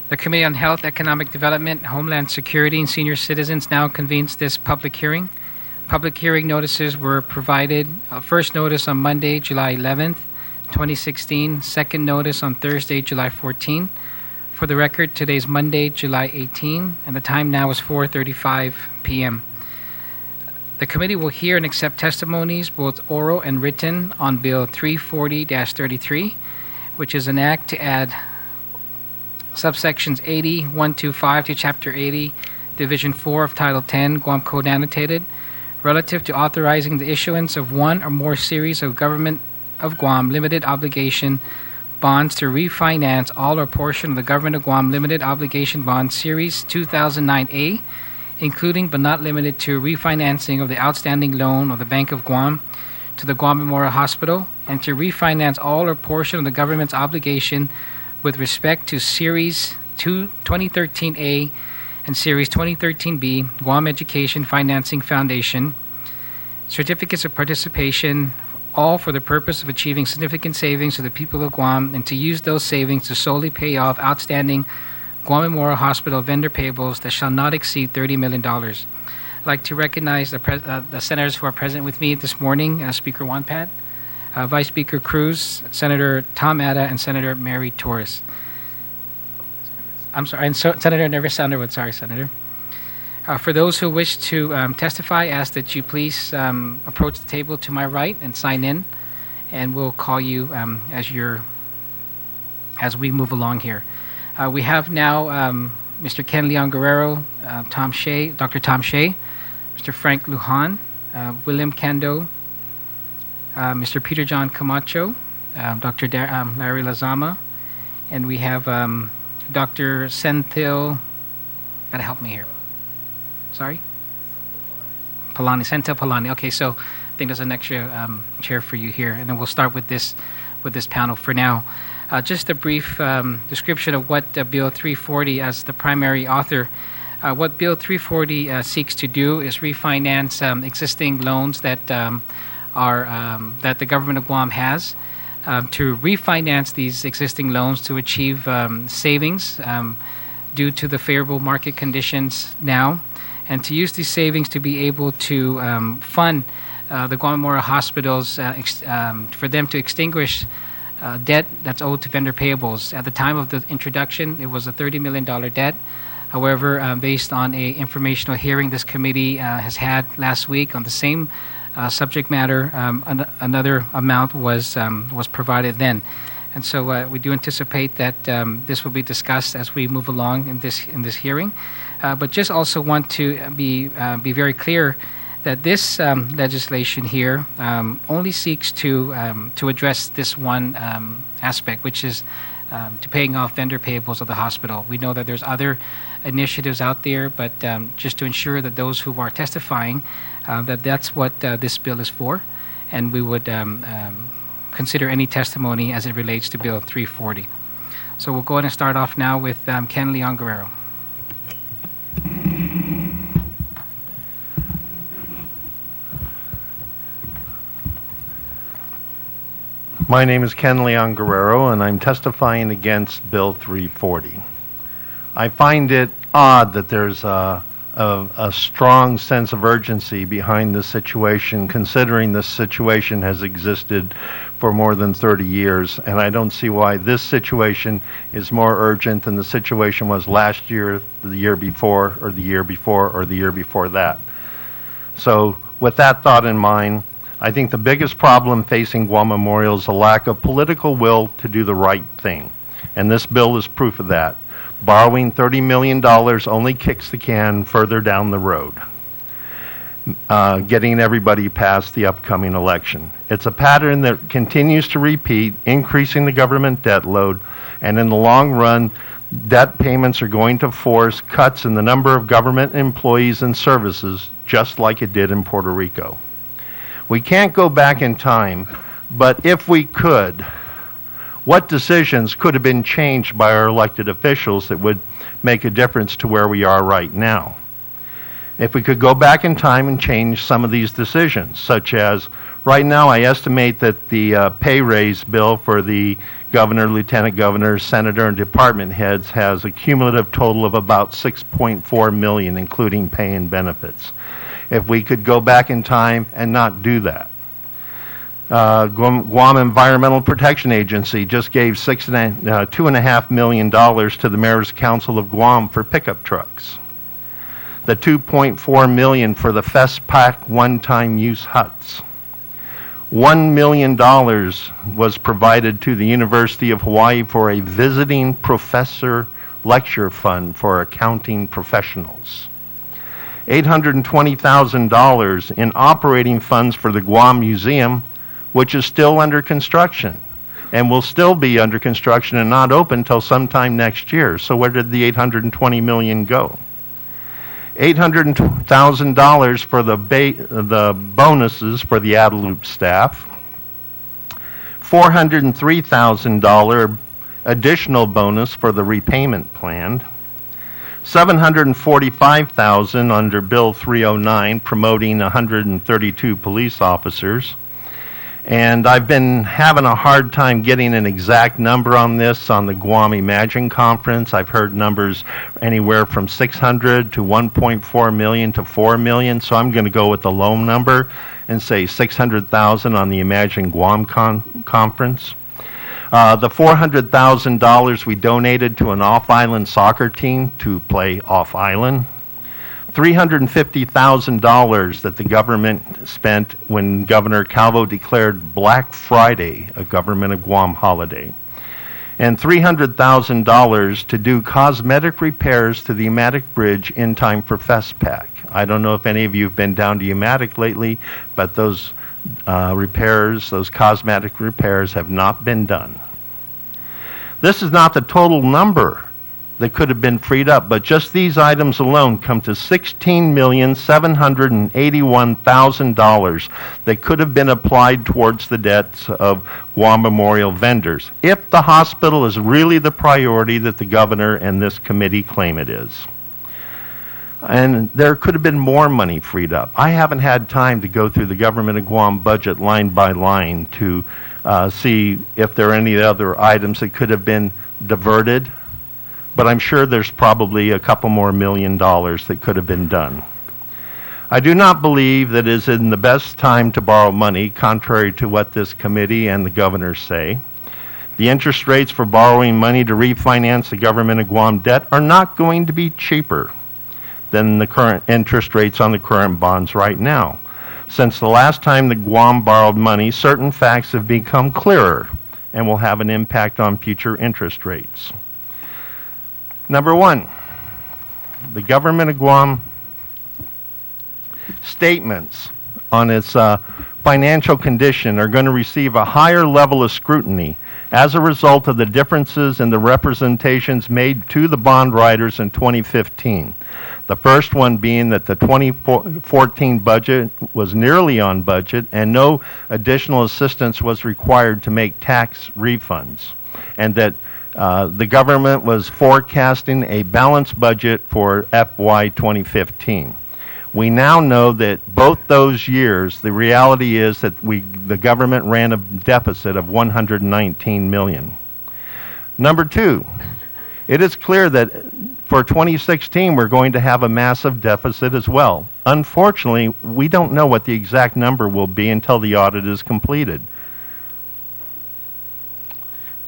The Committee on Health, Economic Development, Homeland Security, and Senior Citizens now convenes this public hearing. Public hearing notices were provided. First notice on Monday, July 11th, 2016. Second notice on Thursday, July 14th. For the record, today's Monday, July 18, and the time now is 4:35 p.m. The committee will hear and accept testimonies, both oral and written, on Bill 340-33, which is an act to add subsections 80.125 to Chapter 80, Division 4 of Title 10, Guam Code Annotated, relative to authorizing the issuance of one or more series of Government of Guam limited obligation bonds to refinance all or portion of the Government of Guam Limited Obligation Bond Series 2009A, including but not limited to refinancing of the outstanding loan of the Bank of Guam to the Guam Memorial Hospital, and to refinance all or portion of the government's obligation with respect to Series 2013A and Series 2013B Guam Education Financing Foundation certificates of participation, all for the purpose of achieving significant savings to the people of Guam, and to use those savings to solely pay off outstanding Guam Memorial Hospital vendor payables that shall not exceed $30 million. I'd like to recognize the senators who are present with me this morning, Speaker Wanpat, Vice Speaker Cruz, Senator Tom Atta, and Senator Mary Torres. I'm sorry, and Senator Nervis Underwood. Sorry, Senator. For those who wish to testify, I ask that you please approach the table to my right and sign in, and we'll call you as we move along here. We have now Mr. Ken Leon Guerrero, Tom Shea, Dr. Tom Shea, Mr. Frank Lujan, William Kando, Mr. Peter John Camacho, Dr. Larry Lazama, and we have Dr. Senthil. Gotta help me here. Sorry? Palani, Senthil Palani. Okay, so I think there's an extra chair for you here, and then we'll start with this panel for now. Just a brief description of what Bill 340, as the primary author, what Bill 340 seeks to do is refinance existing loans that that the Government of Guam has, to refinance these existing loans to achieve savings due to the favorable market conditions now, and to use these savings to be able to fund the Guam Memorial Hospitals for them to extinguish debt that's owed to vendor payables. At the time of the introduction, it was a $30 million debt. However, based on a informational hearing this committee has had last week on the same subject matter, another amount was provided then. And so we do anticipate that this will be discussed as we move along in this hearing. But just also want to be very clear that this legislation here only seeks to address this one aspect, which is to paying off vendor payables of the hospital. We know that there's other initiatives out there, but just to ensure that those who are testifying, that's what this bill is for, and we would consider any testimony as it relates to Bill 340. So we'll go ahead and start off now with Ken Leon Guerrero. My name is Ken Leon Guerrero, and I'm testifying against Bill 340. I find it odd that there's a strong sense of urgency behind this situation, considering this situation has existed for more than 30 years, and I don't see why this situation is more urgent than the situation was last year, the year before, or the year before, or the year before that. So with that thought in mind, I think the biggest problem facing Guam Memorial is a lack of political will to do the right thing, and this bill is proof of that. Borrowing $30 million only kicks the can further down the road, getting everybody past the upcoming election. It's a pattern that continues to repeat, increasing the government debt load, and in the long run, debt payments are going to force cuts in the number of government employees and services, just like it did in Puerto Rico. We can't go back in time, but if we could, what decisions could have been changed by our elected officials that would make a difference to where we are right now? If we could go back in time and change some of these decisions, such as right now I estimate that the pay raise bill for the governor, lieutenant governor, senator, and department heads has a cumulative total of about $6.4 million, including pay and benefits. If we could go back in time and not do that. Guam Environmental Protection Agency just gave $2.5 million to the Mayor's Council of Guam for pickup trucks. The $2.4 million for the FestPac one-time use huts. $1 million was provided to the University of Hawaii for a visiting professor lecture fund for accounting professionals. $820,000 in operating funds for the Guam Museum, which is still under construction and will still be under construction and not open until sometime next year. So where did the $820 million go? $800,000 for the bonuses for the Adelup staff, $403,000 additional bonus for the repayment plan, $745,000 under Bill 309 promoting 132 police officers. And I've been having a hard time getting an exact number on this on the Guam Imagine Conference. I've heard numbers anywhere from 600 to 1.4 million to 4 million, so I'm going to go with the low number and say 600,000 on the Imagine Guam conference. The $400,000 we donated to an off-island soccer team to play off-island. $350,000 that the government spent when Governor Calvo declared Black Friday a Government of Guam holiday. And $300,000 to do cosmetic repairs to the Umatic Bridge in time for FestPac. I don't know if any of you have been down to Umatic lately, but those repairs, those cosmetic repairs have not been done. This is not the total number that could have been freed up, but just these items alone come to $16,781,000 that could have been applied towards the debts of Guam Memorial vendors, if the hospital is really the priority that the governor and this committee claim it is. And there could have been more money freed up. I haven't had time to go through the Government of Guam budget line by line to see if there are any other items that could have been diverted, but I'm sure there's probably a couple more $1 million that could have been done. I do not believe that it is in the best time to borrow money, contrary to what this committee and the governor say. The interest rates for borrowing money to refinance the Government of Guam debt are not going to be cheaper than the current interest rates on the current bonds right now. Since the last time the Guam borrowed money, certain facts have become clearer and will have an impact on future interest rates. Number one, the Government of Guam statements on its financial condition are going to receive a higher level of scrutiny as a result of the differences in the representations made to the bond writers in 2015. The first one being that the 2014 budget was nearly on budget and no additional assistance was required to make tax refunds, and that the government was forecasting a balanced budget for FY 2015. We now know that both those years, the reality is that the government ran a deficit of $119 million. Number two, it is clear that for 2016 we're going to have a massive deficit as well. Unfortunately, we don't know what the exact number will be until the audit is completed.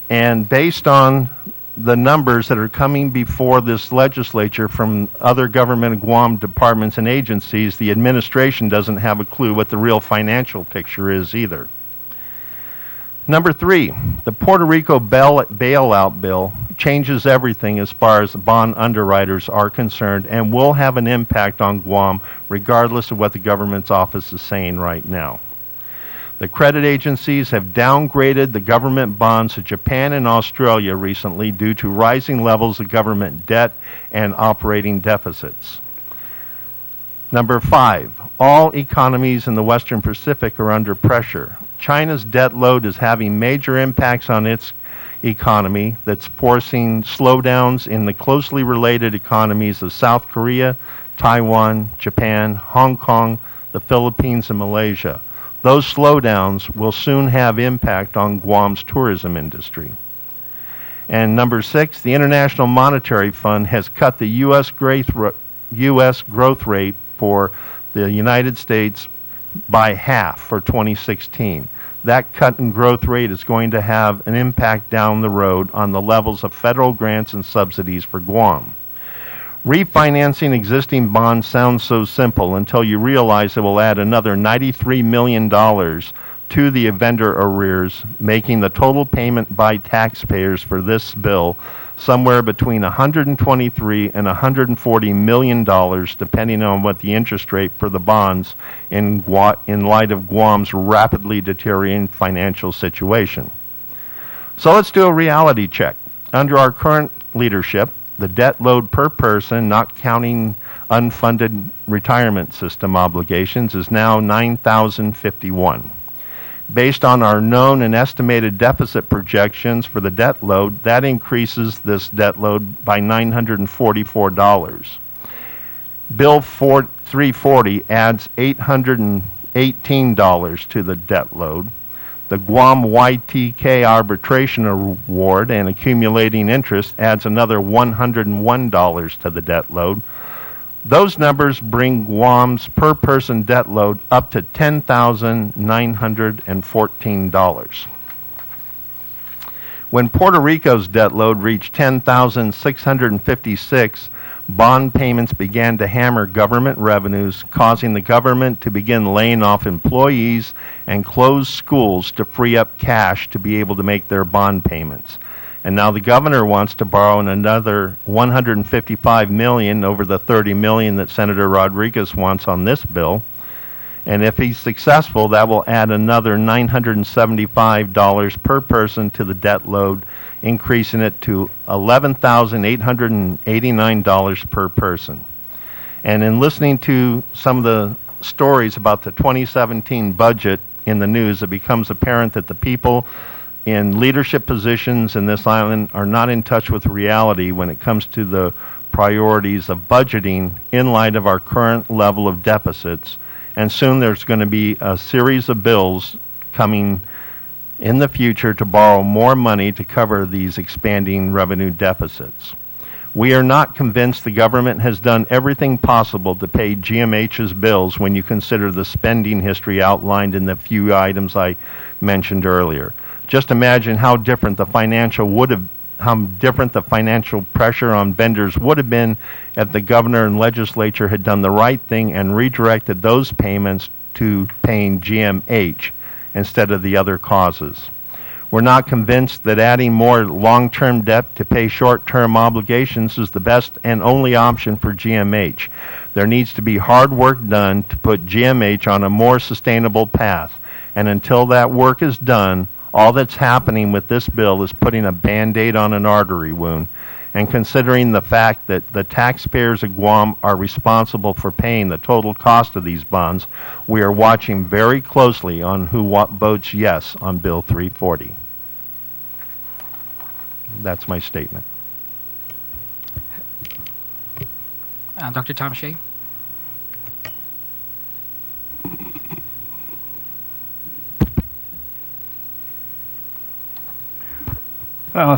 And based on the numbers that are coming before this legislature from other Government of Guam departments and agencies, the administration doesn't have a clue what the real financial picture is either. Number three, the Puerto Rico bailout bill changes everything as far as bond underwriters are concerned and will have an impact on Guam regardless of what the government's office is saying right now. The credit agencies have downgraded the government bonds of Japan and Australia recently due to rising levels of government debt and operating deficits. Number five, all economies in the Western Pacific are under pressure. China's debt load is having major impacts on its economy that's forcing slowdowns in the closely related economies of South Korea, Taiwan, Japan, Hong Kong, the Philippines, and Malaysia. Those slowdowns will soon have impact on Guam's tourism industry. And number 6, the International Monetary Fund has cut the U.S. growth rate for the United States by half for 2016. That cut in growth rate is going to have an impact down the road on the levels of federal grants and subsidies for Guam. Refinancing existing bonds sounds so simple until you realize it will add another $93 million to the vendor arrears, making the total payment by taxpayers for this bill somewhere between $123 and $140 million, depending on what the interest rate for the bonds in light of Guam's rapidly deteriorating financial situation. So let's do a reality check. Under our current leadership, the debt load per person, not counting unfunded retirement system obligations, is now $9,051. Based on our known and estimated deficit projections for the debt load, that increases this debt load by $944. Bill 340 adds $818 to the debt load. The Guam YTK arbitration award and accumulating interest adds another $101 to the debt load. Those numbers bring Guam's per-person debt load up to $10,914. When Puerto Rico's debt load reached $10,656, bond payments began to hammer government revenues, causing the government to begin laying off employees and close schools to free up cash to be able to make their bond payments. And now the governor wants to borrow another $155 million over the $30 million that Senator Rodriguez wants on this bill. And if he's successful, that will add another $975 per person to the debt load, increasing it to $11,889 per person. And in listening to some of the stories about the 2017 budget in the news, it becomes apparent that the people in leadership positions in this island are not in touch with reality when it comes to the priorities of budgeting in light of our current level of deficits. And soon there's going to be a series of bills coming in the future to borrow more money to cover these expanding revenue deficits. We are not convinced the government has done everything possible to pay GMH's bills when you consider the spending history outlined in the few items I mentioned earlier. Just imagine how different the financial pressure on vendors would have been if the governor and legislature had done the right thing and redirected those payments to paying GMH instead of the other causes. We're not convinced that adding more long-term debt to pay short-term obligations is the best and only option for GMH. There needs to be hard work done to put GMH on a more sustainable path. And until that work is done, all that's happening with this bill is putting a Band-Aid on an artery wound. And considering the fact that the taxpayers of Guam are responsible for paying the total cost of these bonds, we are watching very closely on who votes yes on Bill 340. That's my statement. Dr. Tom Shea.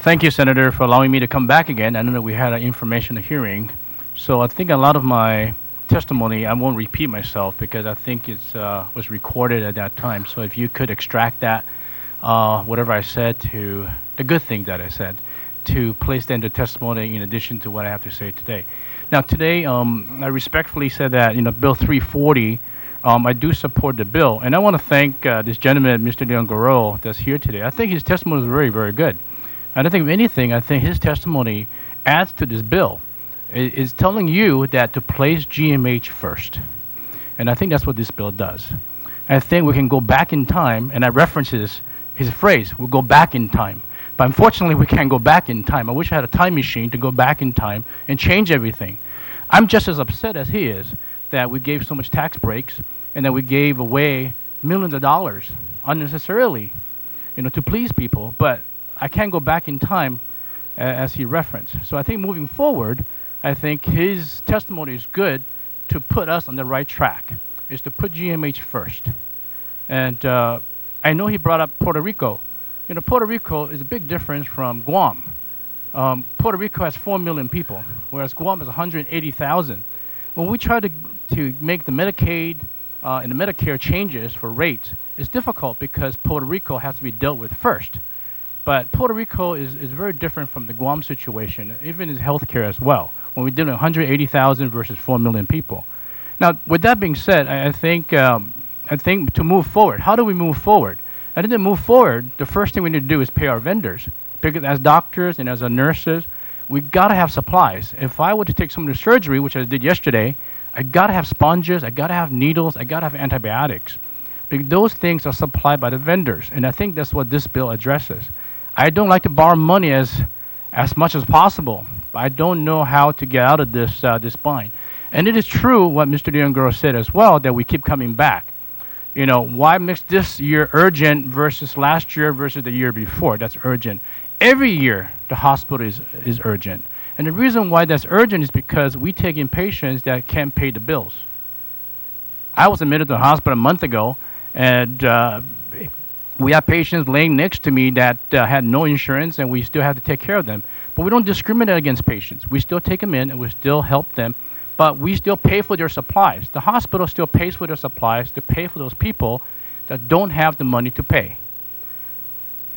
Thank you, Senator, for allowing me to come back again. I know that we had an informational hearing, so I think a lot of my testimony, I won't repeat myself because I think it was recorded at that time. So if you could extract that, whatever I said, to the good thing that I said, to place that into testimony in addition to what I have to say today. Now, today, I respectfully said that, Bill 340, I do support the bill. And I want to thank this gentleman, Mr. Leon Guerrero, that's here today. I think his testimony is very, very good. I don't think of anything. I think his testimony adds to this bill. It's telling you that to place GMH first. And I think that's what this bill does. I think we can go back in time, and I reference his phrase, we'll go back in time. But unfortunately, we can't go back in time. I wish I had a time machine to go back in time and change everything. I'm just as upset as he is that we gave so much tax breaks and that we gave away millions of dollars unnecessarily, to please people. But I can't go back in time as he referenced. So I think moving forward, I think his testimony is good to put us on the right track is to put GMH first. And I know he brought up Puerto Rico. You know, Puerto Rico is a big difference from Guam. Puerto Rico has 4 million people, whereas Guam is 180,000. When we try to make the Medicaid and the Medicare changes for rates, it's difficult because Puerto Rico has to be dealt with first. But Puerto Rico is very different from the Guam situation, even in healthcare as well, when we deal with 180,000 versus 4 million people. Now, with that being said, I think to move forward, how do we move forward? I think to move forward, the first thing we need to do is pay our vendors. Because as doctors and as nurses, we got to have supplies. If I were to take someone to surgery, which I did yesterday, I got to have sponges, I got to have needles, I got to have antibiotics. Because those things are supplied by the vendors, and I think that's what this bill addresses. I don't like to borrow money as much as possible, but I don't know how to get out of this bind. And it is true what Mr. Leon Guerrero said as well, that we keep coming back. You know, why mix this year urgent versus last year versus the year before? That's urgent. Every year, the hospital is urgent. And the reason why that's urgent is because we take in patients that can't pay the bills. I was admitted to the hospital a month ago, and we have patients laying next to me that had no insurance, and we still have to take care of them. But we don't discriminate against patients. We still take them in, and we still help them, but we still pay for their supplies. The hospital still pays for their supplies to pay for those people that don't have the money to pay.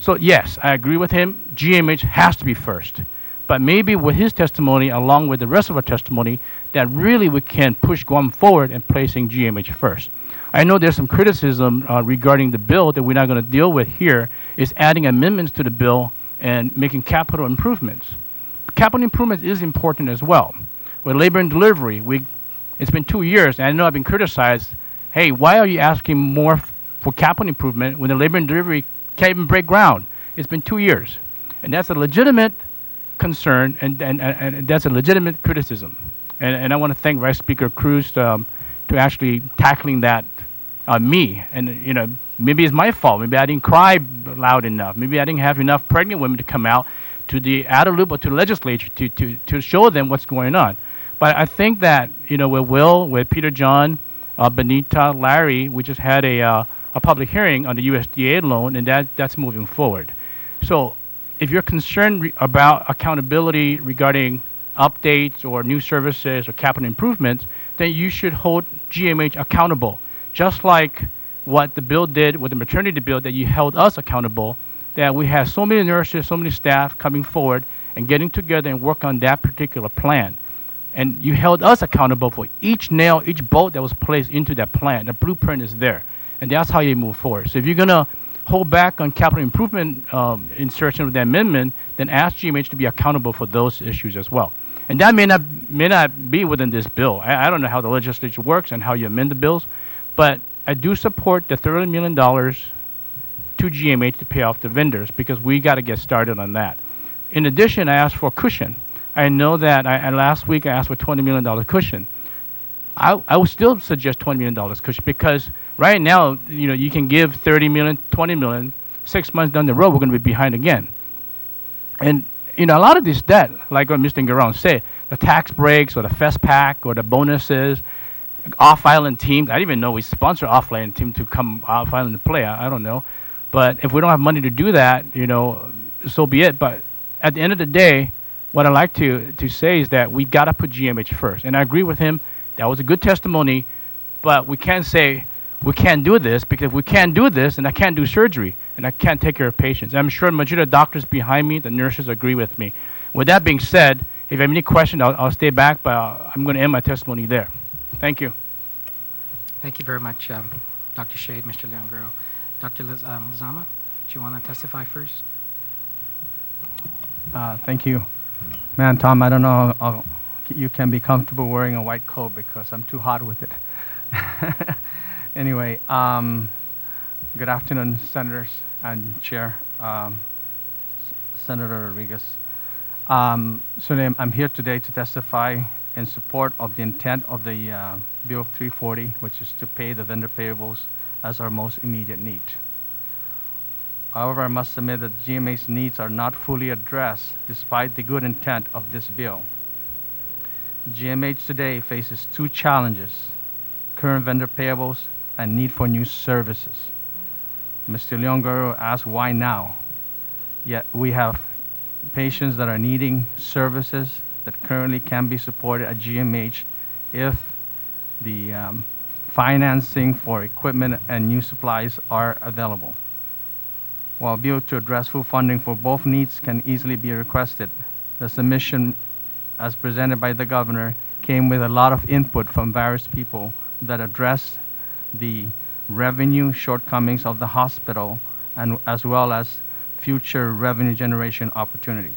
So yes, I agree with him. GMH has to be first. But maybe with his testimony, along with the rest of our testimony, that really we can push Guam forward in placing GMH first. I know there's some criticism regarding the bill that we're not going to deal with here, is adding amendments to the bill and making capital improvements. Capital improvements is important as well. With labor and delivery, it's been 2 years, and I know I've been criticized. Hey, why are you asking more for capital improvement when the labor and delivery can't even break ground? It's been 2 years. And that's a legitimate concern, and that's a legitimate criticism. And I want to thank Vice Speaker Cruz to actually tackling that me. And, you know, maybe it's my fault. Maybe I didn't cry loud enough. Maybe I didn't have enough pregnant women to come out to the Adelube or to the legislature to show them what's going on. But I think that, you know, with Will, with Peter John, Benita, Larry, we just had a public hearing on the USDA loan, and that's moving forward. So if you're concerned about accountability regarding updates or new services or capital improvements, then you should hold GMH accountable, just like what the bill did with the maternity bill, that you held us accountable, that we have so many nurses, so many staff coming forward and getting together and work on that particular plan. And you held us accountable for each nail, each bolt that was placed into that plan. The blueprint is there. And that's how you move forward. So if you're going to hold back on capital improvement insertion of the amendment, then ask GMH to be accountable for those issues as well. And that may not be within this bill. I don't know how the legislature works and how you amend the bills, but I do support the $30 million to GMH to pay off the vendors, because we got to get started on that. In addition, I asked for a cushion. I know that last week I asked for $20 million cushion. I would still suggest $20 million cushion, because right now, you know, you can give $30 million, $20 million. 6 months down the road, we're going to be behind again. And, you know, a lot of this debt, like what Mr. Guerrero said, the tax breaks or the FESPAC or the bonuses, off-island teams. I didn't even know we sponsor off-island team to come off-island to play. I don't know. But if we don't have money to do that, you know, so be it. But at the end of the day, what I like to say is that we got to put GMH first. And I agree with him. That was a good testimony. But we can't say we can't do this, because if we can't do this, then I can't do surgery and I can't take care of patients. I'm sure the majority of doctors behind me, the nurses, agree with me. With that being said, if you have any questions, I'll stay back, but I'm going to end my testimony there. Thank you. Thank you very much, Dr. Shade, Mr. Leon Guerrero. Dr. Lizama, do you want to testify first? Thank you. Man, Tom, I don't know how you can be comfortable wearing a white coat, because I'm too hot with it. Anyway, good afternoon, Senators and Chair, Senator Rodriguez. So I'm here today to testify in support of the intent of the Bill 340, which is to pay the vendor payables as our most immediate need. However, I must admit that GMA's needs are not fully addressed despite the good intent of this bill. GMH today faces two challenges: current vendor payables and need for new services. Mr. Leon Guerrero asked why now? Yet we have patients that are needing services that currently can be supported at GMH if the financing for equipment and new supplies are available. While bill to address full funding for both needs can easily be requested, the submission as presented by the governor came with a lot of input from various people that address the revenue shortcomings of the hospital and as well as future revenue generation opportunities.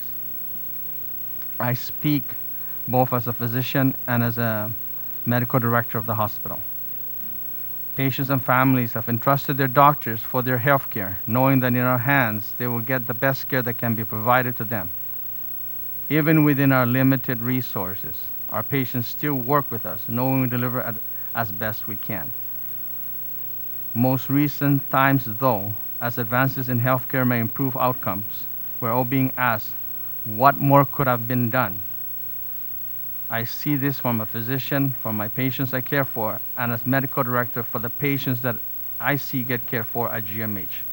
I speak both as a physician and as a medical director of the hospital. Patients and families have entrusted their doctors for their health care, knowing that in our hands they will get the best care that can be provided to them. Even within our limited resources, our patients still work with us, knowing we deliver as best we can. Most recent times, though, as advances in healthcare may improve outcomes, we're all being asked, what more could have been done? I see this from a physician, from my patients I care for, and as medical director for the patients that I see get cared for at GMH.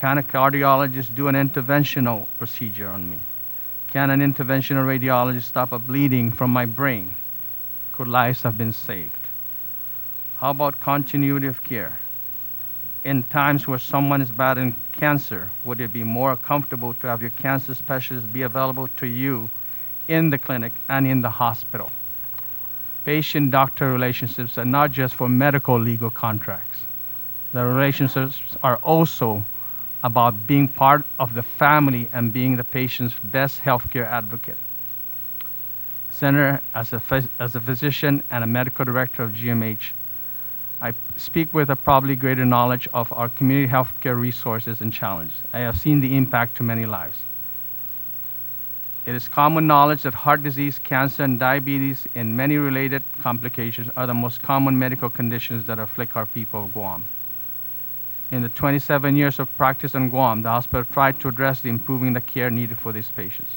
Can a cardiologist do an interventional procedure on me? Can an interventional radiologist stop a bleeding from my brain? Could lives have been saved? How about continuity of care? In times where someone is battling cancer, would it be more comfortable to have your cancer specialist be available to you in the clinic and in the hospital? Patient-doctor relationships are not just for medical legal contracts. The relationships are also about being part of the family and being the patient's best healthcare advocate. Senator, as a physician and a medical director of GMH, I speak with a probably greater knowledge of our community healthcare resources and challenges. I have seen the impact to many lives. It is common knowledge that heart disease, cancer, and diabetes and many related complications are the most common medical conditions that afflict our people of Guam. In the 27 years of practice in Guam, the hospital tried to address improving the care needed for these patients.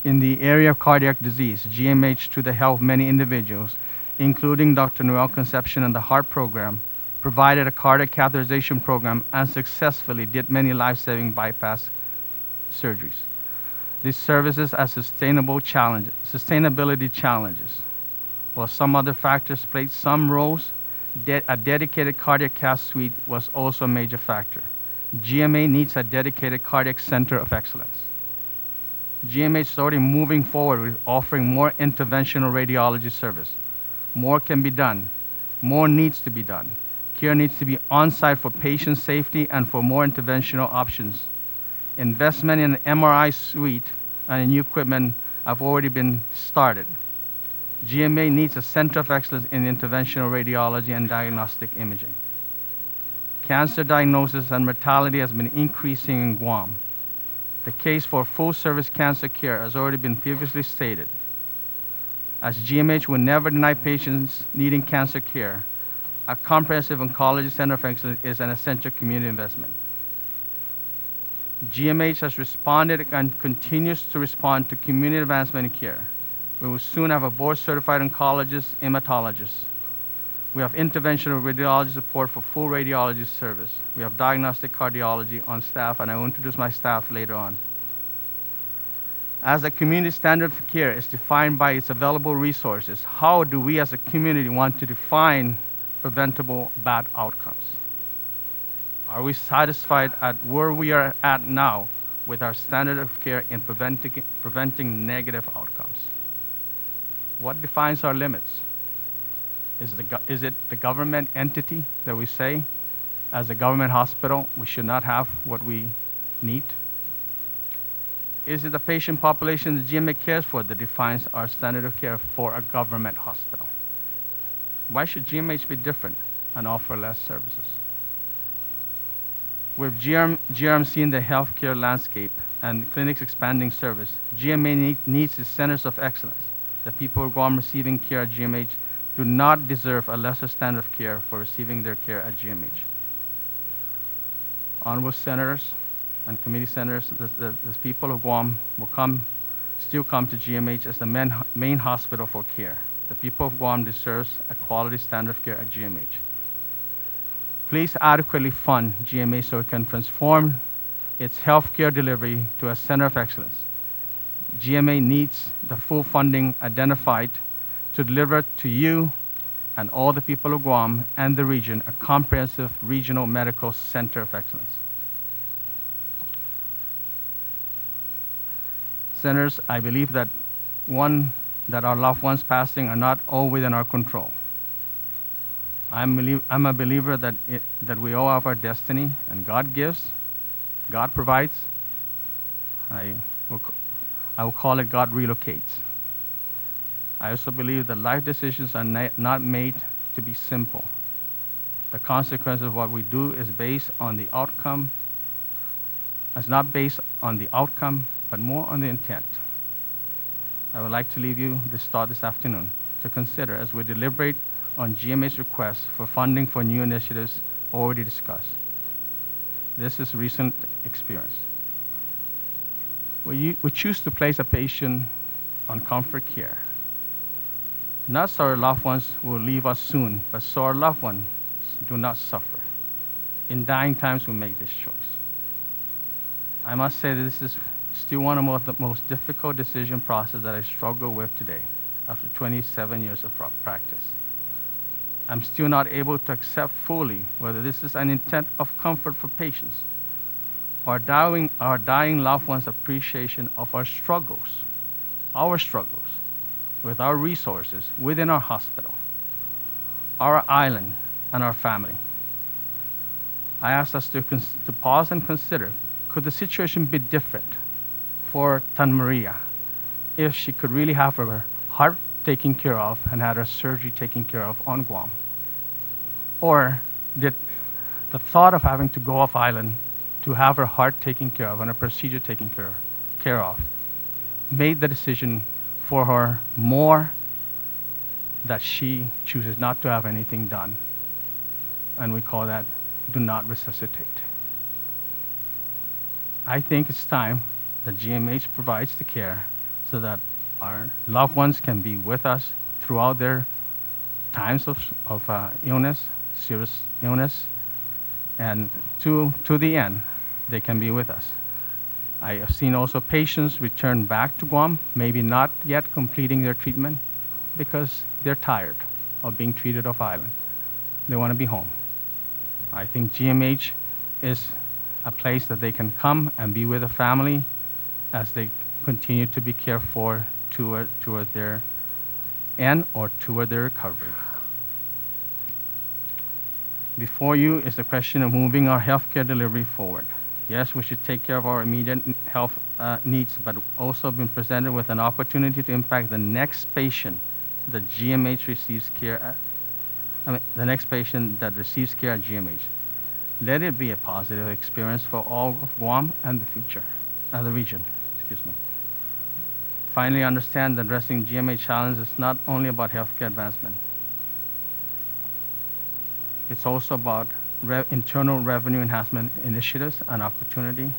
In the area of cardiac disease, GMH, through the help of many individuals, including Dr. Noel Concepcion and the Heart Program, provided a cardiac catheterization program and successfully did many life-saving bypass surgeries. These services are sustainability challenges. While some other factors played some roles, a dedicated cardiac cath suite was also a major factor. GMA needs a dedicated cardiac center of excellence. GMH is already moving forward with offering more interventional radiology service. More can be done. More needs to be done. Care needs to be on-site for patient safety and for more interventional options. Investment in an MRI suite and new equipment have already been started. GMA needs a center of excellence in interventional radiology and diagnostic imaging. Cancer diagnosis and mortality has been increasing in Guam. The case for full-service cancer care has already been previously stated. As GMH will never deny patients needing cancer care, a comprehensive oncology center of excellence is an essential community investment. GMH has responded and continues to respond to community advancement in care. We will soon have a board-certified oncologist, hematologist. We have interventional radiology support for full radiology service. We have diagnostic cardiology on staff, and I will introduce my staff later on. As a community standard of care is defined by its available resources, how do we as a community want to define preventable bad outcomes? Are we satisfied at where we are at now with our standard of care in preventing negative outcomes? What defines our limits? Is it the government entity that we say, as a government hospital, we should not have what we need? Is it the patient population the GMA cares for that defines our standard of care for a government hospital? Why should GMH be different and offer less services? With GRMC in the healthcare landscape and clinics expanding service, GMA needs its centers of excellence. The people of Guam receiving care at GMH do not deserve a lesser standard of care for receiving their care at GMH. Honorable senators and committee senators, the people of Guam will come still come to GMH as the main hospital for care. The people of Guam deserves a quality standard of care at GMH. Please adequately fund GMH so it can transform its healthcare delivery to a center of excellence. GMA needs the full funding identified to deliver to you and all the people of Guam and the region a comprehensive regional medical center of excellence. Senators, I believe that that our loved ones passing are not all within our control. I'm a believer that we all have our destiny, and God gives, God provides. I will call it God relocates. I also believe that life decisions are not made to be simple. The consequence of what we do is based on the outcome. It's not based on the outcome, but more on the intent. I would like to leave you this thought this afternoon to consider as we deliberate on GMA's request for funding for new initiatives already discussed. This is recent experience. We choose to place a patient on comfort care, not so our loved ones will leave us soon, but so our loved ones do not suffer. In dying times, we make this choice. I must say that this is still one of the most difficult decision process that I struggle with today after 27 years of practice. I'm still not able to accept fully whether this is an intent of comfort for patients or our dying loved ones' appreciation of our struggles with our resources within our hospital, our island, and our family. I ask us to pause and consider, could the situation be different for Tan Maria if she could really have her heart taken care of and had her surgery taken care of on Guam? Or did the thought of having to go off island to have her heart taken care of and a procedure taken care of made the decision for her more that she chooses not to have anything done? And we call that do not resuscitate. I think it's time that GMH provides the care so that our loved ones can be with us throughout their times of illness, serious illness, and to the end, they can be with us. I have seen also patients return back to Guam, maybe not yet completing their treatment because they're tired of being treated off island. They want to be home. I think GMH is a place that they can come and be with a family as they continue to be cared for toward their end or toward their recovery. Before you is the question of moving our healthcare delivery forward. Yes, we should take care of our immediate health needs, but also been presented with an opportunity to impact the next patient that GMH receives care at. The next patient that receives care at GMH. Let it be a positive experience for all of Guam and the future, and the region. Excuse me. Finally, understand that addressing GMH challenges is not only about healthcare advancement. It's also about internal revenue enhancement initiatives and opportunity,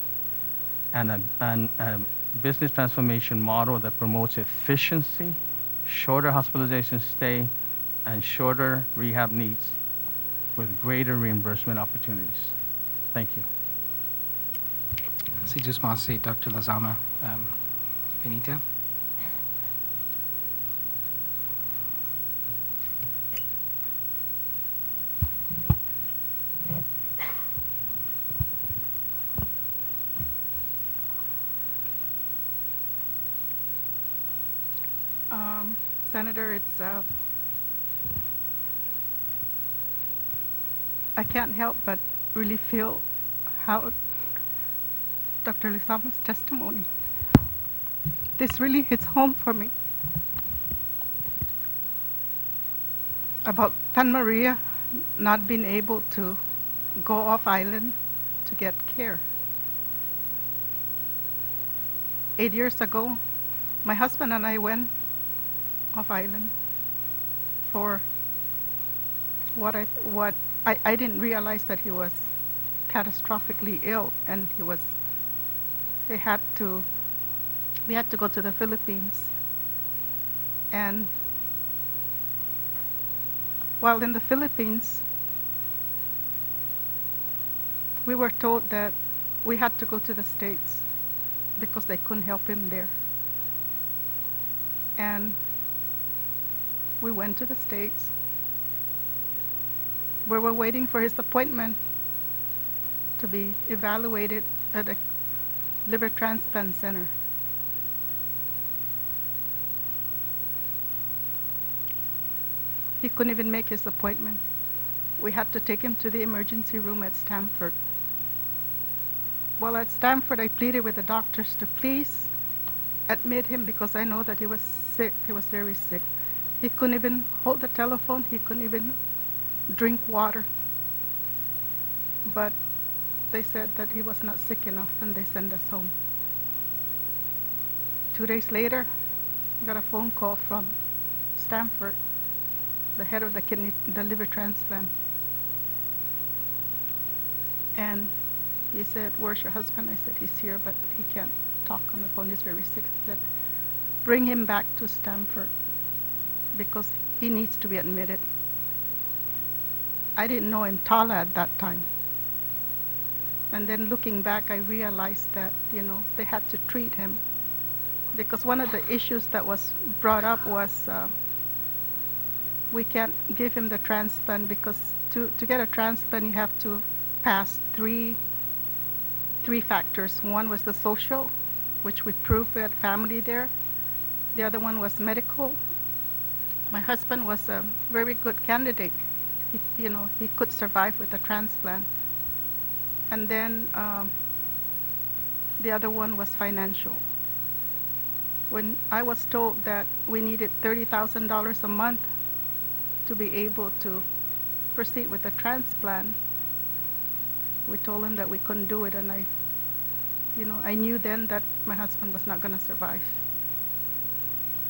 and a business transformation model that promotes efficiency, shorter hospitalization stay, and shorter rehab needs with greater reimbursement opportunities. Thank you. Si just want to say, Dr. Lazama Benita. Senator, it's I can't help but really feel how Dr. Lizama's testimony, this really hits home for me about Tan Maria not being able to go off island to get care. 8 years ago, my husband and I went off island for what I didn't realize that he was catastrophically ill, and they had to we had to go to the Philippines. And while in the Philippines, we were told that we had to go to the States because they couldn't help him there. And we went to the States. We were waiting for his appointment to be evaluated at a liver transplant center. He couldn't even make his appointment. We had to take him to the emergency room at Stanford. While at Stanford, I pleaded with the doctors to please admit him because I know that he was sick. He was very sick. He couldn't even hold the telephone. He couldn't even drink water. But they said that he was not sick enough, and they sent us home. 2 days later, I got a phone call from Stanford, the head of the liver transplant. And he said, "Where's your husband?" I said, "He's here, but he can't talk on the phone. He's very sick." He said, "Bring him back to Stanford because he needs to be admitted." I didn't know EMTALA at that time. And then looking back, I realized that, they had to treat him. Because one of the issues that was brought up was we can't give him the transplant because to get a transplant, you have to pass three factors. One was the social, which we proved we had family there. The other one was medical. My husband was a very good candidate. He could survive with a transplant. And then the other one was financial. When I was told that we needed $30,000 a month to be able to proceed with the transplant, we told him that we couldn't do it, and I knew then that my husband was not going to survive.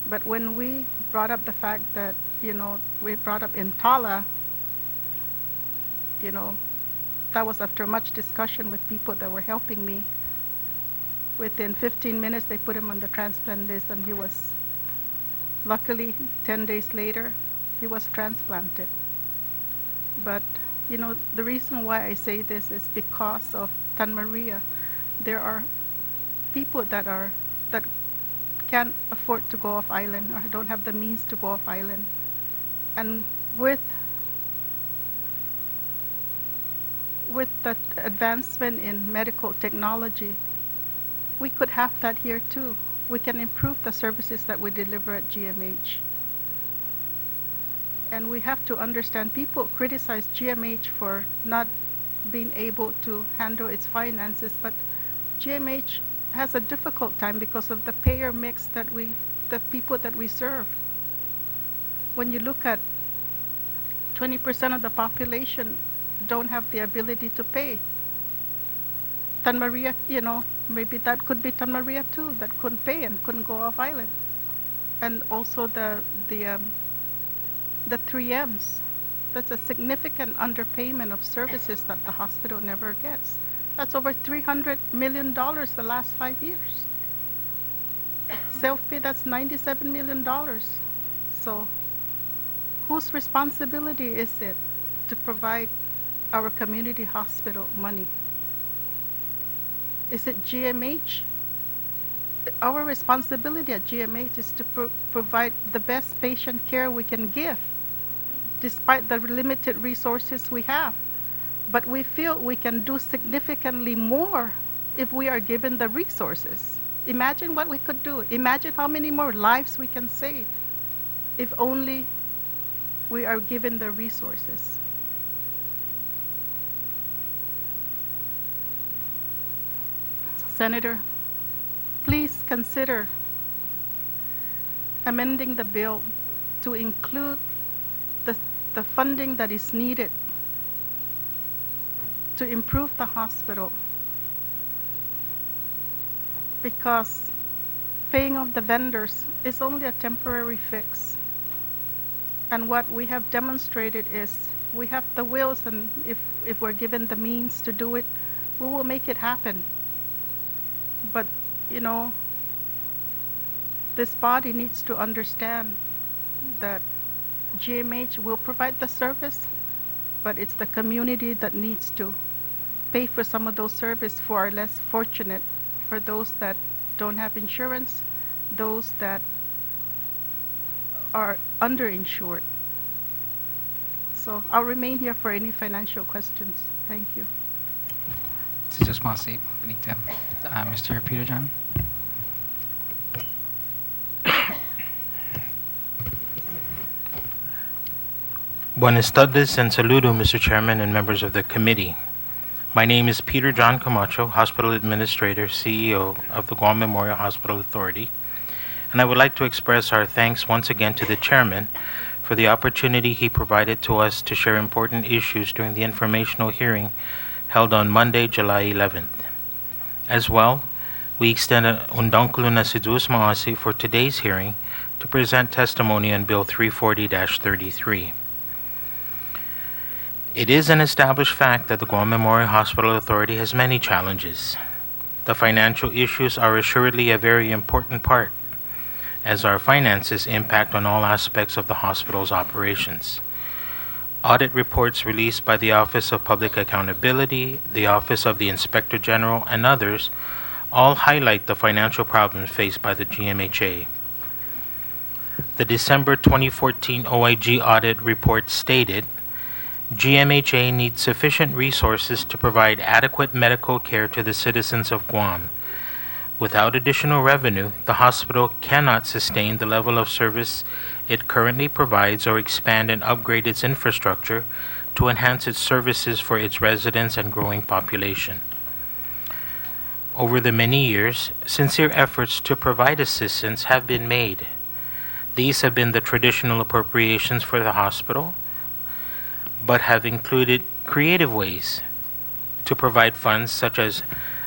But when we brought up the fact that, we brought up EMTALA, that was after much discussion with people that were helping me. Within 15 minutes, they put him on the transplant list, and he was, luckily, 10 days later, he was transplanted. But, the reason why I say this is because of Tan Maria. There are people that can't afford to go off island or don't have the means to go off island. And with the advancement in medical technology, we could have that here too. We can improve the services that we deliver at GMH. And we have to understand, people criticize GMH for not being able to handle its finances, but GMH has a difficult time because of the payer mix the people that we serve. When you look at 20% of the population don't have the ability to pay. Tan Maria, maybe that could be Tan Maria too, that couldn't pay and couldn't go off island. And also the 3Ms. That's a significant underpayment of services that the hospital never gets. That's over $300 million the last 5 years. Self-pay, that's $97 million. So whose responsibility is it to provide our community hospital money? Is it GMH? Our responsibility at GMH is to provide the best patient care we can give, despite the limited resources we have. But we feel we can do significantly more if we are given the resources. Imagine what we could do. Imagine how many more lives we can save if only we are given the resources. Senator, please consider amending the bill to include the funding that is needed to improve the hospital, because paying off the vendors is only a temporary fix. And what we have demonstrated is we have the wills, and if we're given the means to do it, we will make it happen. But, this body needs to understand that GMH will provide the service, but it's the community that needs to pay for some of those services for our less fortunate, for those that don't have insurance, those that are underinsured. So I'll remain here for any financial questions. Thank you. This is a small seat. Benita. Mr. Peter John. Buenas tardes and saludo, Mr. Chairman and members of the committee. My name is Peter John Camacho, Hospital Administrator, CEO of the Guam Memorial Hospital Authority, and I would like to express our thanks once again to the Chairman for the opportunity he provided to us to share important issues during the informational hearing held on Monday, July 11th. As well, we extend an undangkulo na sidus maasi for today's hearing to present testimony on Bill 340-33. It is an established fact that the Guam Memorial Hospital Authority has many challenges. The financial issues are assuredly a very important part, as our finances impact on all aspects of the hospital's operations. Audit reports released by the Office of Public Accountability, the Office of the Inspector General, and others all highlight the financial problems faced by the GMHA. The December 2014 OIG audit report stated, GMHA needs sufficient resources to provide adequate medical care to the citizens of Guam. Without additional revenue, the hospital cannot sustain the level of service it currently provides or expand and upgrade its infrastructure to enhance its services for its residents and growing population. Over the many years, sincere efforts to provide assistance have been made. These have been the traditional appropriations for the hospital, but have included creative ways to provide funds, such as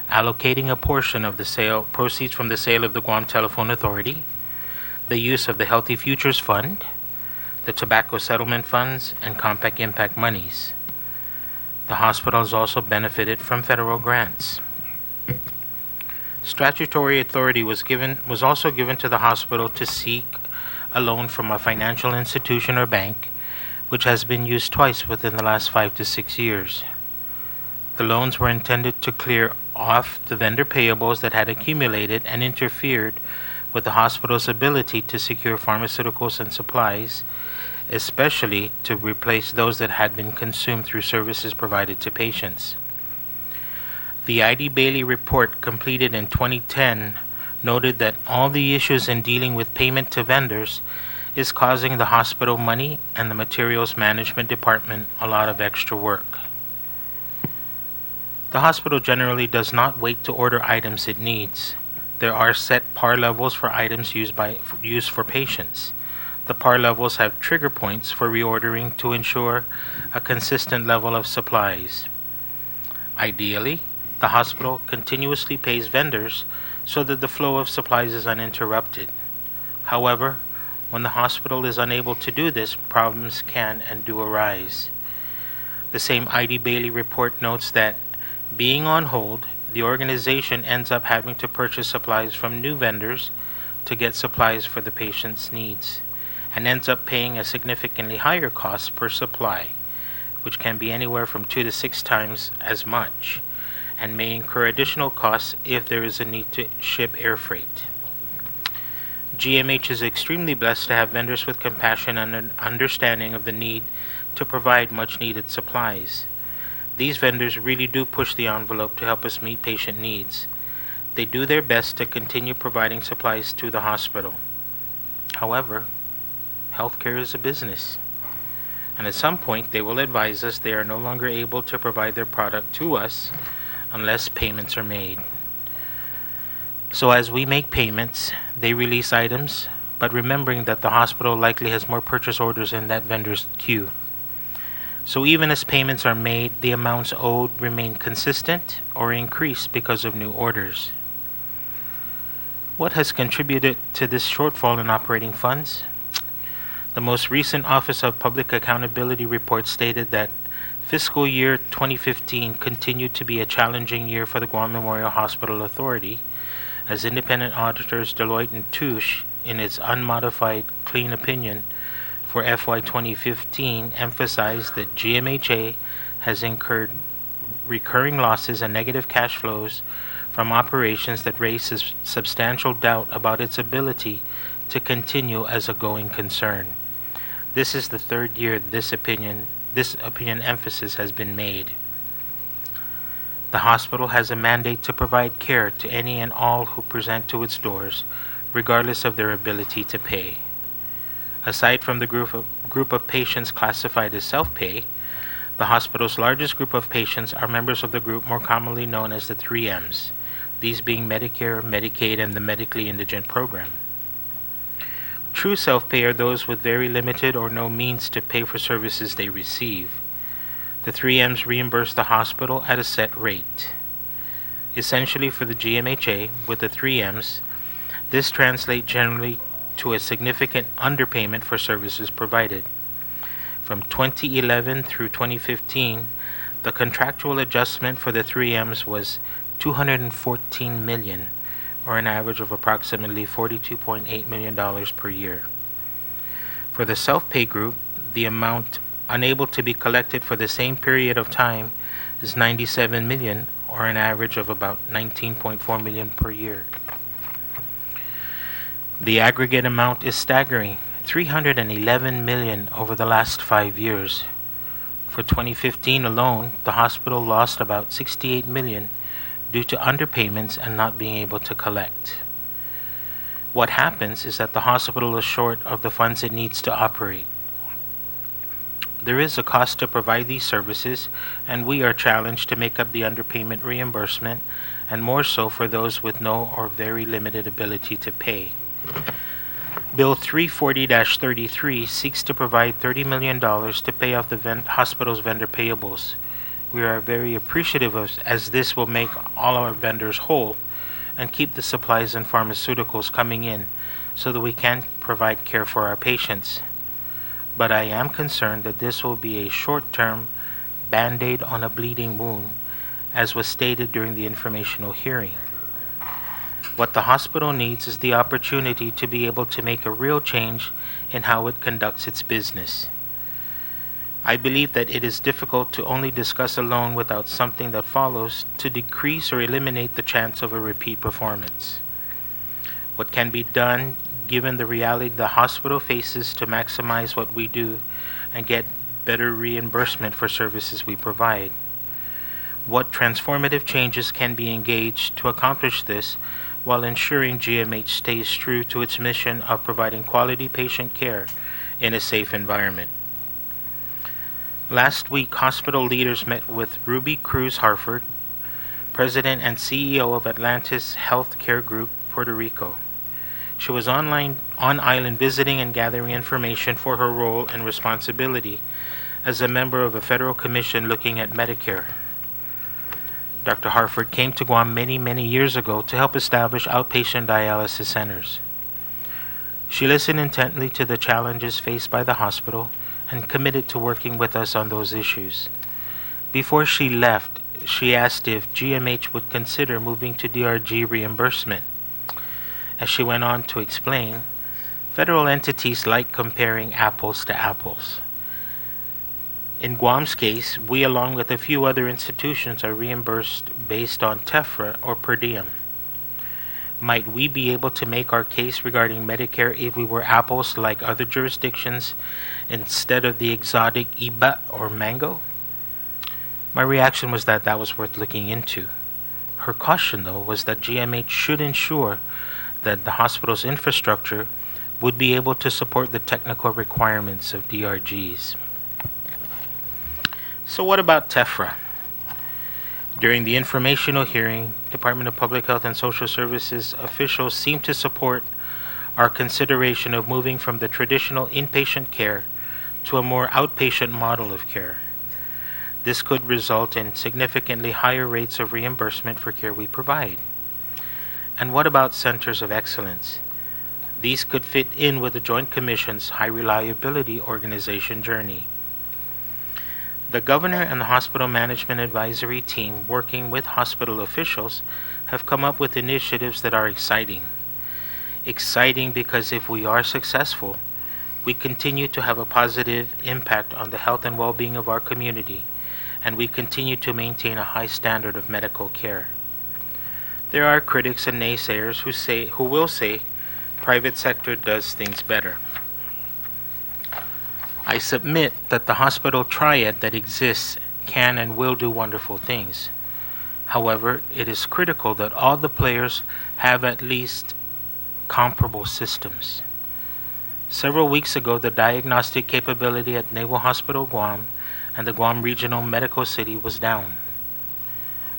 allocating a portion of the proceeds from the sale of the Guam Telephone Authority, the use of the Healthy Futures Fund, the tobacco settlement funds, and compact impact monies. The hospital has also benefited from federal grants. Statutory authority was also given to the hospital to seek a loan from a financial institution or bank, which has been used twice within the last 5 to 6 years. The loans were intended to clear off the vendor payables that had accumulated and interfered with the hospital's ability to secure pharmaceuticals and supplies, especially to replace those that had been consumed through services provided to patients. The I.D. Bailey report, completed in 2010, noted that all the issues in dealing with payment to vendors is causing the hospital money and the materials management department a lot of extra work. The hospital generally does not wait to order items it needs. There are set par levels for items used for patients. The par levels have trigger points for reordering to ensure a consistent level of supplies. Ideally, the hospital continuously pays vendors so that the flow of supplies is uninterrupted. However, when the hospital is unable to do this, problems can and do arise. The same I.D. Bailey report notes that, being on hold, the organization ends up having to purchase supplies from new vendors to get supplies for the patient's needs, and ends up paying a significantly higher cost per supply, which can be anywhere from 2 to 6 times as much, and may incur additional costs if there is a need to ship air freight. GMH is extremely blessed to have vendors with compassion and an understanding of the need to provide much-needed supplies. These vendors really do push the envelope to help us meet patient needs. They do their best to continue providing supplies to the hospital. However, healthcare is a business, and at some point they will advise us they are no longer able to provide their product to us unless payments are made. So as we make payments, they release items, but remembering that the hospital likely has more purchase orders in that vendor's queue. So even as payments are made, the amounts owed remain consistent or increase because of new orders. What has contributed to this shortfall in operating funds? The most recent Office of Public Accountability report stated that fiscal year 2015 continued to be a challenging year for the Guam Memorial Hospital Authority, as independent auditors Deloitte & Touche in its unmodified clean opinion for FY 2015, emphasized that GMHA has incurred recurring losses and negative cash flows from operations that raise substantial doubt about its ability to continue as a going concern. This is the third year this opinion emphasis has been made. The hospital has a mandate to provide care to any and all who present to its doors, regardless of their ability to pay. Aside from the group of patients classified as self-pay, the hospital's largest group of patients are members of the group more commonly known as the 3Ms, these being Medicare, Medicaid, and the medically indigent program. True self-pay are those with very limited or no means to pay for services they receive. The 3Ms reimburse the hospital at a set rate. Essentially, for the GMHA, with the 3Ms, this translates generally to a significant underpayment for services provided. From 2011 through 2015, the contractual adjustment for the 3Ms was $214 million, or an average of approximately $42.8 million per year. For the self-pay group, the amount unable to be collected for the same period of time is $97 million, or an average of about $19.4 million per year. The aggregate amount is staggering, $311 million over the last 5 years. For 2015 alone, the hospital lost about $68 million due to underpayments and not being able to collect. What happens is that the hospital is short of the funds it needs to operate. There is a cost to provide these services, and we are challenged to make up the underpayment reimbursement, and more so for those with no or very limited ability to pay. Bill 340-33 seeks to provide $30 million to pay off the hospital's vendor payables. We are very appreciative as this will make all our vendors whole and keep the supplies and pharmaceuticals coming in so that we can provide care for our patients. But I am concerned that this will be a short-term Band-Aid on a bleeding wound, as was stated during the informational hearing. What the hospital needs is the opportunity to be able to make a real change in how it conducts its business. I believe that it is difficult to only discuss a loan without something that follows to decrease or eliminate the chance of a repeat performance. What can be done given the reality the hospital faces to maximize what we do and get better reimbursement for services we provide? What transformative changes can be engaged to accomplish this while ensuring GMH stays true to its mission of providing quality patient care in a safe environment? Last week, hospital leaders met with Ruby Cruz Harford, President and CEO of Atlantis Health Care Group, Puerto Rico. She was on island visiting and gathering information for her role and responsibility as a member of a federal commission looking at Medicare. Dr. Harford came to Guam many years ago to help establish outpatient dialysis centers. She listened intently to the challenges faced by the hospital and committed to working with us on those issues. Before she left, she asked if GMH would consider moving to DRG reimbursement. As she went on to explain, federal entities like comparing apples to apples. In Guam's case, we along with a few other institutions are reimbursed based on TEFRA or per diem. Might we be able to make our case regarding Medicare if we were apples like other jurisdictions instead of the exotic iba or mango? My reaction was that was worth looking into. Her caution, though, was that GMH should ensure that the hospital's infrastructure would be able to support the technical requirements of DRGs. So what about TEFRA? During the informational hearing, Department of Public Health and Social Services officials seemed to support our consideration of moving from the traditional inpatient care to a more outpatient model of care. This could result in significantly higher rates of reimbursement for care we provide. And what about centers of excellence? These could fit in with the Joint Commission's high reliability organization journey. The governor and the hospital management advisory team, working with hospital officials, have come up with initiatives that are exciting. Exciting because if we are successful, we continue to have a positive impact on the health and well-being of our community, and we continue to maintain a high standard of medical care. There are critics and naysayers who will say private sector does things better. I submit that the hospital triad that exists can and will do wonderful things. However, it is critical that all the players have at least comparable systems. Several weeks ago, the diagnostic capability at Naval Hospital Guam and the Guam Regional Medical City was down.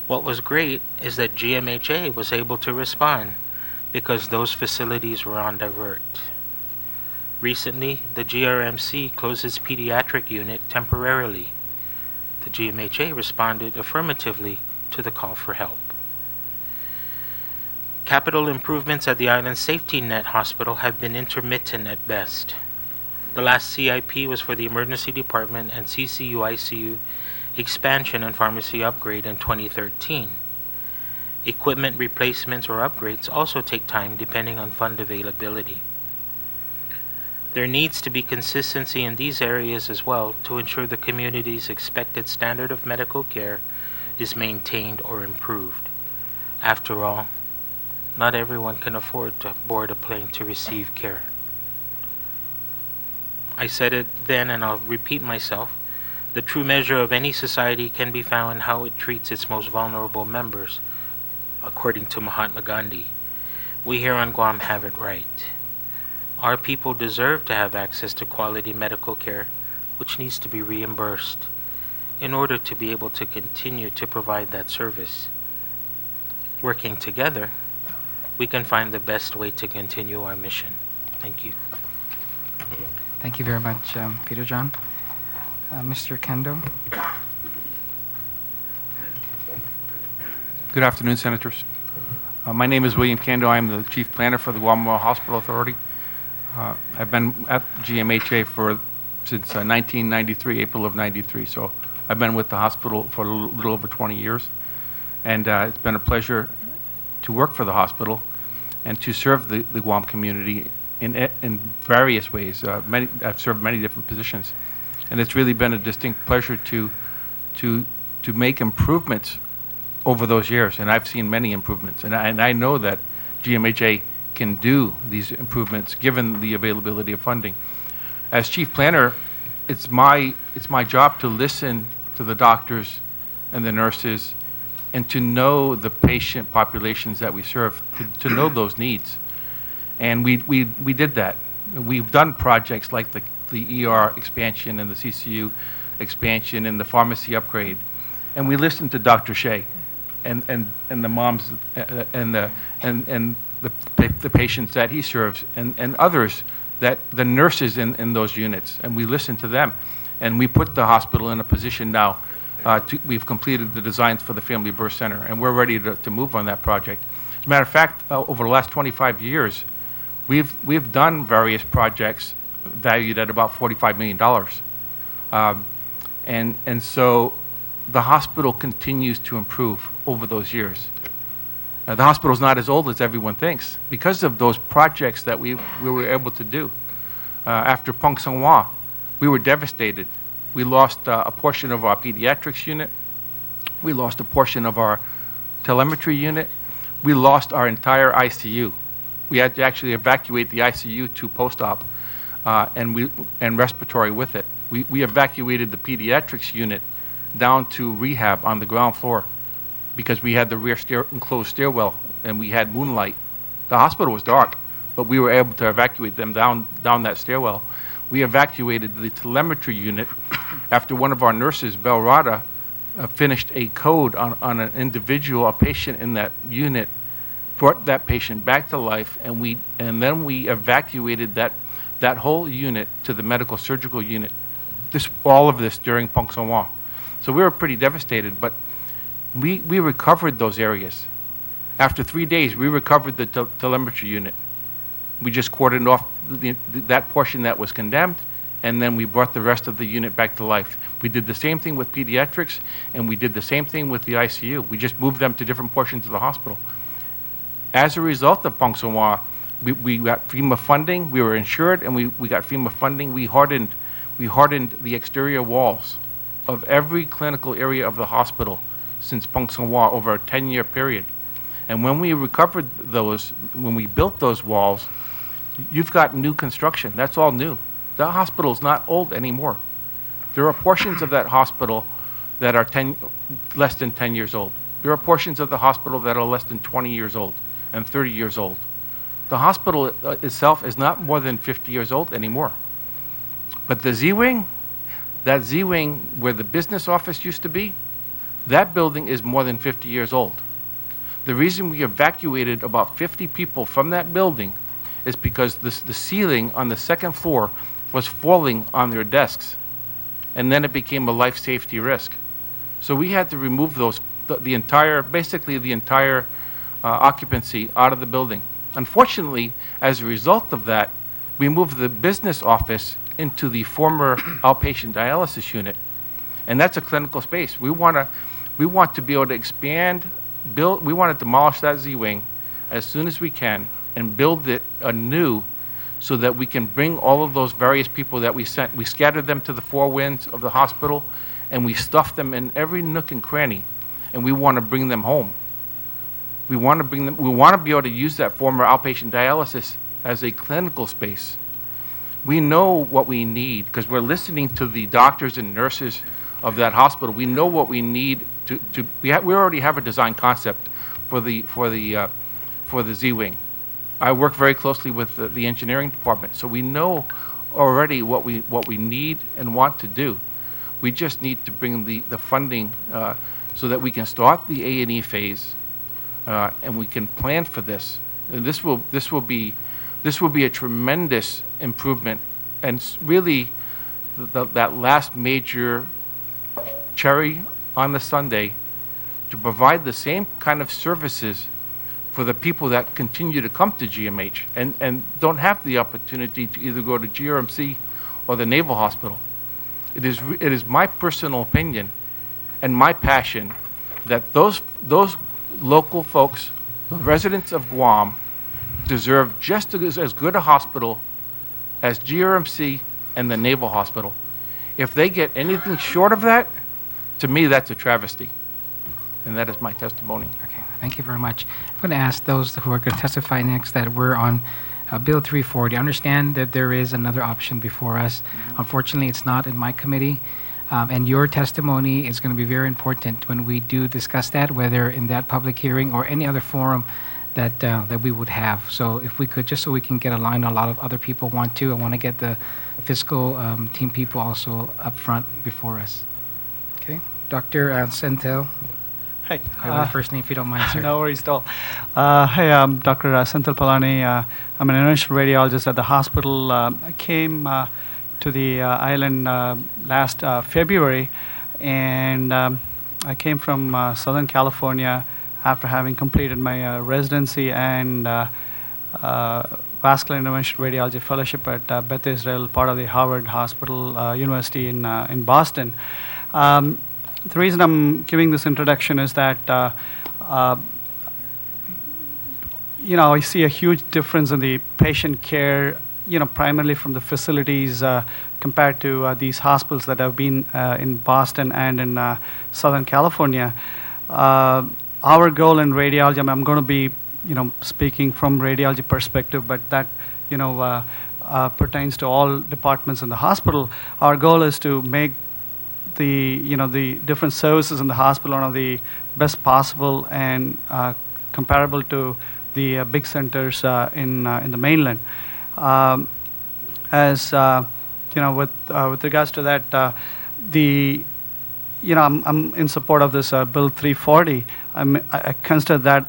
What was great is that GMHA was able to respond because those facilities were on divert. Recently, the GRMC closed its pediatric unit temporarily. The GMHA responded affirmatively to the call for help. Capital improvements at the Island Safety Net Hospital have been intermittent at best. The last CIP was for the Emergency Department and CCU-ICU expansion and pharmacy upgrade in 2013. Equipment replacements or upgrades also take time depending on fund availability. There needs to be consistency in these areas as well to ensure the community's expected standard of medical care is maintained or improved. After all, not everyone can afford to board a plane to receive care. I said it then and I'll repeat myself. The true measure of any society can be found in how it treats its most vulnerable members, according to Mahatma Gandhi. We here on Guam have it right. Our people deserve to have access to quality medical care, which needs to be reimbursed, in order to be able to continue to provide that service. Working together, we can find the best way to continue our mission. Thank you. Thank you very much, Peter John. Mr. Kendo. Good afternoon, Senators. My name is William Kendo. I'm the Chief Planner for the Guam Memorial Hospital Authority. I've been at GMHA since 1993, April of 93. So I've been with the hospital for a little over 20 years. And it's been a pleasure to work for the hospital and to serve the Guam community in various ways. I've served many different positions. And it's really been a distinct pleasure to make improvements over those years. And I've seen many improvements. And I know that GMHA can do these improvements given the availability of funding. As Chief Planner, it's my job to listen to the doctors and the nurses and to know the patient populations that we serve, to know those needs. And we did that. We've done projects like the ER expansion and the CCU expansion and the pharmacy upgrade. And we listened to Dr. Shea and the moms and the patients that he serves and others, that the nurses in those units, and we listened to them. And we put the hospital in a position now. We've completed the designs for the Family Birth Center, and we're ready to move on that project. As a matter of fact, over the last 25 years, we've done various projects valued at about $45 million. And so the hospital continues to improve over those years. The hospital's not as old as everyone thinks because of those projects that we were able to do. After Pong Sang Hwa, we were devastated. We lost a portion of our pediatrics unit. We lost a portion of our telemetry unit. We lost our entire ICU. We had to actually evacuate the ICU to post-op and respiratory with it. We evacuated the pediatrics unit down to rehab on the ground floor because we had the rear enclosed stairwell and we had moonlight. The hospital was dark, but we were able to evacuate them down that stairwell. We evacuated the telemetry unit after one of our nurses, Bel Rada, finished a code on an individual, a patient in that unit, brought that patient back to life, and then we evacuated that whole unit to the medical surgical unit. All of this during Pong Sang Hwa. So we were pretty devastated, but we recovered those areas. After 3 days, we recovered the telemetry unit. We just cordoned off that portion that was condemned, and then we brought the rest of the unit back to life. We did the same thing with pediatrics, and we did the same thing with the ICU. We just moved them to different portions of the hospital. As a result of Pong Sang Hwa, We got FEMA funding. We were insured, and we got FEMA funding. We hardened the exterior walls of every clinical area of the hospital since Pang Sung Hwa over a 10-year period. And when we recovered those, when we built those walls, you've got new construction. That's all new. The hospital's not old anymore. There are portions of that hospital that are less than 10 years old. There are portions of the hospital that are less than 20 years old and 30 years old. The hospital itself is not more than 50 years old anymore. But the Z-Wing, that Z-Wing where the business office used to be, that building is more than 50 years old. The reason we evacuated about 50 people from that building is because the ceiling on the second floor was falling on their desks. And then it became a life safety risk. So we had to remove the entire occupancy out of the building. Unfortunately, as a result of that, we moved the business office into the former outpatient dialysis unit. And that's a clinical space. We want to be able to expand, we want to demolish that Z-Wing as soon as we can and build it anew so that we can bring all of those various people that we sent. We scattered them to the four winds of the hospital, and we stuffed them in every nook and cranny, and we want to bring them home. We want to be able to use that former outpatient dialysis as a clinical space. We know what we need because we're listening to the doctors and nurses of that hospital. We know what we need we already have a design concept for the Z-Wing. I work very closely with the engineering department, so we know already what we need and want to do. We just need to bring the funding so that we can start the A&E phase and we can plan for this. And this will be a tremendous improvement, and really that last major cherry on the sundae to provide the same kind of services for the people that continue to come to GMH and don't have the opportunity to either go to GRMC or the Naval Hospital. It is my personal opinion and my passion that those local folks, the residents of Guam, deserve just as good a hospital as GRMC and the Naval Hospital. If they get anything short of that, to me, that's a travesty. And that is my testimony. Okay, thank you very much. I'm going to ask those who are going to testify next that we're on Bill 340. I understand that there is another option before us. Unfortunately, it's not in my committee. And your testimony is going to be very important when we do discuss that, whether in that public hearing or any other forum that we would have. So if we could, just so we can get aligned, a lot of other people want to get the fiscal team people also up front before us. Okay, Dr. Senthil. Hi. My first name, if you don't mind, sir. No worries at all. Hi, I'm Dr. Senthil Palani. I'm an interventional radiologist at the hospital. I came to the island last February, and I came from Southern California after having completed my residency and vascular interventional radiology fellowship at Beth Israel, part of the Harvard Hospital University in Boston. The reason I'm giving this introduction is that I see a huge difference in the patient care, primarily from the facilities compared to these hospitals that have been in Boston and in Southern California. Our goal in radiology, I'm going to be, speaking from radiology perspective, but that, pertains to all departments in the hospital. Our goal is to make the different services in the hospital one of the best possible and comparable to the big centers in the mainland. With regards to that, I'm in support of this Bill 340. I consider that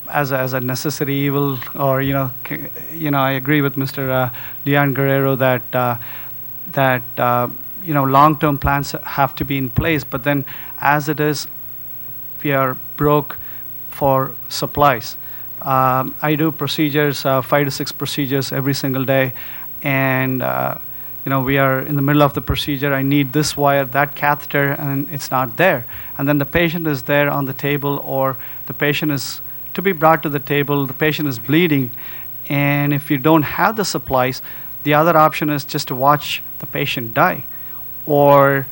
as a necessary evil, or I agree with Mr. Leon Guerrero that long-term plans have to be in place. But then, as it is, we are broke for supplies. I do procedures, 5 to 6 procedures every single day, and we are in the middle of the procedure. I need this wire, that catheter, and it's not there. And then the patient is there on the table, or the patient is to be brought to the table. The patient is bleeding, And if you don't have the supplies, the other option is just to watch the patient die. Or,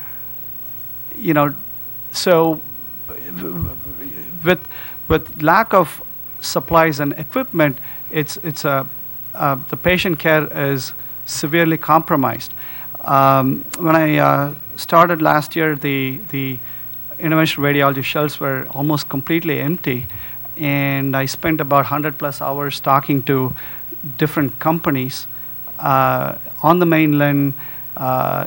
so with lack of supplies and equipment, the patient care is severely compromised. When I started last year, the interventional radiology shelves were almost completely empty, and I spent about 100+ hours talking to different companies on the mainland,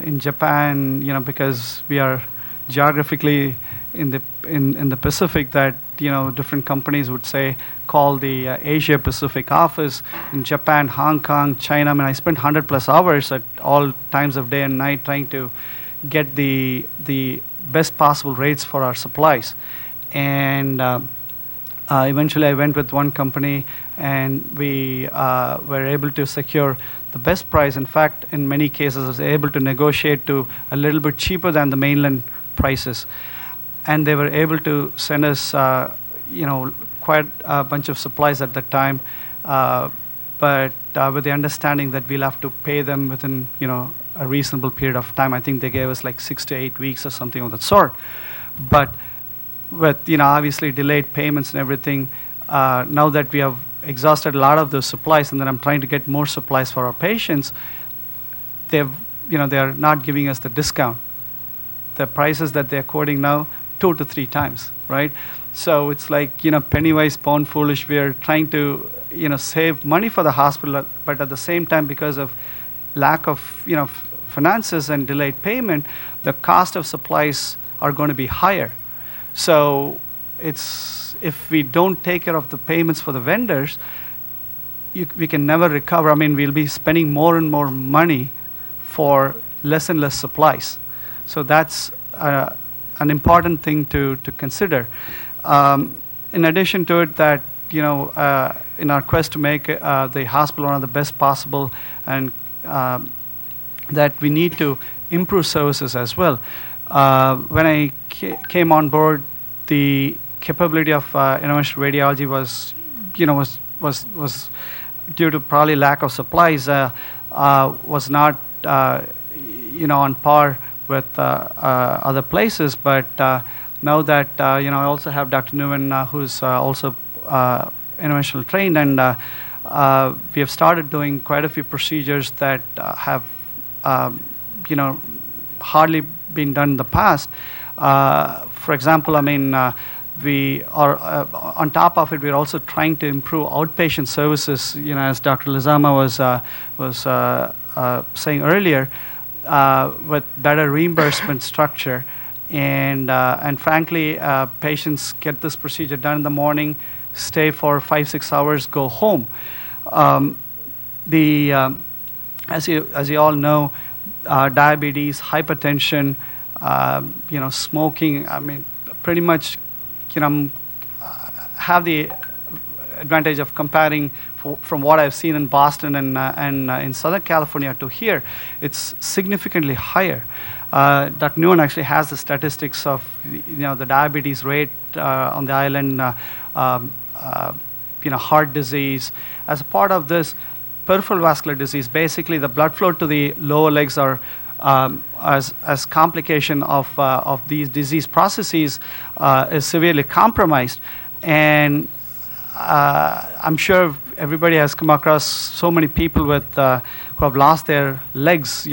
in Japan, because we are geographically in the Pacific, that different companies would say call the Asia Pacific office in Japan, Hong Kong, China. I mean, I spent 100+ hours at all times of day and night trying to get the best possible rates for our supplies. And eventually I went with one company, and we were able to secure the best price. In fact, in many cases, I was able to negotiate to a little bit cheaper than the mainland prices. And they were able to send us, quite a bunch of supplies at that time, but with the understanding that we'll have to pay them within, a reasonable period of time. I think they gave us like 6 to 8 weeks or something of that sort. But with, obviously delayed payments and everything, now that we have exhausted a lot of those supplies, and then I'm trying to get more supplies for our patients, they are not giving us the discount. The prices that they're quoting now, 2 to 3 times, right? So it's like, penny wise, pound foolish. We are trying to, save money for the hospital, but at the same time, because of lack of, finances and delayed payment, the cost of supplies are going to be higher. So if we don't take care of the payments for the vendors, we can never recover. I mean, we'll be spending more and more money for less and less supplies. So that's an important thing to consider. In addition to it, that in our quest to make the hospital one of the best possible, and that we need to improve services as well. When I came on board, the capability of interventional radiology was due to probably lack of supplies, was not on par with other places. But now that I also have Dr. Nguyen, who's also interventional trained, and we have started doing quite a few procedures that have hardly been done in the past. For example, we are on top of it. We're also trying to improve outpatient services. As Dr. Lizama was saying earlier, with better reimbursement structure, and frankly, patients get this procedure done in the morning, stay for 5-6 hours, go home. As you all know, diabetes, hypertension, smoking. Pretty much, have the advantage of comparing from what I've seen in Boston and in Southern California to here. It's significantly higher. Dr. Nguyen actually has the statistics of the diabetes rate on the island, heart disease. As a part of this, peripheral vascular disease, basically the blood flow to the lower legs are as complication of these disease processes is severely compromised. And I'm sure everybody has come across so many people who have lost their legs,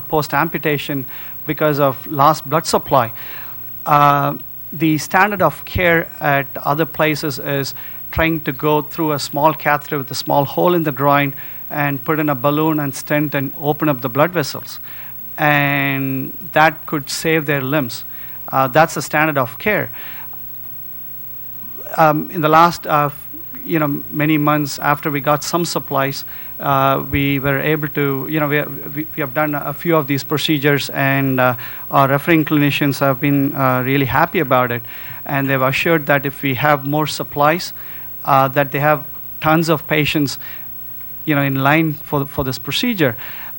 post amputation because of lost blood supply. The standard of care at other places is trying to go through a small catheter with a small hole in the groin and put in a balloon and stent and open up the blood vessels. And that could save their limbs. That's the standard of care. In the last many months after we got some supplies, we were able to, we have done a few of these procedures, and our referring clinicians have been really happy about it. And they've assured that if we have more supplies, that they have tons of patients, in line for this procedure.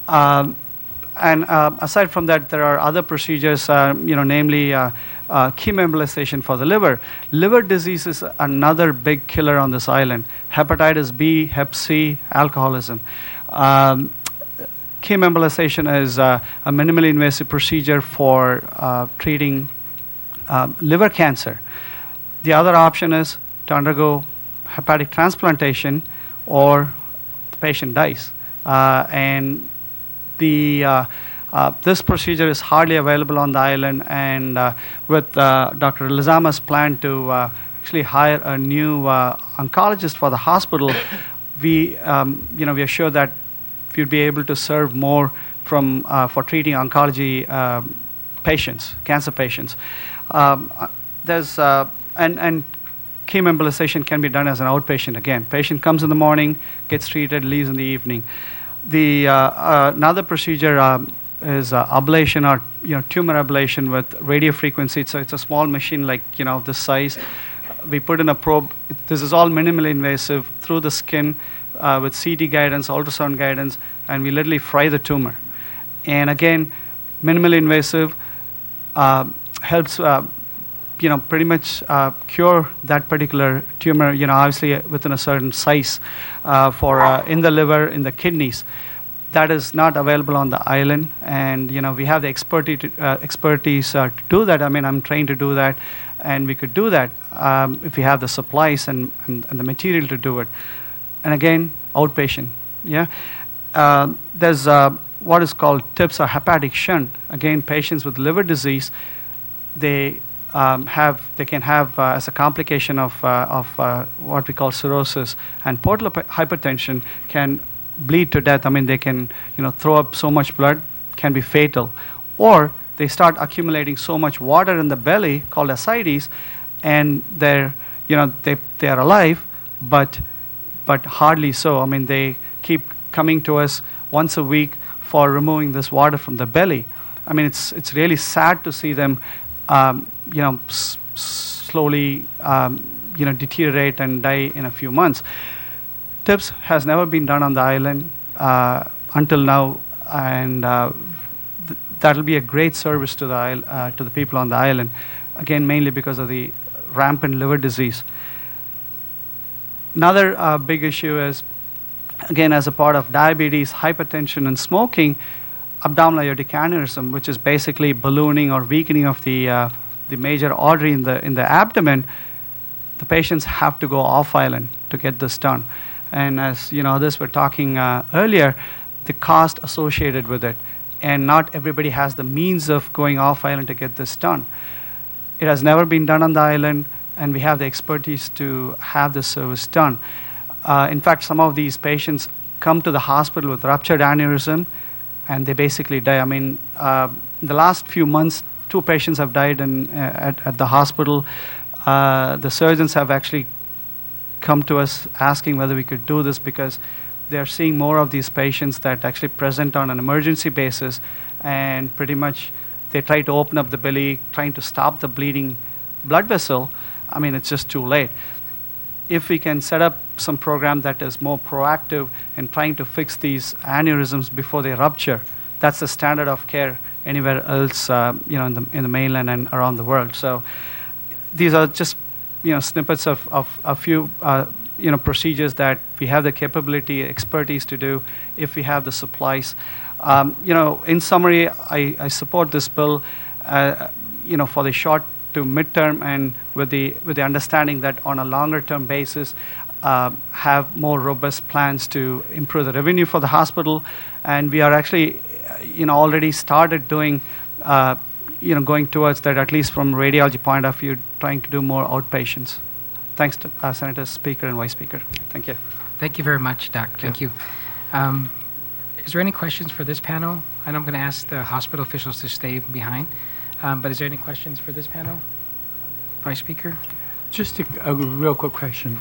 And aside from that, there are other procedures, namely chemoembolization for the liver. Liver disease is another big killer on this island. Hepatitis B, Hep C, alcoholism. Chemoembolization is a minimally invasive procedure for treating liver cancer. The other option is to undergo hepatic transplantation, or the patient dies. And this procedure is hardly available on the island, and with Dr. Lizama's plan to actually hire a new oncologist for the hospital, we are sure that we'll be able to serve more for treating oncology patients, cancer patients. There's and chemoembolization can be done as an outpatient. Again, patient comes in the morning, gets treated, leaves in the evening. The another procedure is ablation, or tumor ablation with radio frequency. It's a small machine like this size. We put in a probe. This is all minimally invasive through the skin with CT guidance, ultrasound guidance, and we literally fry the tumor. And again, minimally invasive helps pretty much cure that particular tumor, obviously within a certain size for in the liver, in the kidneys. That is not available on the island, and we have the expertise to do that. I mean, I'm trained to do that, and we could do that if we have the supplies and the material to do it. And again, outpatient. Yeah, there's what is called TIPS, or hepatic shunt. Again, patients with liver disease, they can have as a complication of what we call cirrhosis and portal hypertension, can bleed to death. I mean, they can throw up so much blood, can be fatal, or they start accumulating so much water in the belly, called ascites, and they're alive, but hardly so. I mean, they keep coming to us once a week for removing this water from the belly. I mean, it's really sad to see them slowly deteriorate and die in a few months. TIPS has never been done on the island until now, and that'll be a great service to the people on the island. Again, mainly because of the rampant liver disease. Another big issue is, again, as a part of diabetes, hypertension, and smoking, abdominal aortic aneurysm, which is basically ballooning or weakening of the major artery in the abdomen. The patients have to go off island to get this done. And as others were talking earlier, the cost associated with it, and not everybody has the means of going off island to get this done. It has never been done on the island, and we have the expertise to have this service done. In fact, some of these patients come to the hospital with ruptured aneurysm, and they basically die. I mean, in the last few months, 2 patients have died at the hospital. The surgeons have actually come to us asking whether we could do this, because they're seeing more of these patients that actually present on an emergency basis, and pretty much they try to open up the belly, trying to stop the bleeding blood vessel. I mean, it's just too late. If we can set up some program that is more proactive in trying to fix these aneurysms before they rupture, that's the standard of care anywhere else, in the mainland and around the world. So these are just snippets of a few procedures that we have the capability, expertise to do if we have the supplies. In summary, I support this bill, for the short to midterm, and with the understanding that on a longer term basis, have more robust plans to improve the revenue for the hospital. And we are actually, already started doing, going towards that, at least from radiology point of view, trying to do more outpatients. Thanks to Senator Speaker and Vice Speaker. Thank you. Thank you very much, Doc. Thank you. Is there any questions for this panel? I know I'm going to ask the hospital officials to stay behind, but is there any questions for this panel? Vice Speaker? Just a real quick question.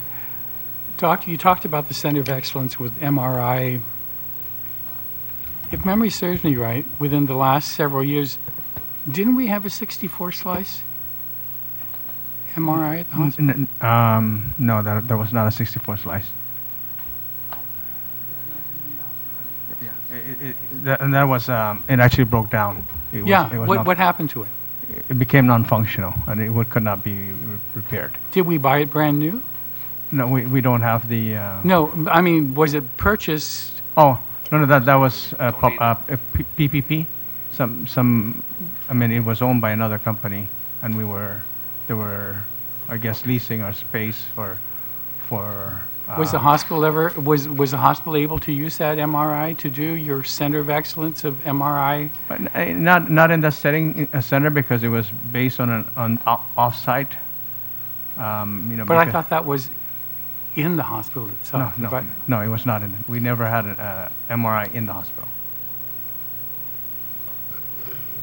Doctor, you talked about the Center of Excellence with MRI. If memory serves me right, within the last several years, didn't we have a 64 slice MRI at the hospital? No, that was not a 64 slice. Yeah, and that was it actually broke down. It was what happened to it? it became non-functional and could not be repaired. Did we buy it brand new? No, we don't have the. No, I mean, was it purchased? Oh no, that was PPP. I mean, it was owned by another company, and they were, I guess, leasing our space for. Was the hospital was the hospital able to use that MRI to do your center of excellence of MRI? But not in the center because it was based on off-site. But I thought that was in the hospital itself. No, it was not in it. We never had an MRI in the hospital.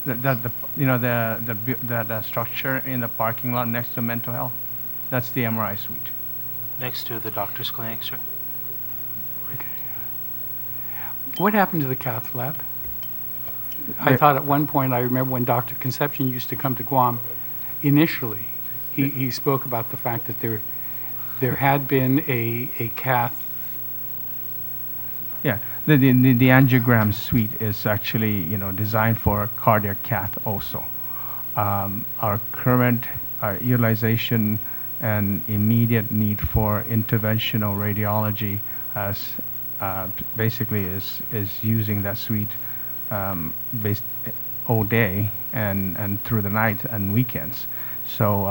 The structure in the parking lot next to mental health, that's the MRI suite. Next to the doctor's clinic, sir. Okay. What happened to the cath lab? I thought at one point, I remember when Dr. Concepcion used to come to Guam, initially, he spoke about the fact that there had been a cath. Yeah, the angiogram suite is actually designed for cardiac cath also. Our current utilization and immediate need for interventional radiology basically is using that suite based all day and through the night and weekends. So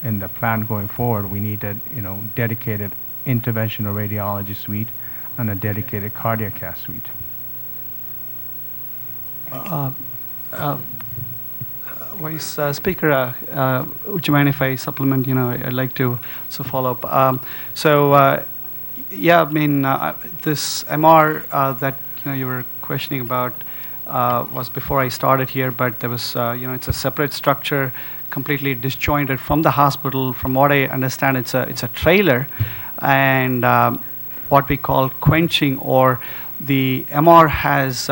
in the plan going forward, we need a dedicated interventional radiology suite and a dedicated cardiac cath suite. Vice Speaker, would you mind if I supplement? I'd like to follow up. Yeah, I mean, this MR that you were questioning about was before I started here, but there was it's a separate structure, completely disjointed from the hospital. From what I understand, it's a trailer, and what we call quenching, or the MR has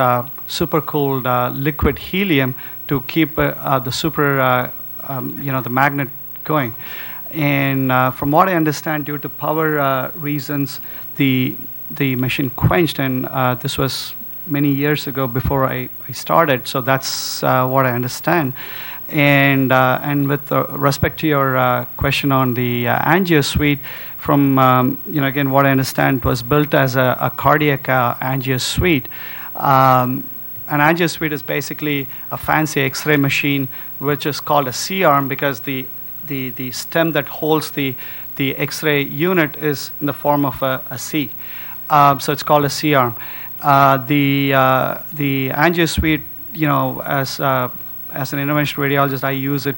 supercooled liquid helium to keep the the magnet going. And from what I understand, due to power reasons, the machine quenched, and this was many years ago before I started. So that's what I understand. And with respect to your question on the angio suite, from again what I understand, it was built as a cardiac angio suite. An angio suite is basically a fancy X-ray machine, which is called a C-arm because the stem that holds the X-ray unit is in the form of a C. So it's called a C-arm. The angio suite, as an interventional radiologist, I use it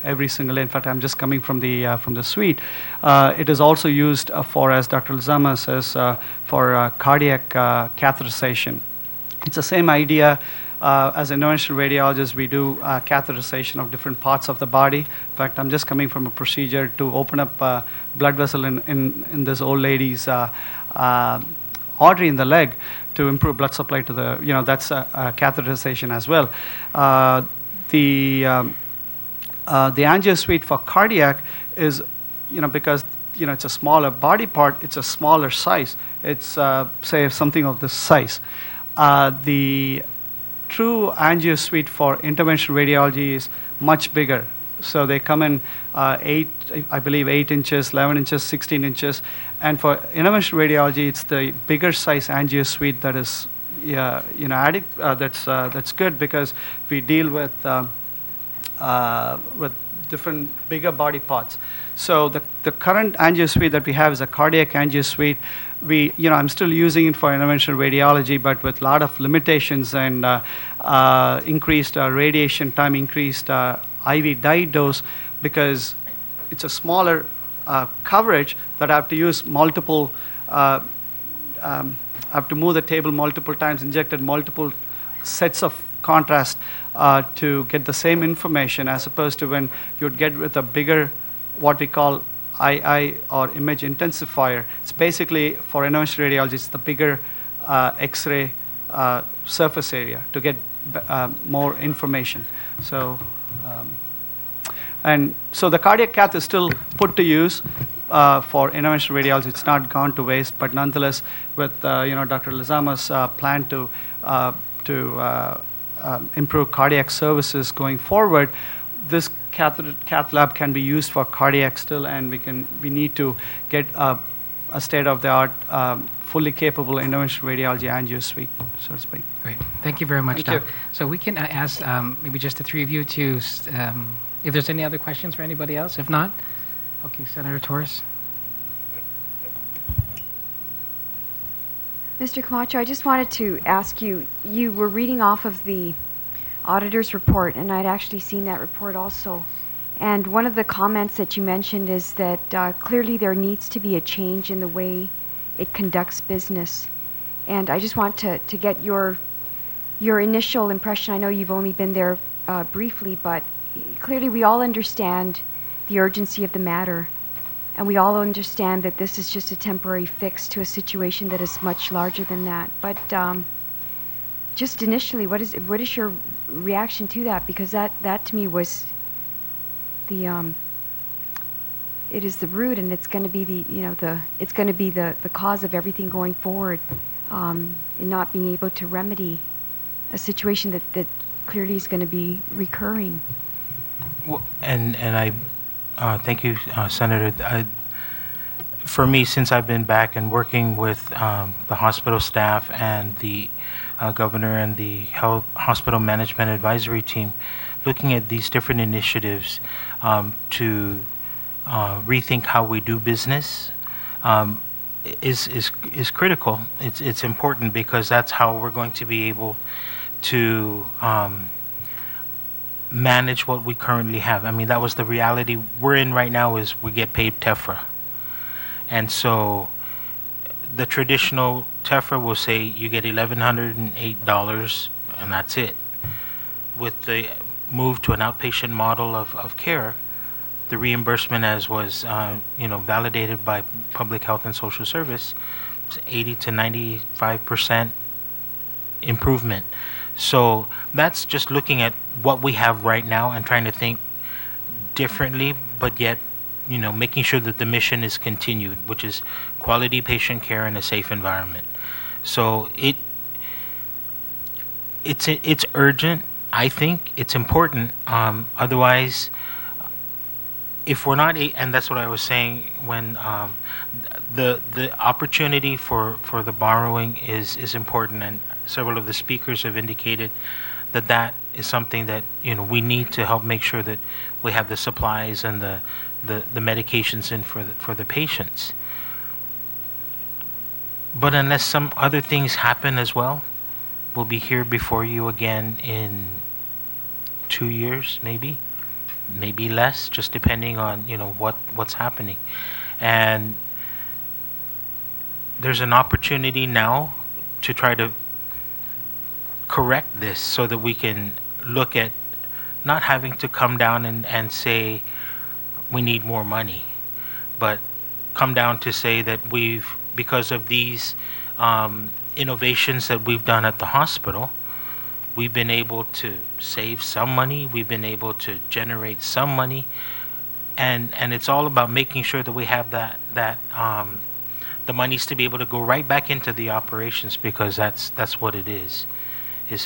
every single day. In fact, I'm just coming from the suite. It is also used for, as Dr. Lizama says, for cardiac catheterization. It's the same idea. As an interventional radiologist, we do catheterization of different parts of the body. In fact, I'm just coming from a procedure to open up a blood vessel in this old lady's artery in the leg to improve blood supply to the, that's a catheterization as well. The angio suite for cardiac is, because it's a smaller body part, it's a smaller size. It's say something of this size. The true angio suite for interventional radiology is much bigger. So they come in 8 inches, 11 inches, 16 inches. And for interventional radiology, it's the bigger size angio suite that is, that's good because we deal with different bigger body parts. So the current angio suite that we have is a cardiac angio suite. I'm still using it for interventional radiology, but with a lot of limitations and increased radiation time, increased IV dye dose, because it's a smaller coverage that I have to use multiple, I have to move the table multiple times, injected multiple sets of contrast to get the same information, as opposed to when you'd get with a bigger, what we call II or image intensifier. It's basically, for interventional radiology, it's the bigger X-ray surface area to get more information. So, so the cardiac cath is still put to use for interventional radiology. It's not gone to waste, but nonetheless, with Dr. Lizama's plan to improve cardiac services going forward, this cath lab can be used for cardiac still, and we need to get a state-of-the-art, fully capable interventional radiology angio suite, so to speak. Great. Thank you very much, Thank Doc. you. So we can ask maybe just the three of you to, if there's any other questions for anybody else. If not, okay, Senator Torres. Mr. Camacho, I just wanted to ask you, you were reading off of the auditor's report, and I'd actually seen that report also. And one of the comments that you mentioned is that clearly there needs to be a change in the way it conducts business. And I just want to get your initial impression. I know you've only been there briefly, but clearly we all understand the urgency of the matter. And we all understand that this is just a temporary fix to a situation that is much larger than that. But just initially, what is your reaction to that? Because that to me was the it is the root, and it's going to be the cause of everything going forward, in not being able to remedy a situation that clearly is going to be recurring. Well, and I thank you, Senator. For me, since I've been back and working with the hospital staff and the governor and the hospital management advisory team, looking at these different initiatives to rethink how we do business is critical. It's important because that's how we're going to be able to manage what we currently have. I mean, that was the reality we're in right now, is we get paid TEFRA. And so the traditional TEFRA will say you get $1,108 and that's it. With the move to an outpatient model of care, the reimbursement, as was validated by Public Health and Social Service, is 80 to 95% improvement. So that's just looking at what we have right now and trying to think differently, but yet, making sure that the mission is continued, which is quality patient care in a safe environment. So it's urgent. I think it's important. Otherwise, if we're not, and that's what I was saying when the opportunity for the borrowing is important, and several of the speakers have indicated that is something that we need to help make sure that we have the supplies and the medications in for the patients. But unless some other things happen as well, we'll be here before you again in 2 years, maybe less, just depending on what's happening. And there's an opportunity now to try to correct this so that we can look at not having to come down and say we need more money, but come down to say that because of these innovations that we've done at the hospital, we've been able to save some money, we've been able to generate some money, and it's all about making sure that we have that the monies to be able to go right back into the operations, because that's what it is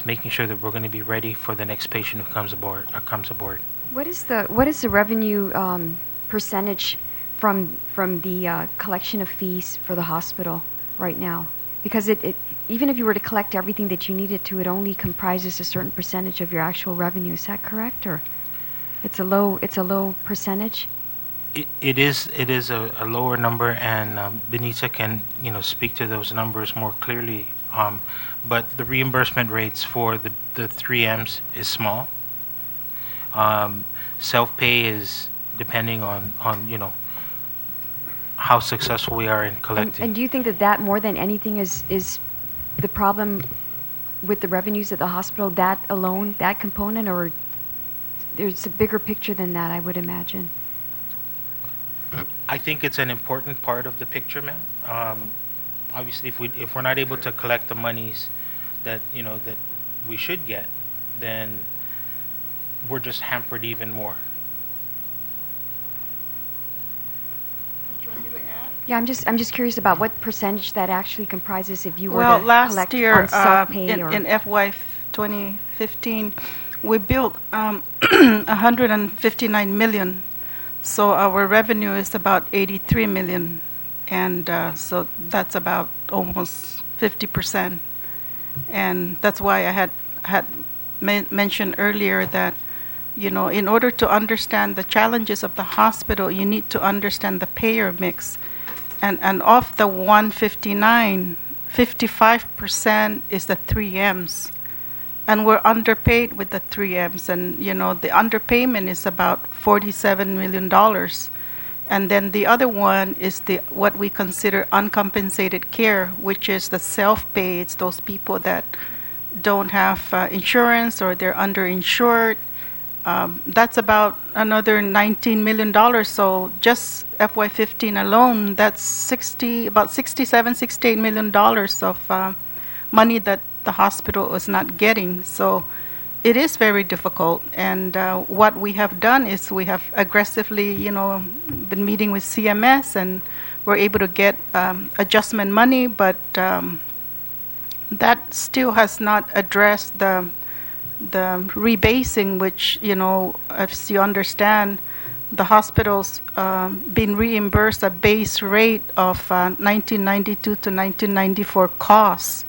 making sure that we're going to be ready for the next patient who comes aboard. What is the revenue percentage from the collection of fees for the hospital right now? Because it even if you were to collect everything that you needed to, it only comprises a certain percentage of your actual revenue. Is that correct, or it's a low percentage? It is a lower number, and Benita can speak to those numbers more clearly. But the reimbursement rates for the 3Ms is small. Self-pay is depending on how successful we are in collecting. And do you think that more than anything is the problem with the revenues at the hospital, that alone, that component, or there's a bigger picture than that, I would imagine? I think it's an important part of the picture, ma'am. Obviously, if we're not able to collect the monies that that we should get, then we're just hampered even more. Yeah, I'm just curious about what percentage that actually comprises if you were Well, to last collect year on self-pay in FY 2015, We built 159 million, so our revenue is about 83 million, and so that's about almost 50%. And that's why I had mentioned earlier that, you know, in order to understand the challenges of the hospital, you need to understand the payer mix. And of the 159, 55% is the 3Ms. And we're underpaid with the 3Ms. And, you know, the underpayment is about $47 million. And then the other one is what we consider uncompensated care, which is the self-pay. It's those people that don't have insurance or they're underinsured. That's about another $19 million. So just FY15 alone, that's about $68 million of money that the hospital is not getting. So it is very difficult. And what we have done is we have aggressively, you know, been meeting with CMS, and we're able to get adjustment money, but that still has not addressed the rebasing, which, you know, as you understand, the hospital's been reimbursed a base rate of 1992 to 1994 costs,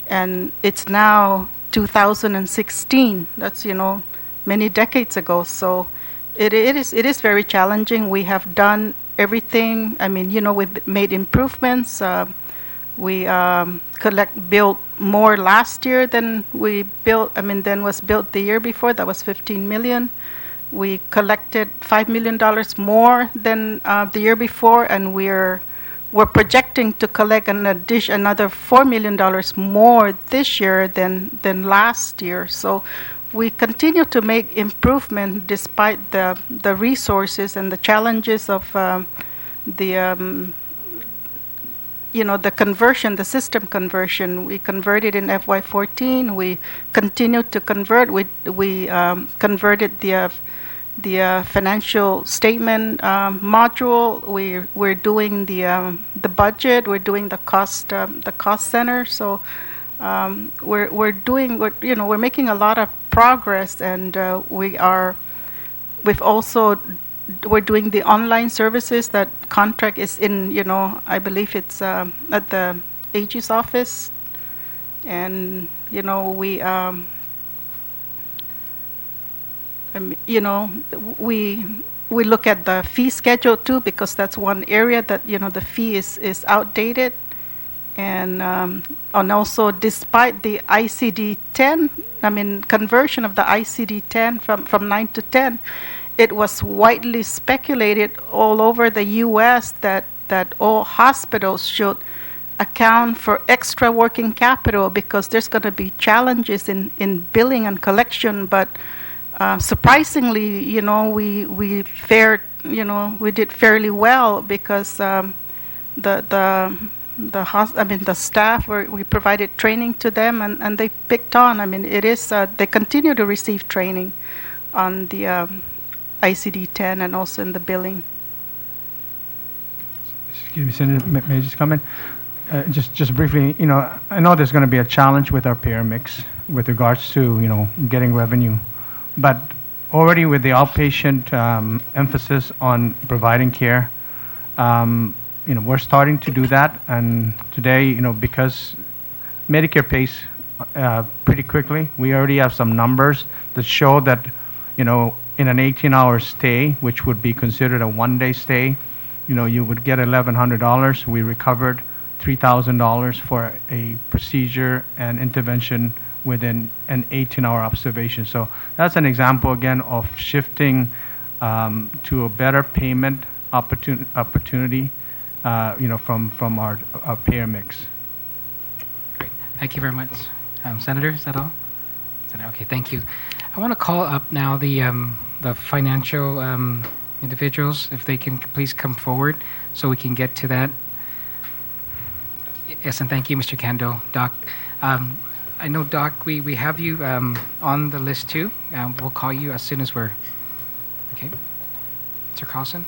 and it's now 2016. That's, you know, many decades ago. So it is very challenging. We have done everything. I mean, you know, we've made improvements. We built more last year than we built. I mean, than was built the year before. That was 15 million. We collected $5 million more than the year before, and we're projecting to collect another $4 million more this year than last year. So we continue to make improvement despite the resources and the challenges of you know, the conversion, the system conversion. We converted in FY14. We continued to convert. We converted the financial statement module. We're doing the budget. We're doing the cost center. So we're making a lot of progress, and we're doing the online services. That contract is in, you know, I believe it's at the AG's office, and, you know, we look at the fee schedule too, because that's one area that, you know, the fee is outdated, and also despite the ICD-10, I mean, conversion of the ICD-10 from 9 to 10. It was widely speculated all over the U.S. that all hospitals should account for extra working capital because there's going to be challenges in billing and collection. But surprisingly, you know, we did fairly well because the staff we provided training to them, and they picked on. I mean, they continue to receive training on the ICD-10 and also in the billing. Excuse me, Senator, may I just comment? Just briefly, you know, I know there's going to be a challenge with our payer mix with regards to, you know, getting revenue, but already with the outpatient emphasis on providing care, you know, we're starting to do that, and today, you know, because Medicare pays pretty quickly, we already have some numbers that show that, you know, in an 18-hour stay, which would be considered a one-day stay, you know, you would get $1,100. We recovered $3,000 for a procedure and intervention within an 18-hour observation. So that's an example, again, of shifting to a better payment opportunity, you know, from our payer mix. Great. Thank you very much. Senator, is that all? Senator, okay, thank you. I want to call up now the financial individuals, if they can please come forward so we can get to that. Yes, and thank you, Mr. Kando. Doc, I know, Doc, we have you on the list too. We'll call you as soon as we're... Okay. Mr. Carlson?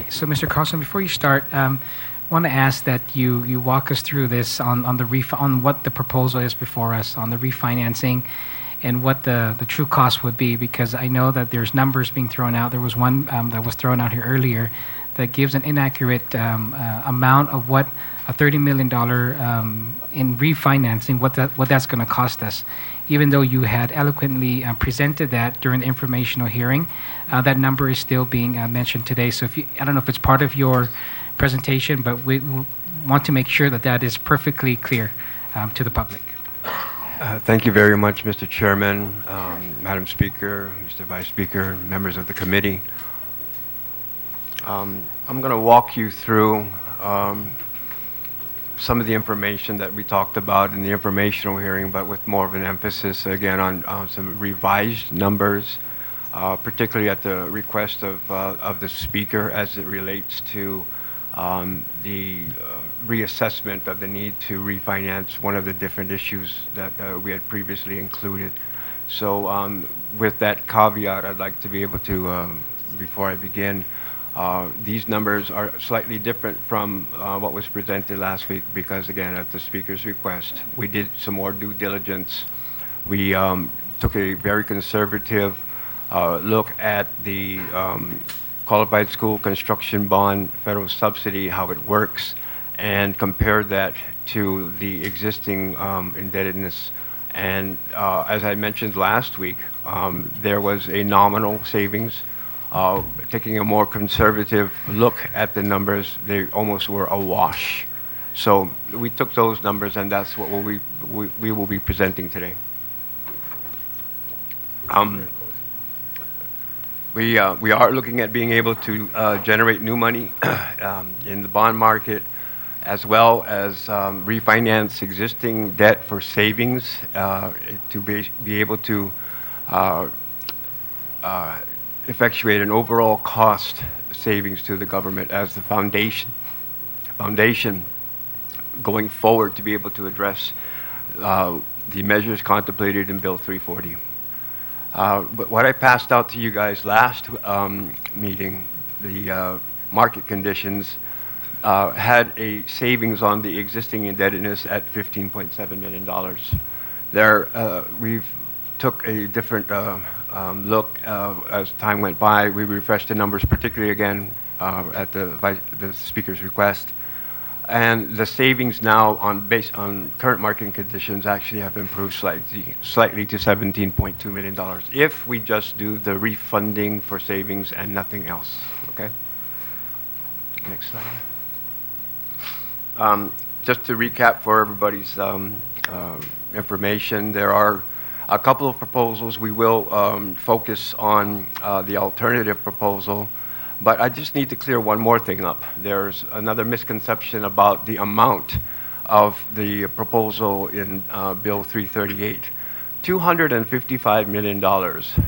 Okay, so Mr. Carlson, before you start, I want to ask that you walk us through this on what the proposal is before us on the refinancing and what the true cost would be, because I know that there's numbers being thrown out. There was one that was thrown out here earlier that gives an inaccurate amount of what a $30 million in refinancing, what that's going to cost us. Even though you had eloquently presented that during the informational hearing, that number is still being mentioned today. So I don't know if it's part of your presentation, but we want to make sure that that is perfectly clear to the public. Thank you very much, Mr. Chairman, Madam Speaker, Mr. Vice Speaker, members of the committee. I'm going to walk you through some of the information that we talked about in the informational hearing, but with more of an emphasis, again, on some revised numbers, particularly at the request of the speaker as it relates to the reassessment of the need to refinance one of the different issues that we had previously included. So with that caveat, I'd like to be able to, before I begin, these numbers are slightly different from what was presented last week because, again, at the speaker's request, we did some more due diligence. We took a very conservative look at the qualified school construction bond federal subsidy, how it works, and compared that to the existing indebtedness. And as I mentioned last week, there was a nominal savings. Taking a more conservative look at the numbers, they almost were a wash. So we took those numbers, and that's what we will be presenting today. We are looking at being able to generate new money in the bond market, as well as refinance existing debt for savings to be able to effectuate an overall cost savings to the government as the foundation going forward to be able to address the measures contemplated in Bill 340. But what I passed out to you guys last meeting, the market conditions had a savings on the existing indebtedness at $15.7 million. There, we've took a different look as time went by. We refreshed the numbers, particularly again at the speaker's request, and the savings now based on current market conditions actually have improved slightly to $17.2 million if we just do the refunding for savings and nothing else. Okay. Next slide. Just to recap for everybody's information, there are a couple of proposals. We will focus on the alternative proposal, but I just need to clear one more thing up. There's another misconception about the amount of the proposal in Bill 338. $255 million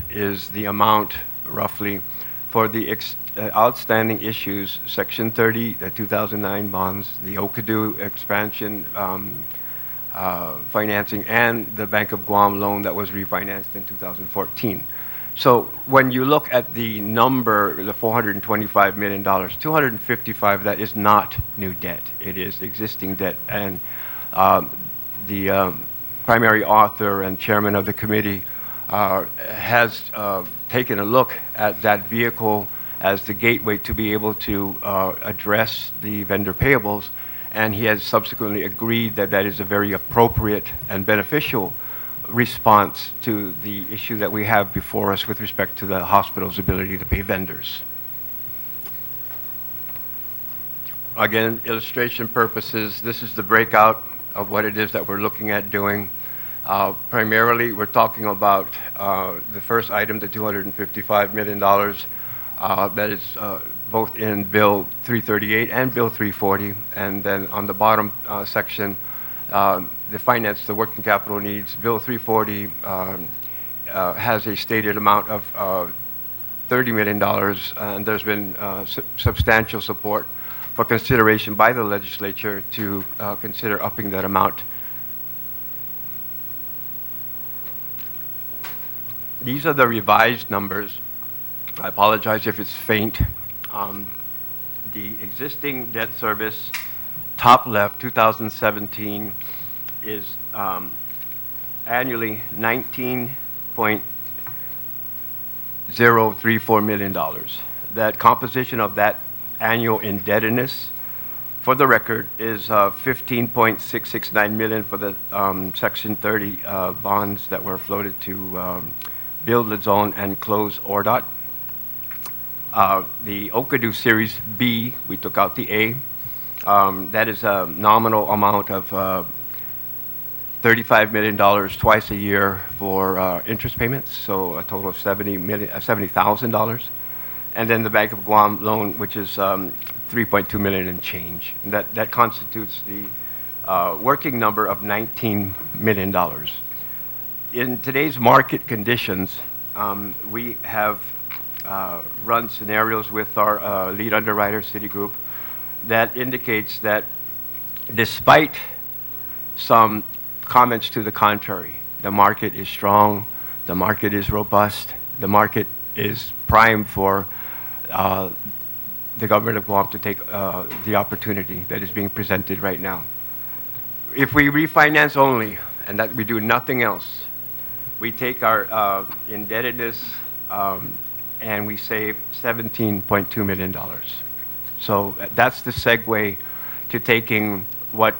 is the amount, roughly, for the outstanding issues, Section 30, the 2009 bonds, the Okkodo expansion financing, and the Bank of Guam loan that was refinanced in 2014. So when you look at the number, the $425 million, 255 that is not new debt. It is existing debt. And the primary author and chairman of the committee has taken a look at that vehicle as the gateway to be able to address the vendor payables, and he has subsequently agreed that that is a very appropriate and beneficial response to the issue that we have before us with respect to the hospital's ability to pay vendors. Again, illustration purposes, this is the breakout of what it is that we're looking at doing. Primarily, we're talking about the first item, the $255 million, that is both in Bill 338 and Bill 340. And then on the bottom section, the finance, the working capital needs. Bill 340 has a stated amount of $30 million, and there's been substantial support for consideration by the legislature to consider upping that amount. These are the revised numbers. I apologize if it's faint. the existing debt service, top left, 2017, is annually $19.034 million. That composition of that annual indebtedness, for the record, is $15.669 million for the Section 30 bonds that were floated to build the zone and close ORDOT. The Okkodo Series B, we took out the A. That is a nominal amount of $35 million twice a year for interest payments, so a total of $70,000. And then the Bank of Guam loan, which is $3.2 million and change. That constitutes the working number of $19 million. In today's market conditions, we have run scenarios with our lead underwriter, Citigroup, that indicates that despite some comments to the contrary, the market is strong, the market is robust, the market is primed for the Government of Guam to take the opportunity that is being presented right now. If we refinance only, and that we do nothing else, we take our indebtedness and we save $17.2 million. So that's the segue to taking what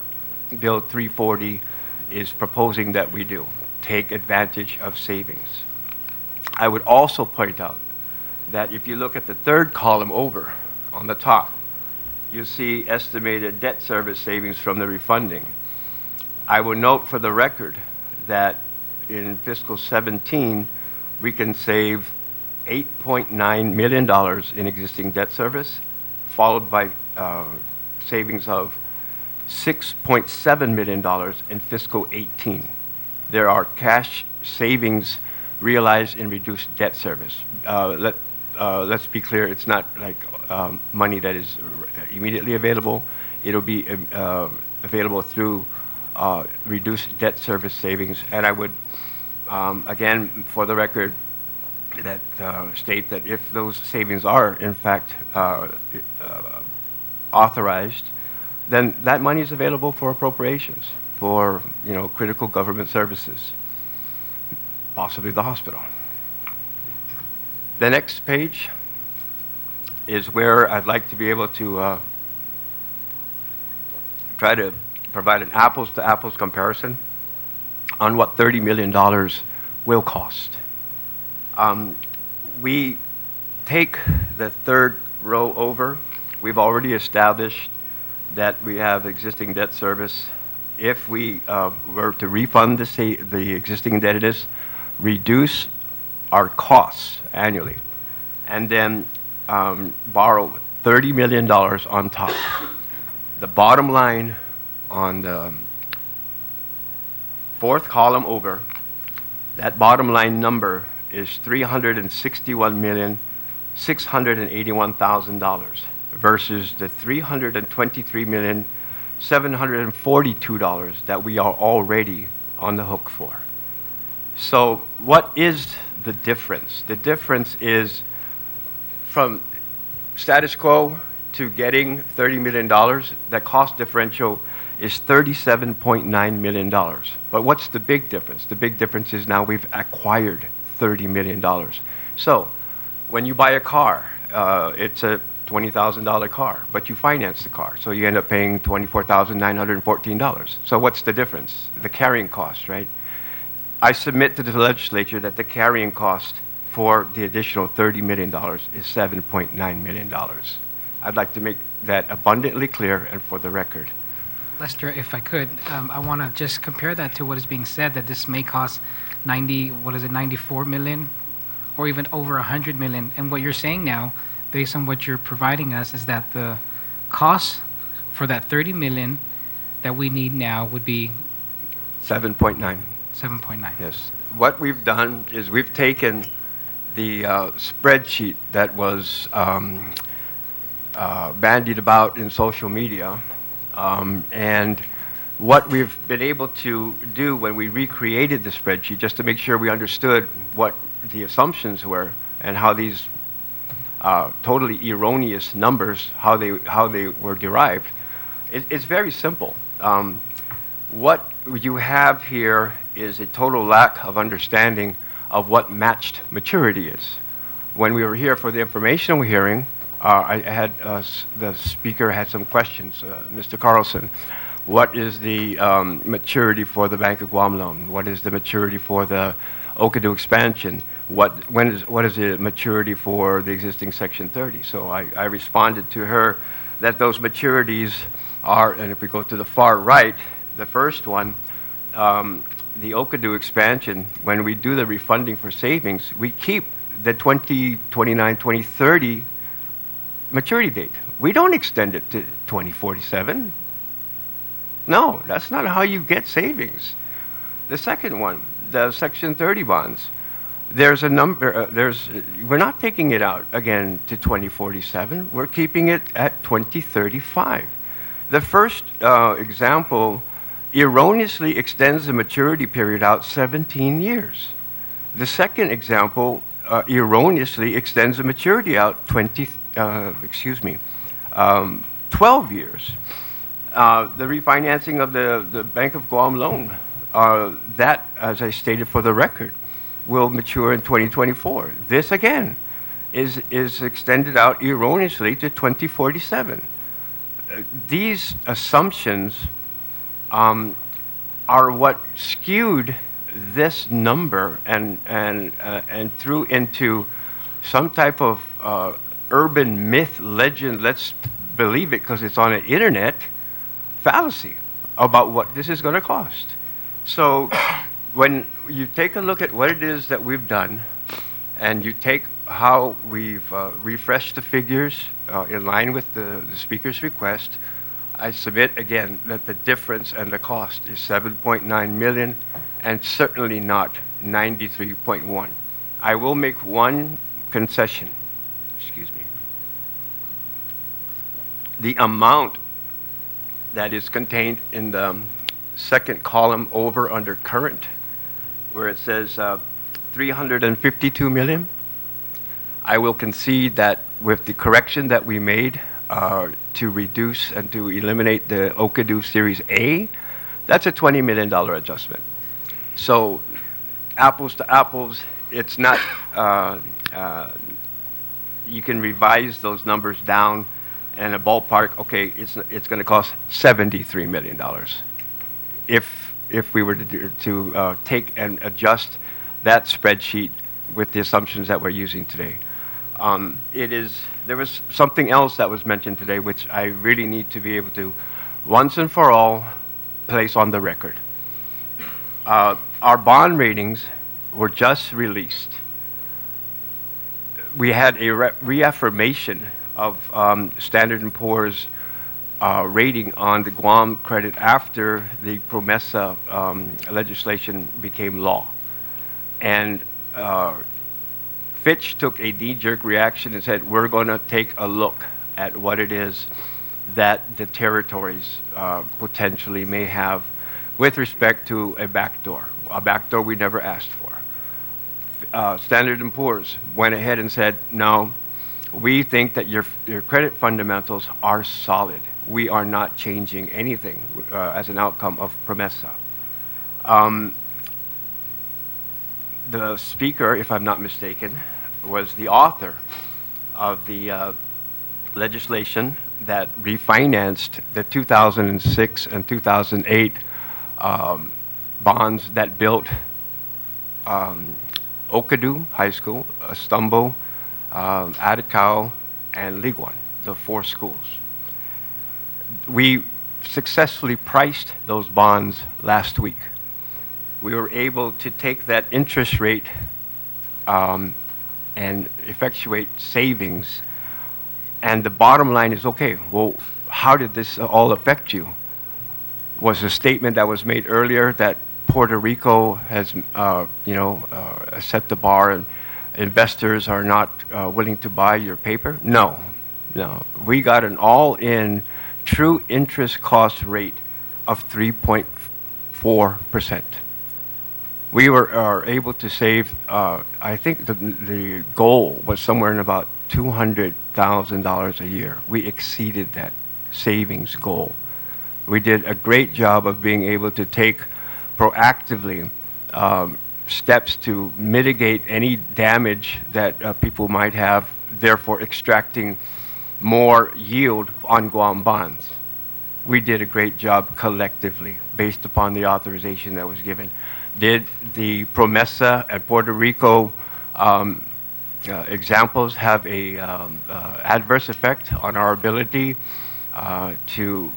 Bill 340 is proposing that we do, take advantage of savings. I would also point out that if you look at the third column over on the top, you see estimated debt service savings from the refunding. I will note for the record that in fiscal 17, we can save $8.9 million in existing debt service, followed by savings of $6.7 million in fiscal 18. There are cash savings realized in reduced debt service. Let's be clear, it's not like money that is immediately available. It'll be available through reduced debt service savings. And I would, again, for the record, that state that if those savings are, in fact, authorized, then that money is available for appropriations for, critical government services, possibly the hospital. The next page is where I'd like to be able to try to provide an apples-to-apples comparison on what $30 million will cost. We take the third row over. We've already established that we have existing debt service. If we were to refund the existing indebtedness, reduce our costs annually, and then borrow $30 million on top. The bottom line on the fourth column over, that bottom line number is $361,681,000 versus the $323,742,000 that we are already on the hook for. So what is the difference? The difference is from status quo to getting $30 million, that cost differential is $37.9 million. But what's the big difference? The big difference is now we've acquired $30 million. So when you buy a car, it's a $20,000 car, but you finance the car, so you end up paying $24,914. So what's the difference? The carrying cost, right? I submit to the legislature that the carrying cost for the additional $30 million is $7.9 million. I'd like to make that abundantly clear and for the record. Lester, if I could, I want to just compare that to what is being said, that this may cost 94 million, or even over 100 million. And what you're saying now, based on what you're providing us, is that the cost for that 30 million that we need now would be 7.9. 7.9. Yes. What we've done is we've taken the spreadsheet that was bandied about in social media, and what we've been able to do when we recreated the spreadsheet, just to make sure we understood what the assumptions were and how these totally erroneous numbers, how they were derived. It's very simple. What you have here is a total lack of understanding of what matched maturity is. When we were here for the informational hearing, I had the speaker had some questions, Mr. Carlson. What is the maturity for the Bank of Guam loan? What is the maturity for the Okkodo expansion? What is the maturity for the existing Section 30? So I responded to her that those maturities are, and if we go to the far right, the first one, the Okkodo expansion, when we do the refunding for savings, we keep the 2029, 2030 maturity date. We don't extend it to 2047. No, that's not how you get savings. The second one, the Section 30 bonds, there's a number, we're not taking it out again to 2047. We're keeping it at 2035. The first example erroneously extends the maturity period out 17 years. The second example erroneously extends the maturity out 12 years. The refinancing of the Bank of Guam loan, that, as I stated for the record, will mature in 2024. This, again, is extended out erroneously to 2047. These assumptions are what skewed this number and threw into some type of urban myth, legend, let's believe it because it's on the internet, fallacy about what this is going to cost. So when you take a look at what it is that we've done and you take how we've refreshed the figures in line with the speaker's request, I submit again that the difference and the cost is 7.9 million and certainly not 93.1. I will make one concession. Excuse me. The amount that is contained in the second column over under current, where it says 352 million, I will concede that with the correction that we made to reduce and to eliminate the Okkodo Series A, that's a $20 million adjustment. So apples to apples, it's not, you can revise those numbers down and a ballpark, okay, it's going to cost $73 million if we were to take and adjust that spreadsheet with the assumptions that we're using today. There was something else that was mentioned today which I really need to be able to once and for all place on the record. Our bond ratings were just released. We had a reaffirmation of Standard & Poor's rating on the Guam credit after the PROMESA legislation became law. And Fitch took a knee-jerk reaction and said, we're going to take a look at what it is that the territories potentially may have with respect to a backdoor we never asked for. Standard & Poor's went ahead and said, no, we think that your credit fundamentals are solid. We are not changing anything as an outcome of PROMESA. The speaker, if I'm not mistaken, was the author of the legislation that refinanced the 2006 and 2008 bonds that built Okkodo High School, Astumbo, Atacao, and Liguan, the 4 schools. We successfully priced those bonds last week. We were able to take that interest rate and effectuate savings. And the bottom line is, okay, well, how did this all affect you? Was a statement that was made earlier that Puerto Rico has, set the bar and investors are not willing to buy your paper? No. We got an all-in true interest cost rate of 3.4%. We are able to save, I think the goal was somewhere in about $200,000 a year. We exceeded that savings goal. We did a great job of being able to take proactively steps to mitigate any damage that people might have, therefore extracting more yield on Guam bonds. We did a great job collectively based upon the authorization that was given. Did the Promesa and Puerto Rico examples have a adverse effect on our ability to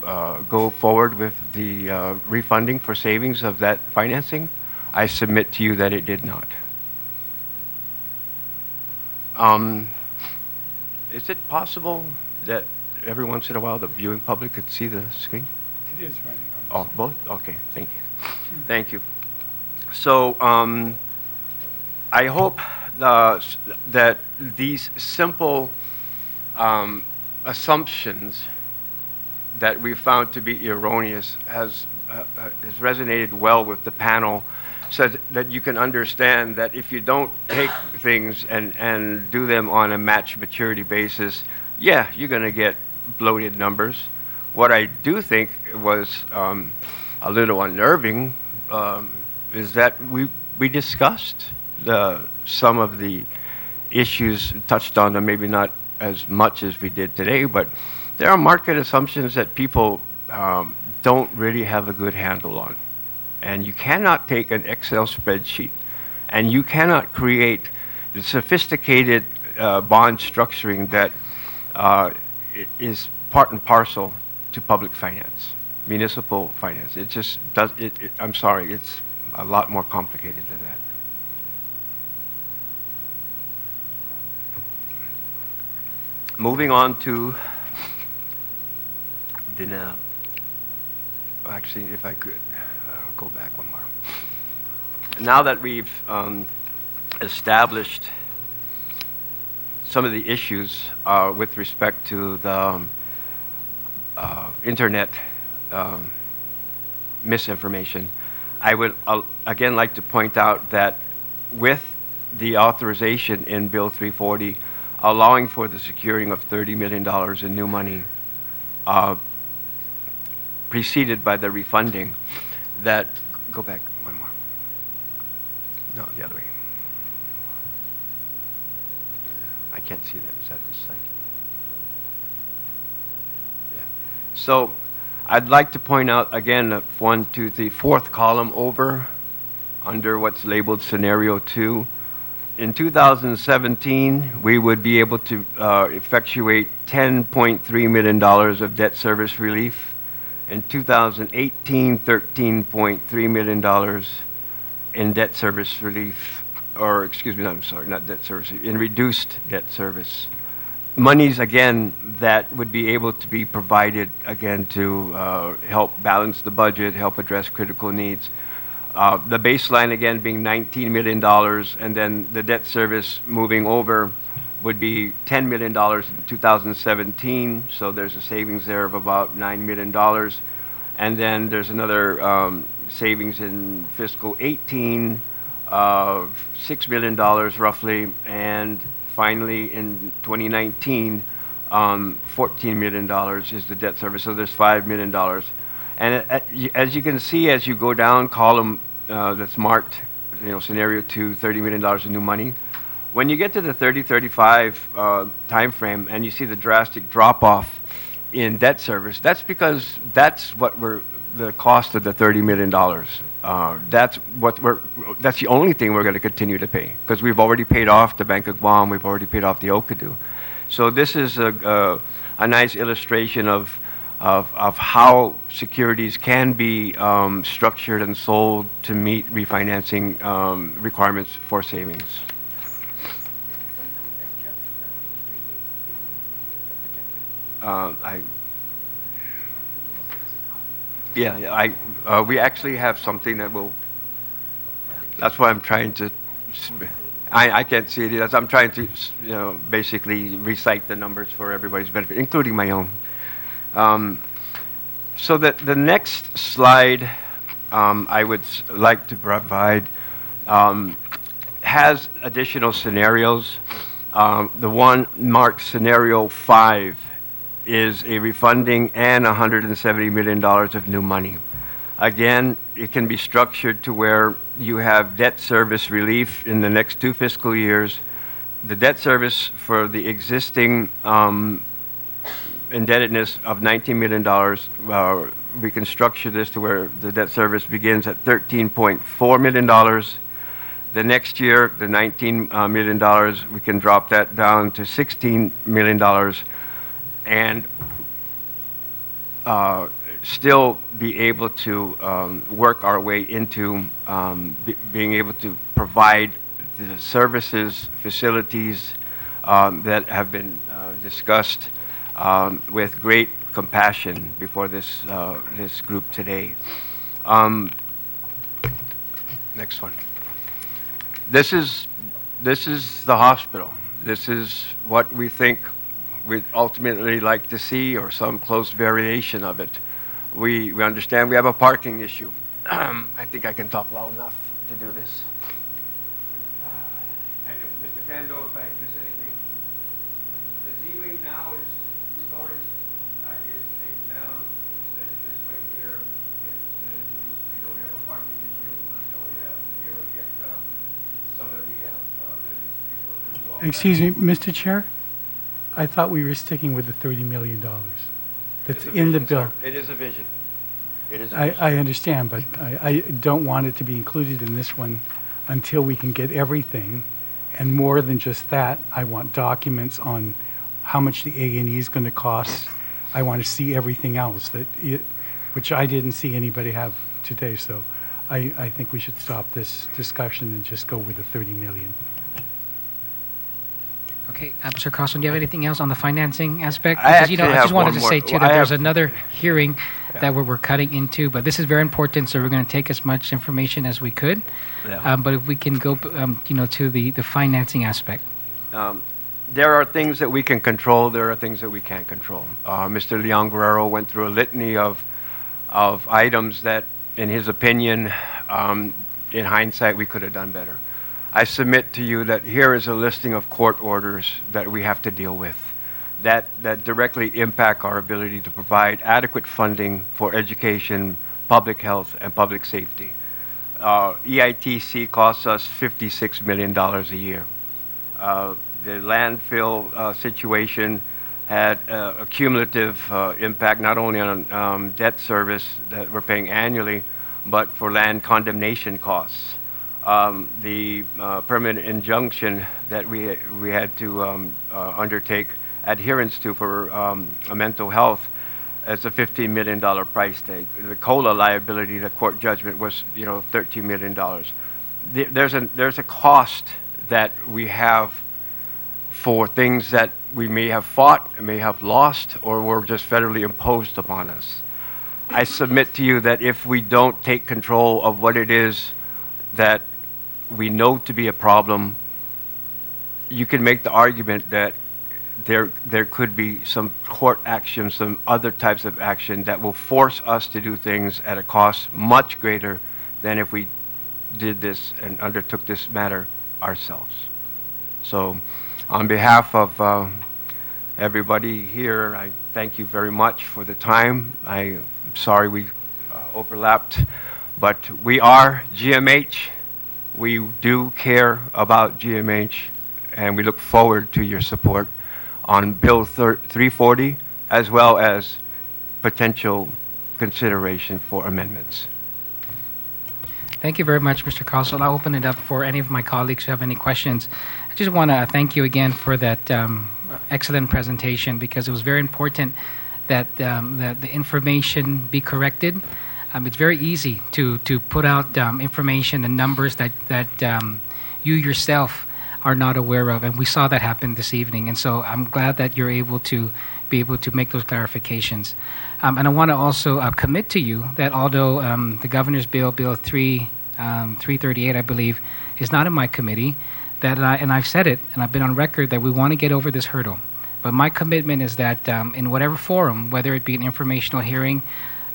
go forward with the refunding for savings of that financing? I submit to you that it did not. Is it possible that every once in a while the viewing public could see the screen? It is running. Oh, both? Okay, thank you. Thank you. So I hope that these simple assumptions that we found to be erroneous has resonated well with the panel, so that you can understand that if you don't take things and do them on a match maturity basis, yeah, you're going to get bloated numbers. What I do think was a little unnerving is that we discussed some of the issues, touched on them, maybe not as much as we did today, but there are market assumptions that people don't really have a good handle on. And you cannot take an Excel spreadsheet and you cannot create the sophisticated bond structuring that is part and parcel to public finance, municipal finance. It just does, I'm sorry, it's a lot more complicated than that. Moving on to the, actually, if I could go back one more. Now that we've established some of the issues with respect to the internet misinformation, I would again like to point out that with the authorization in Bill 340 allowing for the securing of $30 million in new money preceded by the refunding, that, go back one more. No, the other way. I can't see that. Is that this slide? Yeah. So I'd like to point out again, 1, 2, 3, fourth column over under what's labeled scenario 2. In 2017, we would be able to effectuate $10.3 million of debt service relief. In 2018, $13.3 million in debt service relief, or excuse me, no, I'm sorry, not debt service, in reduced debt service. Monies, again, that would be able to be provided, again, to help balance the budget, help address critical needs. The baseline, again, being $19 million, and then the debt service moving over would be $10 million in 2017, so there's a savings there of about $9 million. And then there's another savings in fiscal 18 of $6 million roughly, and finally in 2019, $14 million is the debt service, so there's $5 million. And as you can see, as you go down column that's marked, scenario 2, $30 million in new money, when you get to the 30-35 time frame and you see the drastic drop-off in debt service, that's because that's what the cost of the $30 million. That's the only thing we're going to continue to pay, because we've already paid off the Bank of Guam, we've already paid off the Okkodo. So this is a nice illustration of how securities can be structured and sold to meet refinancing requirements for savings. We actually have something that will. That's why I'm trying to. I can't see it. I'm trying to, basically recite the numbers for everybody's benefit, including my own. So that the next slide I would like to provide has additional scenarios The one marked Scenario 5 is a refunding and $170 million of new money. Again, it can be structured to where you have debt service relief in the next 2 fiscal years. The debt service for the existing indebtedness of $19 million, we can structure this to where the debt service begins at $13.4 million. The next year, the $19 million, we can drop that down to $16 million and still be able to work our way into being able to provide the services, facilities that have been discussed with great compassion before this group today. Next one. This is the hospital. This is what we think we'd ultimately like to see, or some close variation of it. We understand we have a parking issue. I think I can talk loud enough to do this. And Mr. Kando, if I miss anything, the Z-wing now is storage. I just take it down. That this way here is facilities. We don't have a parking issue. I know we have to be able to get some of the people to walk. Excuse me, Mr. Chair? I thought we were sticking with the $30 million that's in the bill. It is a vision. It is a vision. I understand, but I don't want it to be included in this one until we can get everything. And more than just that, I want documents on how much the A&E is going to cost. I want to see everything else, which I didn't see anybody have today. So I think we should stop this discussion and just go with the $30 million. Okay, Mr. Carlson, do you have anything else on the financing aspect? I Because, I actually just wanted have to one say, more. too, that there's another hearing that we're cutting into, but this is very important, so we're going to take as much information as we could. Yeah. But if we can go, to the financing aspect. There are things that we can control. There are things that we can't control. Mr. Leon Guerrero went through a litany of items that, in his opinion, in hindsight, we could have done better. I submit to you that here is a listing of court orders that we have to deal with that directly impact our ability to provide adequate funding for education, public health, and public safety. EITC costs us $56 million a year. The landfill situation had a cumulative impact not only on debt service that we're paying annually, but for land condemnation costs. The permanent injunction that we had to undertake adherence to for mental health as a $15 million price tag. The COLA liability, the court judgment was $13 million. There's a cost that we have for things that we may have fought, may have lost, or were just federally imposed upon us. I submit to you that if we don't take control of what it is that we know to be a problem, you can make the argument that there could be some court action, some other types of action that will force us to do things at a cost much greater than if we did this and undertook this matter ourselves. So on behalf of everybody here, I thank you very much for the time. I'm sorry we overlapped, but we are GMH. We do care about GMH, and we look forward to your support on Bill 340, as well as potential consideration for amendments. Thank you very much, Mr. Carlson. I'll open it up for any of my colleagues who have any questions. I just want to thank you again for that excellent presentation, because it was very important that the information be corrected. It's very easy to put out information and numbers that you yourself are not aware of, and we saw that happen this evening. And so I'm glad that you're able to make those clarifications. And I want to also commit to you that although the governor's bill, Bill 338, I believe, is not in my committee, and I've said it, and I've been on record that we want to get over this hurdle. But my commitment is that in whatever forum, whether it be an informational hearing,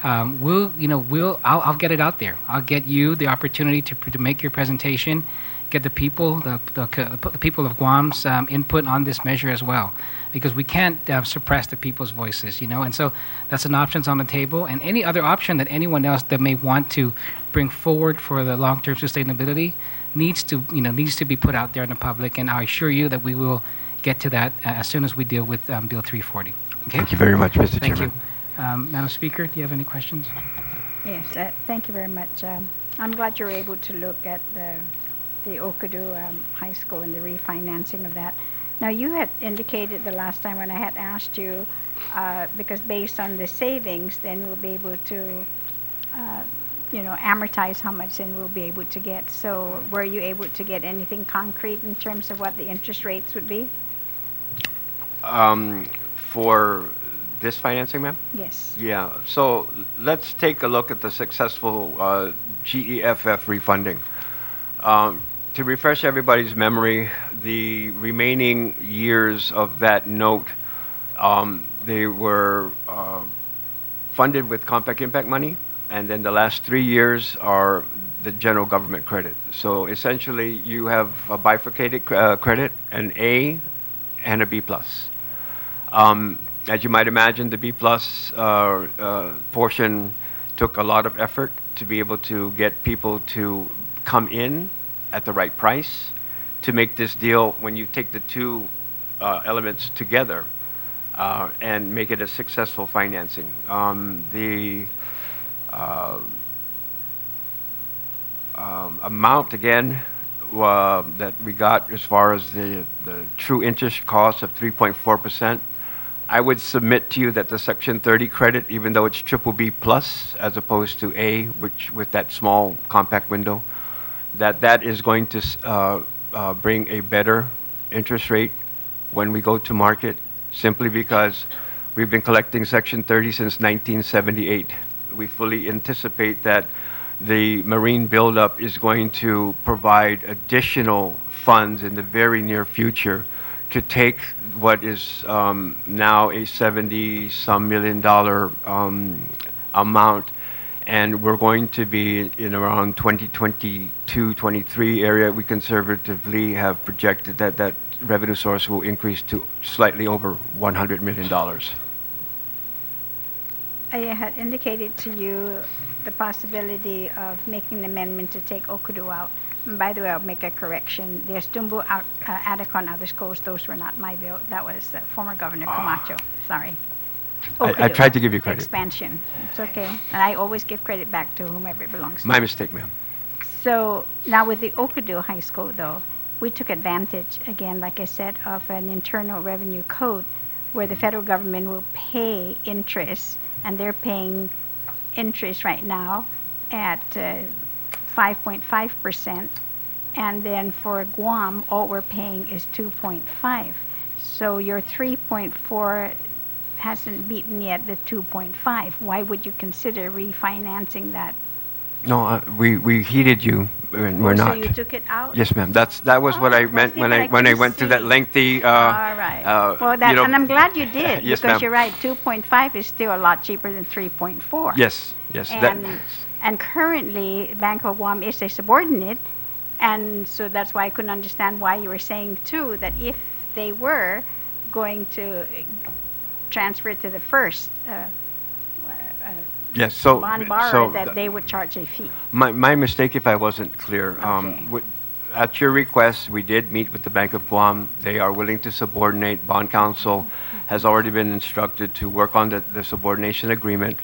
I'll get it out there. I'll get you the opportunity to make your presentation, get the people, the people of Guam's input on this measure as well, because we can't suppress the people's voices, and so that's an option on the table. And any other option that anyone else that may want to bring forward for the long-term sustainability needs to be put out there in the public, and I assure you that we will get to that as soon as we deal with Bill 340. Okay? Thank you very much, Mr. Thank Chairman. you. Madam Speaker, do you have any questions? Yes, thank you very much. I'm glad you're able to look at the Okkodo High School and the refinancing of that. Now, you had indicated the last time when I had asked you, because based on the savings, then we'll be able to, amortize how much then we'll be able to get. So were you able to get anything concrete in terms of what the interest rates would be? For this financing, ma'am? Yes. Yeah, so let's take a look at the successful GEFF refunding. To refresh everybody's memory, the remaining years of that note, they were funded with compact impact money, and then the last 3 years are the general government credit. So essentially, you have a bifurcated credit, an A and a B+. As you might imagine, the B+ portion took a lot of effort to be able to get people to come in at the right price to make this deal, when you take the two elements together and make it a successful financing. The amount, again, that we got as far as the true interest cost of 3.4%, I would submit to you that the Section 30 credit, even though it's BBB plus as opposed to A, which with that small compact window, that is going to bring a better interest rate when we go to market, simply because we've been collecting Section 30 since 1978. We fully anticipate that the marine buildup is going to provide additional funds in the very near future to take what is now a $70-some million amount, and we're going to be in around 2022-23 area. We conservatively have projected that revenue source will increase to slightly over $100 million. I had indicated to you the possibility of making an amendment to take Okkodo out. And by the way, I'll make a correction. There's Tumor, Adacon, others coast. Those were not my bill. That was former Governor Camacho. Sorry. I tried to give you credit. Expansion. It's okay. And I always give credit back to whomever it belongs to. My mistake, ma'am. So now with the Okkodo High School, though, we took advantage, again, like I said, of an internal revenue code where the federal government will pay interest, and they're paying interest right now at 5.5%, and then for Guam, all we're paying is 2.5. So your 3.4 hasn't beaten yet the 2.5. Why would you consider refinancing that? No, we heeded you. We're not. So you took it out? Yes, ma'am. That was what I meant when I went through that lengthy. All right. Well, that, and I'm glad you did, yes, because ma'am. you're right. 2.5 is still a lot cheaper than 3.4. Yes. And currently, Bank of Guam is a subordinate, and so that's why I couldn't understand why you were saying too that if they were going to transfer to the first yes. So bond borrower, that they would charge a fee. My mistake, if I wasn't clear. Okay. At your request, we did meet with the Bank of Guam. They are willing to subordinate. Bond counsel has already been instructed to work on the subordination agreement.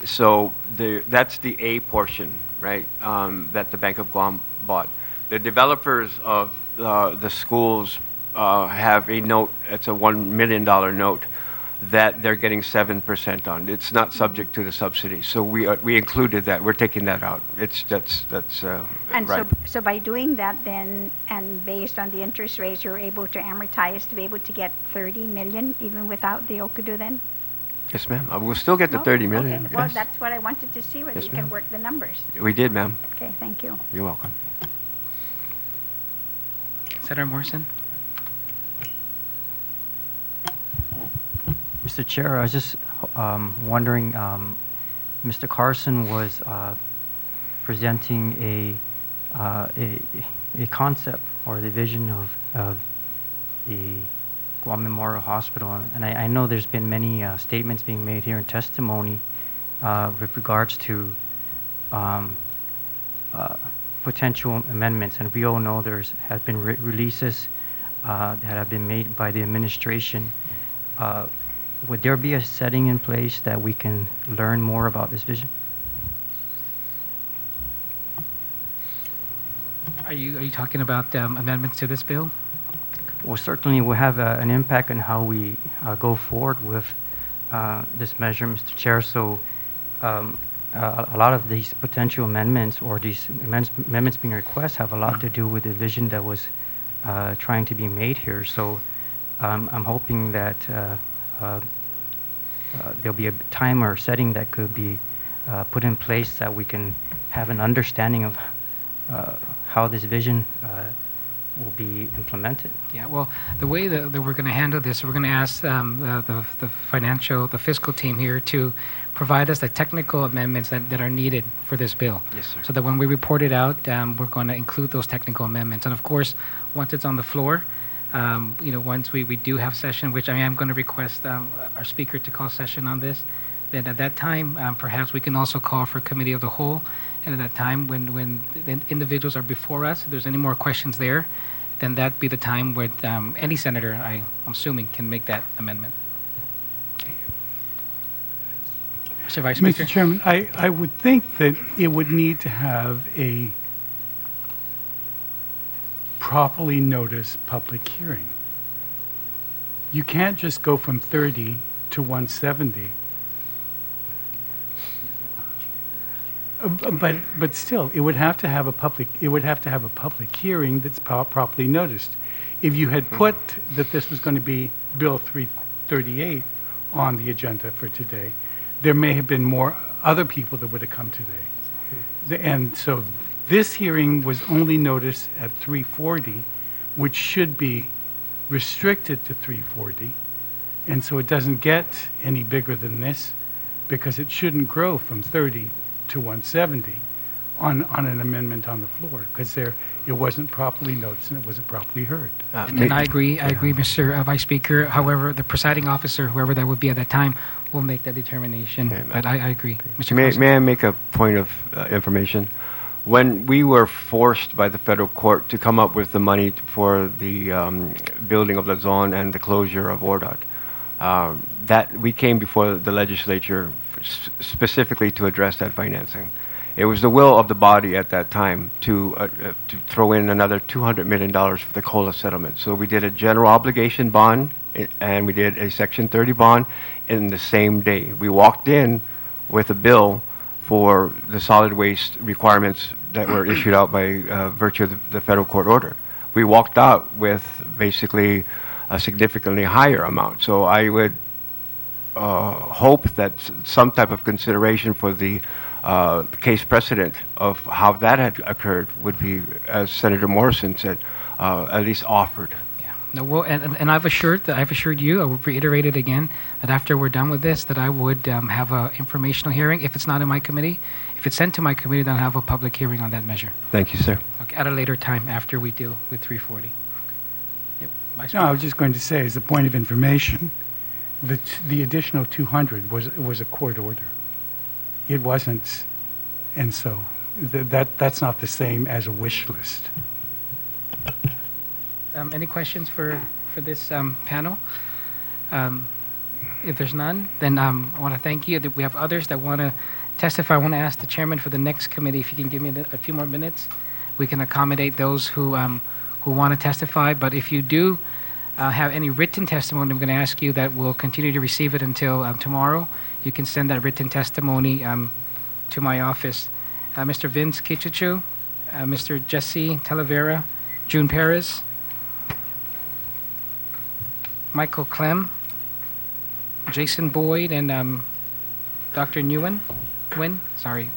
So that's the A portion, right, that the Bank of Guam bought. The developers of the schools have a note, it's a $1 million note, that they're getting 7% on. It's not subject to the subsidy. So we included that. We're taking that out. That's And right. so by doing that then, and based on the interest rates, you're able to amortize to be able to get 30 million even without the Okkodo then? Yes, ma'am. We'll still get the 30 million. Okay. Well, Yes. that's what I wanted to see, whether Yes, you can ma'am. work the numbers. We did, ma'am. Okay, thank you. You're welcome. Senator Morrison? Mr. Chair, I was just wondering, Mr. Carson was presenting concept or the vision of the Guam Memorial Hospital. And I know there's been many statements being made here in testimony with regards to potential amendments. And we all know there have been releases that have been made by the administration. Would there be a setting in place that we can learn more about this vision? Are you talking about amendments to this bill? Well, certainly will have an impact on how we go forward with this measure, Mr. Chair. So a lot of these potential amendments or these amendments being requested have a lot to do with the vision that was trying to be made here. So I'm hoping that there'll be a time or setting that could be put in place that we can have an understanding of how this vision will be implemented. Yeah, well, the way that we're going to handle this, we're going to ask the fiscal team here to provide us the technical amendments that are needed for this bill. Yes, sir. So that when we report it out, we're going to include those technical amendments. And of course, once it's on the floor, once we do have session, which I am going to request our speaker to call session on this, then at that time, perhaps we can also call for committee of the whole. And at that time, when the individuals are before us, if there's any more questions there, then that'd be the time where any senator, I'm assuming, can make that amendment. Mr. Vice Speaker. Mr. Chairman, I would think that it would need to have a properly noticed public hearing. You can't just go from 30 to 170. But still, it would have to have a public hearing that's properly noticed. If you had put that this was going to be Bill 338 on the agenda for today, there may have been more other people that would have come today. And so this hearing was only noticed at 340, which should be restricted to 340. And so it doesn't get any bigger than this because it shouldn't grow from 30 to 170 on an amendment on the floor because it wasn't properly noticed and it wasn't properly heard. And I agree, Mr. Vice Speaker. However, the presiding officer, whoever that would be at that time, will make that determination. But I agree. Mr. May I make a point of information? When we were forced by the federal court to come up with the money for the building of the zone and the closure of ORDOT, that we came before the legislature specifically to address that financing. It was the will of the body at that time to throw in another $200 million for the COLA settlement. So we did a general obligation bond and we did a Section 30 bond in the same day. We walked in with a bill for the solid waste requirements that were issued out by virtue of the federal court order. We walked out with basically a significantly higher amount. So I would hope that some type of consideration for the case precedent of how that had occurred would be, as Senator Morrison said, at least offered. Yeah. No, well, and I've assured you, I will reiterate it again, that after we're done with this, that I would have an informational hearing. If it's not in my committee, if it's sent to my committee, then I'll have a public hearing on that measure. Thank you, sir. Okay, at a later time after we deal with 340. Yep. Vice No, I was just going to say, as a point of information, the additional 200 was a court order. It wasn't, and so that's not the same as a wish list. Any questions for this panel? If there's none, then I want to thank you. We have others that want to testify. I want to ask the chairman for the next committee if you can give me a few more minutes. We can accommodate those who want to testify. But if you do have any written testimony, I'm going to ask you that we'll continue to receive it until tomorrow. You can send that written testimony to my office. Mr. Vince Kichichu, Mr. Jesse Talavera, June Perez, Michael Clem, Jason Boyd, and Dr. Nguyen. Sorry.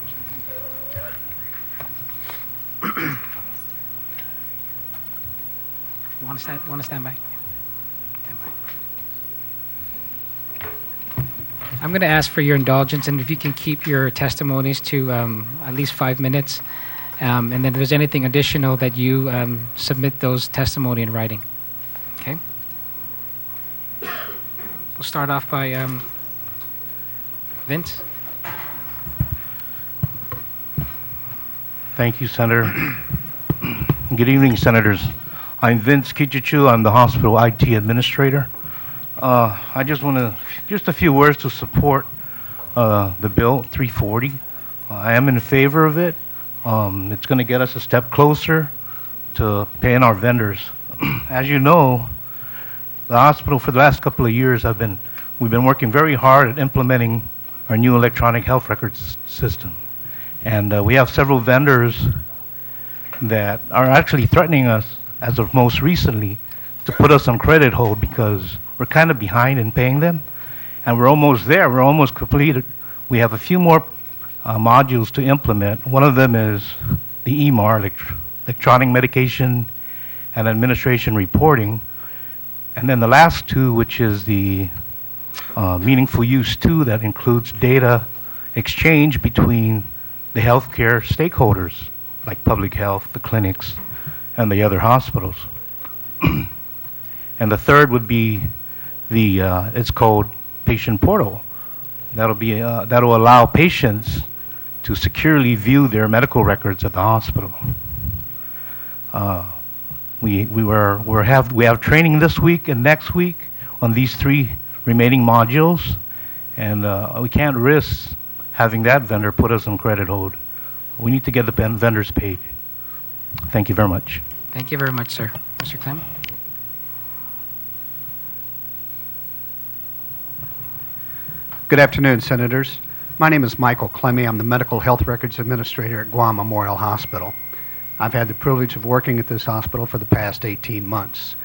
You want to stand by? Stand by. I'm going to ask for your indulgence, and if you can keep your testimonies to at least 5 minutes, And then if there's anything additional that you submit those testimony in writing. Okay? We'll start off by Vince. Thank you, Senator. Good evening, Senators. I'm Vince Kichichu. I'm the hospital IT administrator. I just want to, just a few words to support the bill 340. I am in favor of it. It's going to get us a step closer to paying our vendors. As you know, the hospital for the last couple of years we've been working very hard at implementing our new electronic health records system. And we have several vendors that are actually threatening us, as of most recently, to put us on credit hold because we're kind of behind in paying them. And we're almost there. We're almost completed. We have a few more modules to implement. One of them is the EMAR, electronic medication and administration reporting. And then the last two, which is the meaningful use 2, that includes data exchange between the healthcare stakeholders, like public health, the clinics, and the other hospitals. And the third would be it's called Patient Portal. That'll allow patients to securely view their medical records at the hospital. We have training this week and next week on these 3 remaining modules, and we can't risk having that vendor put us on credit hold. We need to get the vendors paid. Thank you very much. Thank you very much, sir. Mr. Clem? Good afternoon, Senators. My name is Michael Clemmy. I'm the Medical Health Records Administrator at Guam Memorial Hospital. I've had the privilege of working at this hospital for the past 18 months.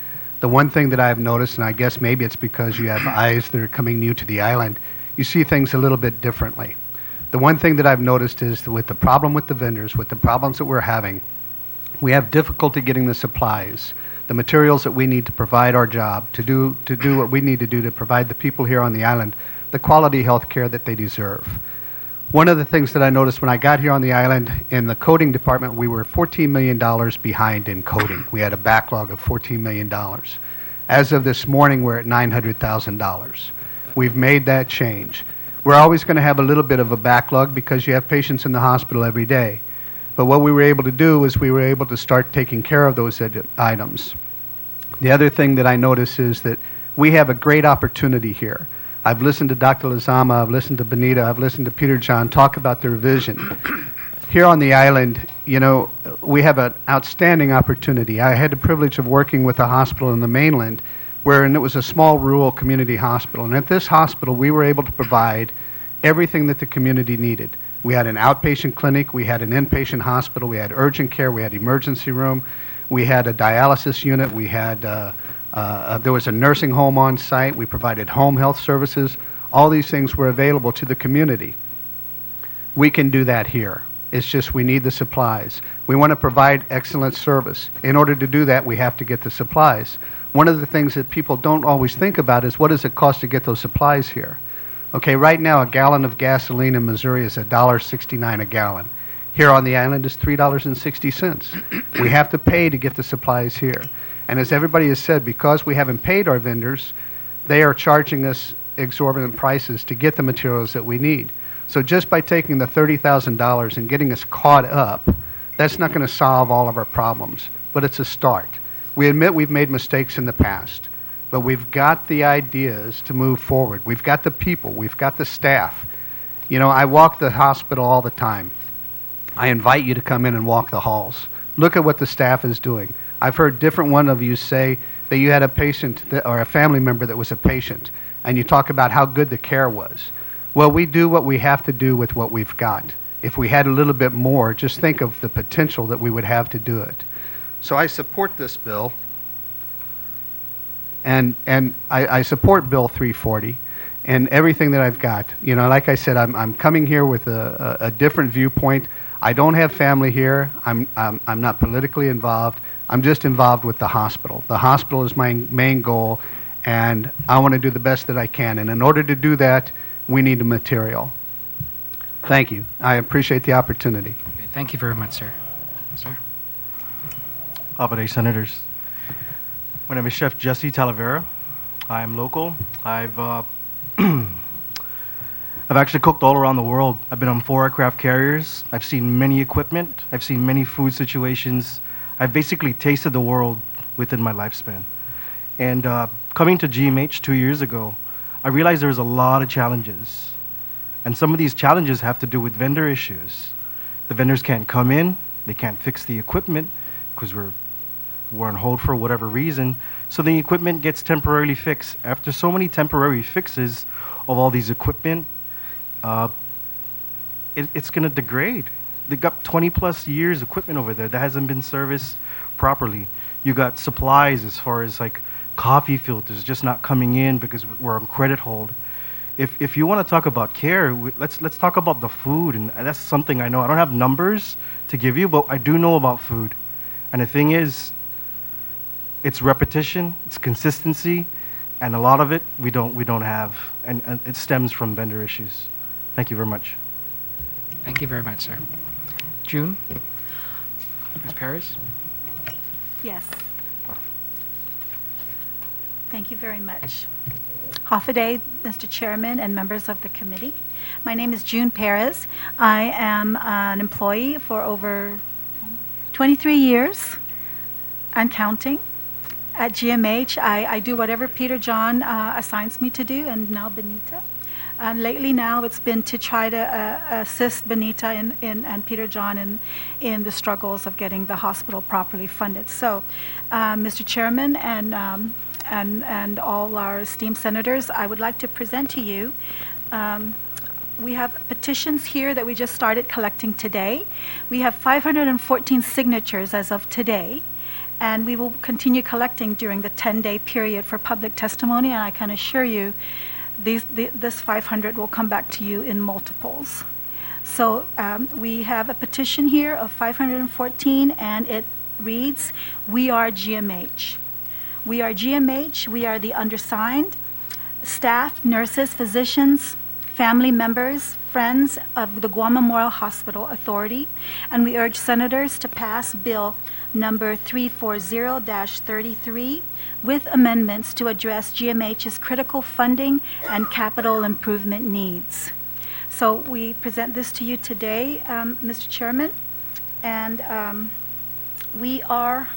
The one thing that I've noticed, and I guess maybe it's because you have eyes that are coming new to the island, you see things a little bit differently. The one thing that I've noticed is that with the problem with the vendors, with the problems that we're having, we have difficulty getting the supplies, the materials that we need to provide our job, to do what we need to do to provide the people here on the island the quality health care that they deserve. One of the things that I noticed when I got here on the island, in the coding department, we were $14 million behind in coding. We had a backlog of $14 million. As of this morning, we're at $900,000. We've made that change. We're always going to have a little bit of a backlog because you have patients in the hospital every day. But what we were able to do is we were able to start taking care of those items. The other thing that I notice is that we have a great opportunity here. I've listened to Dr. Lizama, I've listened to Benita, I've listened to Peter John talk about their vision. Here on the island, you know, we have an outstanding opportunity. I had the privilege of working with a hospital in the mainland and it was a small rural community hospital. And at this hospital, we were able to provide everything that the community needed. We had an outpatient clinic, we had an inpatient hospital, we had urgent care, we had emergency room, we had a dialysis unit, we had there was a nursing home on site, we provided home health services. All these things were available to the community. We can do that here. It's just we need the supplies. We want to provide excellent service. In order to do that, we have to get the supplies. One of the things that people don't always think about is what does it cost to get those supplies here? Okay, right now a gallon of gasoline in Missouri is $1.69 a gallon. Here on the island is $3.60. We have to pay to get the supplies here. And as everybody has said, because we haven't paid our vendors, they are charging us exorbitant prices to get the materials that we need. So just by taking the $30,000 and getting us caught up, that's not going to solve all of our problems, but it's a start. We admit we've made mistakes in the past, but we've got the ideas to move forward. We've got the people. We've got the staff. You know, I walk the hospital all the time. I invite you to come in and walk the halls. Look at what the staff is doing. I've heard different one of you say that you had a patient or a family member that was a patient, and you talk about how good the care was. Well, we do what we have to do with what we've got. If we had a little bit more, just think of the potential that we would have to do it. So I support this bill, and I support Bill 340 and everything that I've got. You know, like I said, I'm coming here with a different viewpoint. I don't have family here. I'm not politically involved. I'm just involved with the hospital. The hospital is my main goal, and I want to do the best that I can. And in order to do that, we need the material. Thank you. I appreciate the opportunity. Okay, thank you very much, sir. Sir. Day Senators. My name is Chef Jesse Talavera. I'm local. I've actually cooked all around the world. I've been on 4 aircraft carriers. I've seen many equipment. I've seen many food situations. I've basically tasted the world within my lifespan. And coming to GMH 2 years ago, I realized there was a lot of challenges. And some of these challenges have to do with vendor issues. The vendors can't come in. They can't fix the equipment because we're on hold for whatever reason. So the equipment gets temporarily fixed. After so many temporary fixes of all these equipment, it's going to degrade. They got 20 plus years equipment over there that hasn't been serviced properly. You got supplies as far as like coffee filters just not coming in because we're on credit hold. If you want to talk about care, let's talk about the food, and that's something I know. I don't have numbers to give you, but I do know about food. And the thing is, it's repetition, it's consistency, and a lot of it we don't have, and it stems from vendor issues. Thank you very much. Thank you very much, sir. June? Ms. Paris? Yes. Thank you very much. Day, Mr. Chairman and members of the committee. My name is June Perez. I am an employee for over 23 years and counting at GMH. I do whatever Peter John assigns me to do, and now Benita. And lately now it's been to try to assist Benita and Peter John in the struggles of getting the hospital properly funded. So, Mr. Chairman and all our esteemed senators, I would like to present to you, we have petitions here that we just started collecting today. We have 514 signatures as of today, and we will continue collecting during the 10-day period for public testimony, and I can assure you this 500 will come back to you in multiples. So we have a petition here of 514, and it reads, "We are GMH. We are GMH, we are the undersigned, staff, nurses, physicians, family members, friends of the Guam Memorial Hospital Authority, and we urge senators to pass Bill number 340-33 with amendments to address GMH's critical funding and capital improvement needs." So we present this to you today, Mr. Chairman, and we are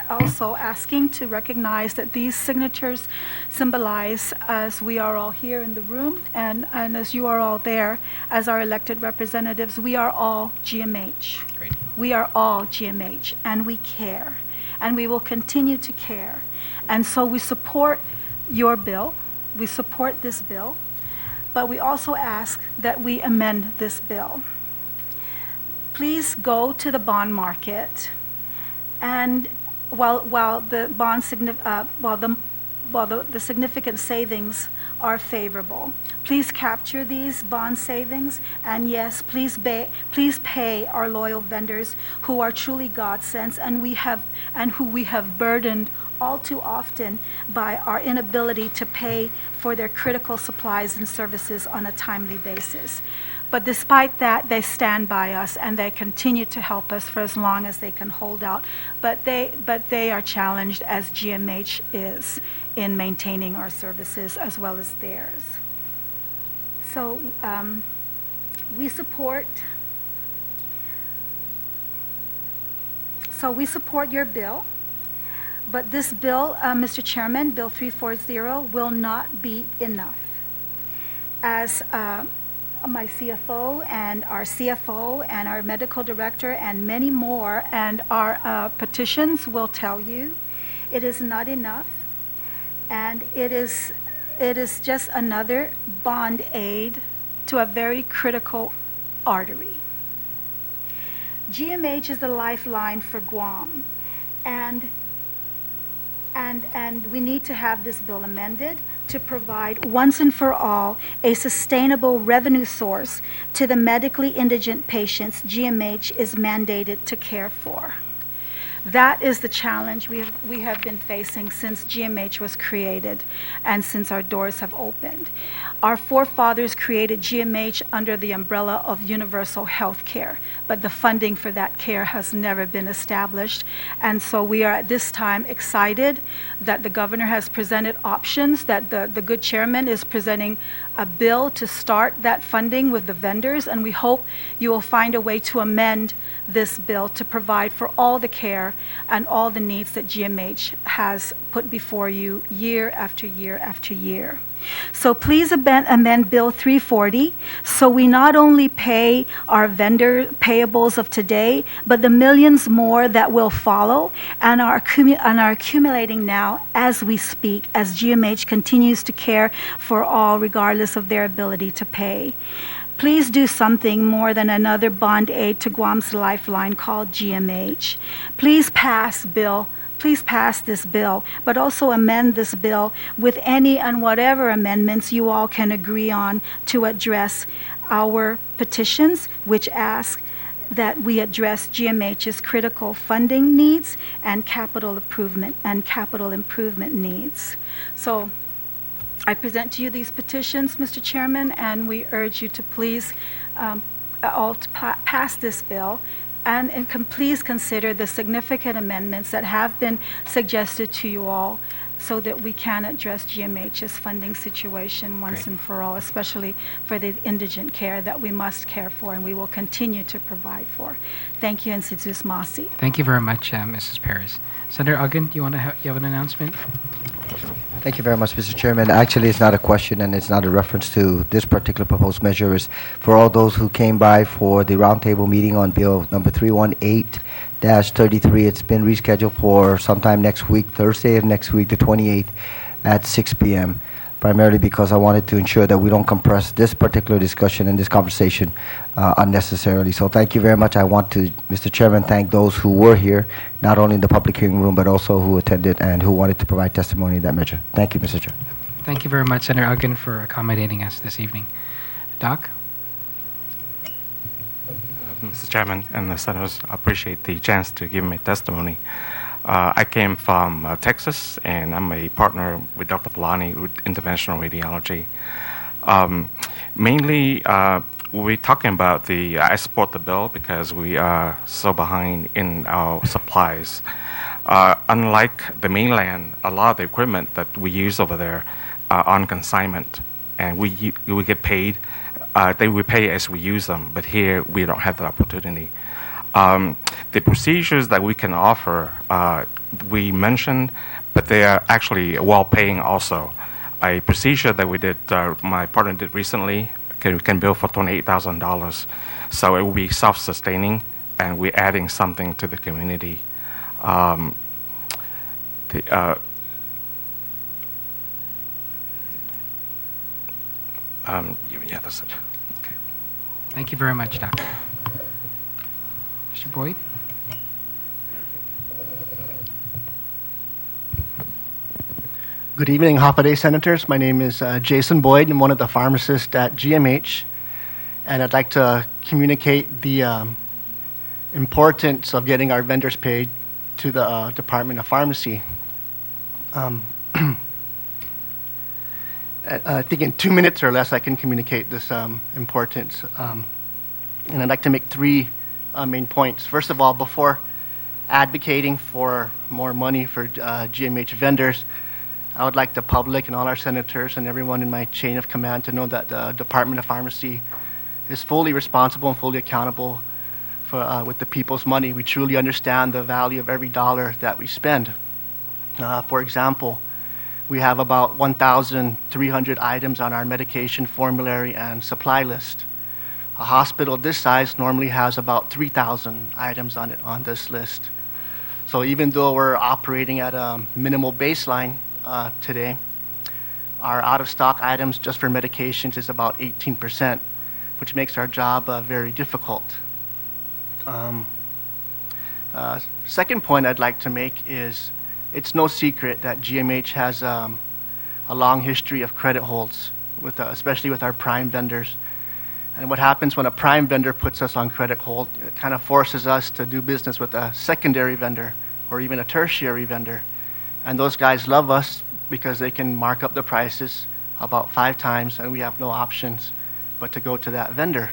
also asking to recognize that these signatures symbolize, as we are all here in the room and as you are all there as our elected representatives, we are all GMH. Great. We are all GMH, and we care, and we will continue to care. And so we support your bill, we support this bill, but we also ask that we amend this bill. Please go to the bond market, and while the significant savings are favorable, please capture these bond savings, and yes, please pay our loyal vendors who are truly godsends and who we have burdened all too often by our inability to pay for their critical supplies and services on a timely basis. But despite that, they stand by us and they continue to help us for as long as they can hold out. But they are challenged, as GMH is, in maintaining our services as well as theirs. So we support your bill. But this bill, Mr. Chairman, Bill 340, will not be enough. As my CFO and our CFO and our medical director and many more and our petitions will tell you, it is not enough, and it is just another band aid to a very critical artery. GMH is the lifeline for Guam, and we need to have this bill amended to provide once and for all a sustainable revenue source to the medically indigent patients GMH is mandated to care for. That is the challenge we have been facing since GMH was created and since our doors have opened. Our forefathers created GMH under the umbrella of universal health care, but the funding for that care has never been established. And so we are at this time excited that the governor has presented options, that the good chairman is presenting a bill to start that funding with the vendors, and we hope you will find a way to amend this bill to provide for all the care and all the needs that GMH has put before you year after year after year. So please amend Bill 340 so we not only pay our vendor payables of today, but the millions more that will follow and are accumulating now as we speak, as GMH continues to care for all regardless of their ability to pay. Please do something more than another bond aid to Guam's lifeline called GMH. Please pass this bill, but also amend this bill with any and whatever amendments you all can agree on to address our petitions, which ask that we address GMH's critical funding needs and capital improvement needs. So I present to you these petitions, Mr. Chairman, and we urge you to please all to pass this bill. And please consider the significant amendments that have been suggested to you all so that we can address GMH's funding situation once and for all, especially for the indigent care that we must care for and we will continue to provide for. Thank you, and Sidzus Masi. Thank you very much, Mrs. Perez. Senator Uggan, do you want to you have an announcement? Thank you very much, Mr. Chairman. Actually, it's not a question and it's not a reference to this particular proposed measure. It's for all those who came by for the roundtable meeting on Bill number 318-33. It's been rescheduled for sometime next week, Thursday of next week, the 28th at 6 p.m., primarily because I wanted to ensure that we don't compress this particular discussion and this conversation unnecessarily. So thank you very much. I want to, Mr. Chairman, thank those who were here, not only in the public hearing room, but also who attended and who wanted to provide testimony in that measure. Thank you, Mr. Chair. Thank you very much, Senator Uggan, for accommodating us this evening. Doc? Mr. Chairman and the senators, I appreciate the chance to give my testimony. I came from Texas, and I'm a partner with Dr. Polani with Interventional Radiology. Mainly, we're talking about I support the bill because we are so behind in our supplies. Unlike the mainland, a lot of the equipment that we use over there are on consignment, and we get paid. They will pay as we use them, but here we don't have that opportunity. The procedures that we can offer, we mentioned, but they are actually well-paying also. A procedure that we did, my partner did recently, can bill for $28,000. So it will be self-sustaining, and we're adding something to the community. Yeah, that's it. Okay. Thank you very much, Doctor. Mr. Boyd? Good evening, Hapaday Senators. My name is Jason Boyd. I'm one of the pharmacists at GMH, and I'd like to communicate the importance of getting our vendors paid to the Department of Pharmacy. I think in 2 minutes or less I can communicate this importance. And I'd like to make three main points. First of all, before advocating for more money for GMH vendors, I would like the public and all our senators and everyone in my chain of command to know that the Department of Pharmacy is fully responsible and fully accountable for with the people's money. We truly understand the value of every dollar that we spend. For example, we have about 1,300 items on our medication formulary and supply list. A hospital this size normally has about 3,000 items on this list. So even though we're operating at a minimal baseline today, our out-of-stock items just for medications is about 18%, which makes our job very difficult. Second point I'd like to make is it's no secret that GMH has a long history of credit holds, especially with our prime vendors. And what happens when a prime vendor puts us on credit hold, it kind of forces us to do business with a secondary vendor or even a tertiary vendor. And those guys love us because they can mark up the prices about 5 times, and we have no options but to go to that vendor.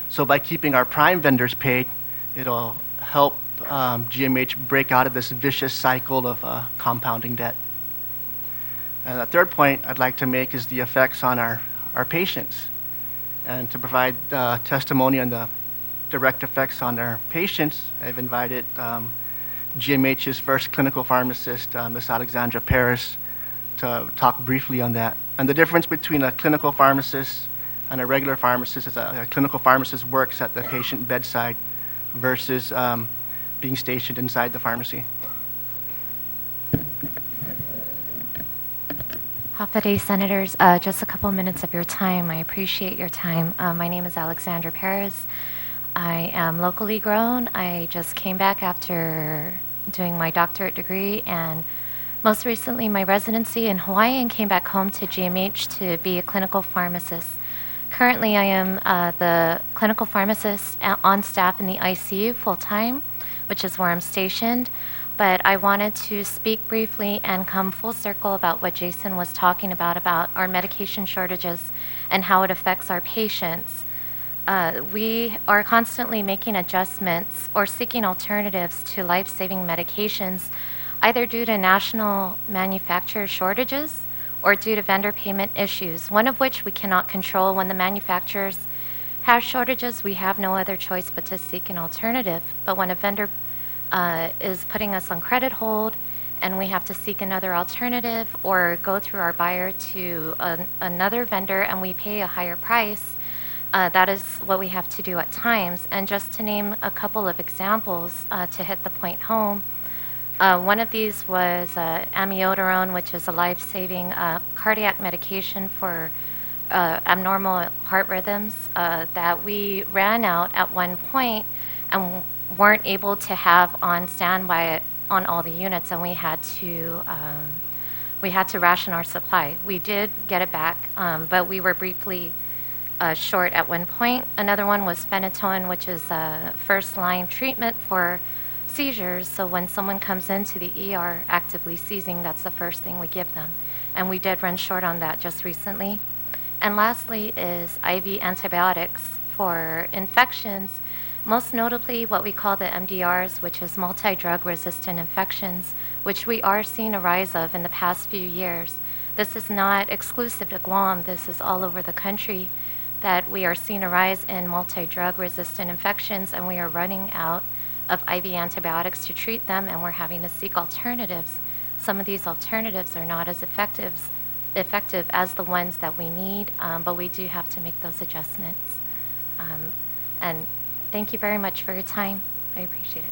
So by keeping our prime vendors paid, it'll help GMH break out of this vicious cycle of compounding debt. And the third point I'd like to make is the effects on our patients. And to provide testimony on the direct effects on our patients, I've invited GMH's first clinical pharmacist, Ms. Alexandra Perez, to talk briefly on that. And the difference between a clinical pharmacist and a regular pharmacist is a clinical pharmacist works at the patient bedside versus being stationed inside the pharmacy. Hafa Senators, just a couple minutes of your time. I appreciate your time. My name is Alexandra Perez. I am locally grown. I just came back after doing my doctorate degree and most recently my residency in Hawaii, and came back home to GMH to be a clinical pharmacist. Currently, I am the clinical pharmacist on staff in the ICU full-time, which is where I'm stationed. But I wanted to speak briefly and come full circle about what Jason was talking about our medication shortages and how it affects our patients. We are constantly making adjustments or seeking alternatives to life-saving medications, either due to national manufacturer shortages or due to vendor payment issues, one of which we cannot control. When the manufacturers have shortages, we have no other choice but to seek an alternative. But when a vendor is putting us on credit hold and we have to seek another alternative or go through our buyer to another vendor and we pay a higher price, that is what we have to do at times. And just to name a couple of examples to hit the point home, one of these was amiodarone, which is a life-saving cardiac medication for abnormal heart rhythms that we ran out at one point and weren't able to have on standby on all the units, and we had to ration our supply. We did get it back, but we were briefly short at one point. Another one was phenytoin, which is a first-line treatment for seizures. So when someone comes into the ER actively seizing, that's the first thing we give them. And we did run short on that just recently. And lastly is IV antibiotics for infections, most notably what we call the MDRs, which is multi-drug resistant infections, which we are seeing a rise of in the past few years. This is not exclusive to Guam. This is all over the country that we are seeing a rise in multi-drug resistant infections, and we are running out of IV antibiotics to treat them, and we're having to seek alternatives. Some of these alternatives are not as effective as the ones that we need, but we do have to make those adjustments. And thank you very much for your time. I appreciate it.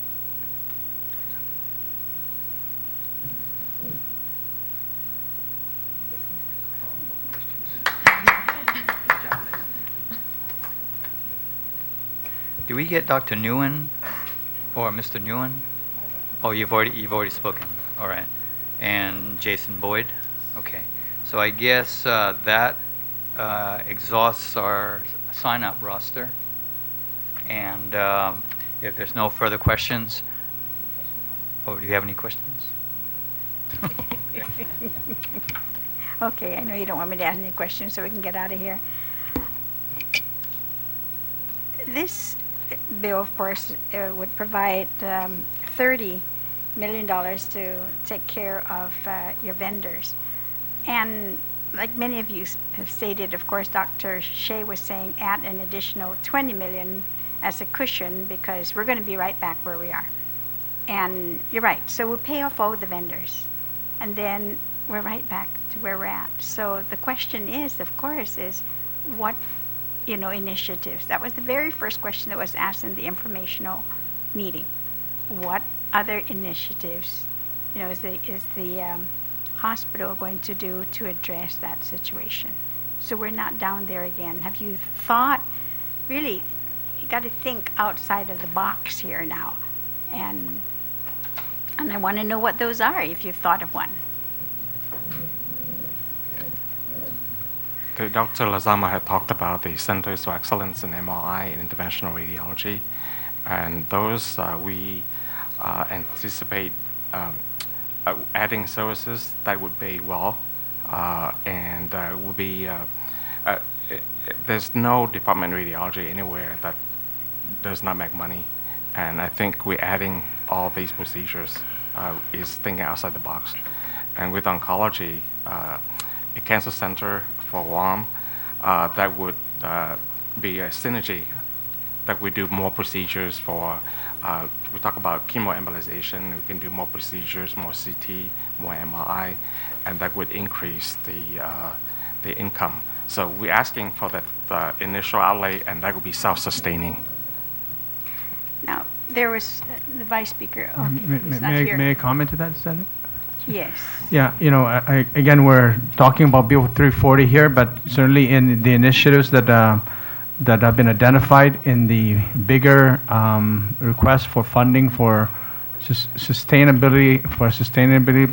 Do we get Dr. Nguyen or Mr. Nguyen? Oh, you've already spoken. All right. And Jason Boyd? Okay. So I guess that exhausts our sign-up roster. And if there's no further questions, do you have any questions? Okay, I know you don't want me to ask any questions, so we can get out of here. This bill, of course, would provide $30 million to take care of your vendors. And like many of you have stated, of course, Dr. Shea was saying add an additional $20 million as a cushion because we're going to be right back where we are. And you're right. So we'll pay off all the vendors. And then we're right back to where we're at. So the question is, of course, is what initiatives. That was the very first question that was asked in the informational meeting. What other initiatives, is the hospital going to do to address that situation? So we're not down there again. Have you thought, really, you got to think outside of the box here now. And I want to know what those are, if you've thought of one. Dr. Lazama had talked about the Centers of Excellence in MRI and Interventional Radiology, and those we anticipate adding services that would pay well, and would be there's no department of radiology anywhere that does not make money, and I think we're adding all these procedures is thinking outside the box. And with oncology, a cancer center for Guam, that would be a synergy that we do more procedures for. We talk about chemoembolization, we can do more procedures, more CT, more MRI, and that would increase the income. So we're asking for that initial outlay, and that would be self-sustaining. Now, there was the Vice Speaker. Oh, he's not here. May I comment to that, Senator? Yes. Yeah, again, we're talking about Bill 340 here, but certainly in the initiatives that have been identified in the bigger request for funding for sustainability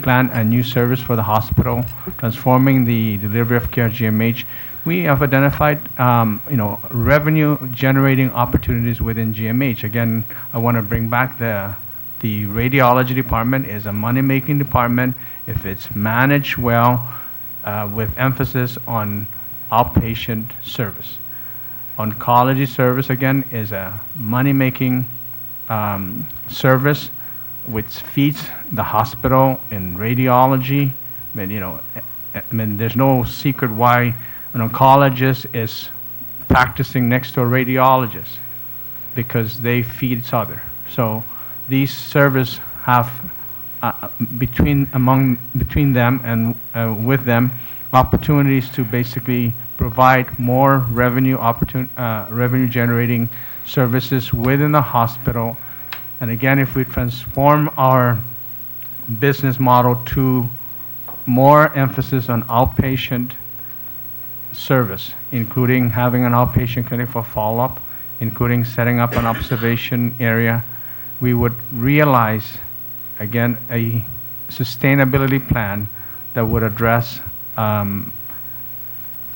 plan and new service for the hospital, transforming the delivery of care GMH. We have identified, revenue generating opportunities within GMH. Again, I want to bring back the radiology department is a money-making department if it's managed well, with emphasis on outpatient service. Oncology service, again, is a money-making service which feeds the hospital in radiology. There's no secret why an oncologist is practicing next to a radiologist, because they feed each other. So these services have between them and with them opportunities to basically provide more revenue generating services within the hospital. And again, if we transform our business model to more emphasis on outpatient service, including having an outpatient clinic for follow-up, including setting up an observation area, we would realize, again, a sustainability plan that would address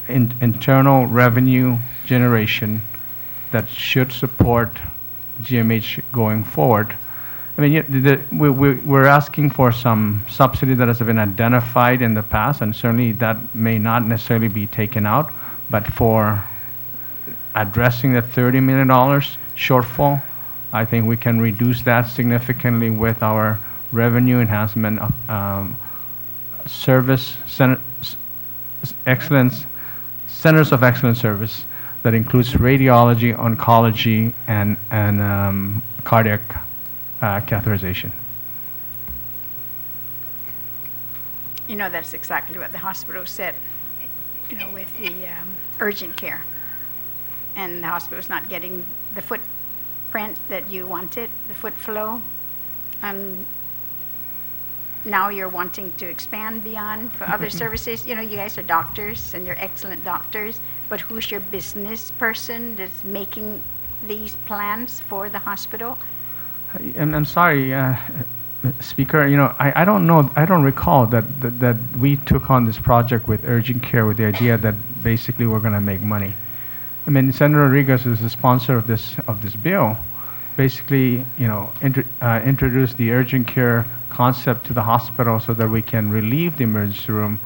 internal revenue generation that should support GMH going forward. I mean, we're asking for some subsidy that has been identified in the past, and certainly that may not necessarily be taken out, but for addressing the $30 million shortfall, I think we can reduce that significantly with our revenue enhancement service centers of excellence service that includes radiology, oncology, and cardiac catheterization. That's exactly what the hospital said, with the urgent care. And the hospital's not getting the footprint that you wanted, the foot flow. And now you're wanting to expand beyond for other services. You guys are doctors, and you're excellent doctors, but who's your business person that's making these plans for the hospital? I'm sorry, Speaker. I don't know. I don't recall that we took on this project with urgent care with the idea that basically we're going to make money. I mean, Senator Rodriguez is the sponsor of this bill. Basically, introduced the urgent care concept to the hospital so that we can relieve the emergency room,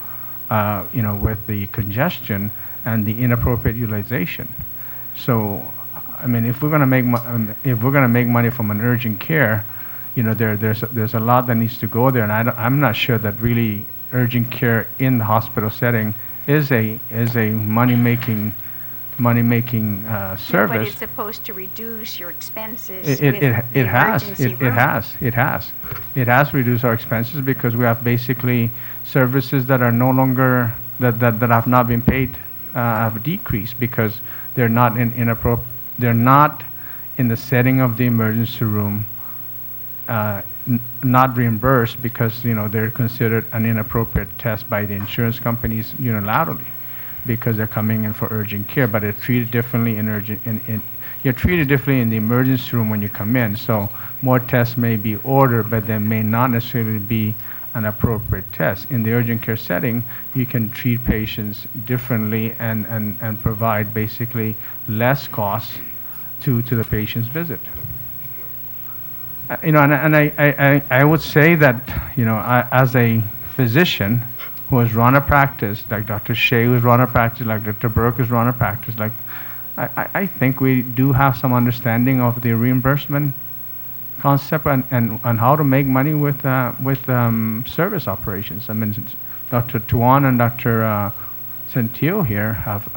with the congestion and the inappropriate utilization. So, I mean, if we're going to make money from an urgent care, there's a lot that needs to go there, and I'm not sure that really urgent care in the hospital setting is a money-making service. But it's supposed to reduce your expenses. It has reduced our expenses because we have basically services that are no longer that have not been paid have decreased because they're not they're not in the setting of the emergency room, not reimbursed because they're considered an inappropriate test by the insurance companies unilaterally, because they're coming in for urgent care, but they're treated differently you're treated differently in the emergency room when you come in. So more tests may be ordered, but they may not necessarily be an appropriate test. In the urgent care setting, you can treat patients differently and provide basically less costs to the patient's visit. I would say that, as a physician who has run a practice, like Dr. Shea who's run a practice, like Dr. Burke has run a practice, like I think we do have some understanding of the reimbursement concept and how to make money with service operations. I mean, Dr. Tuan and Dr. Centillo here have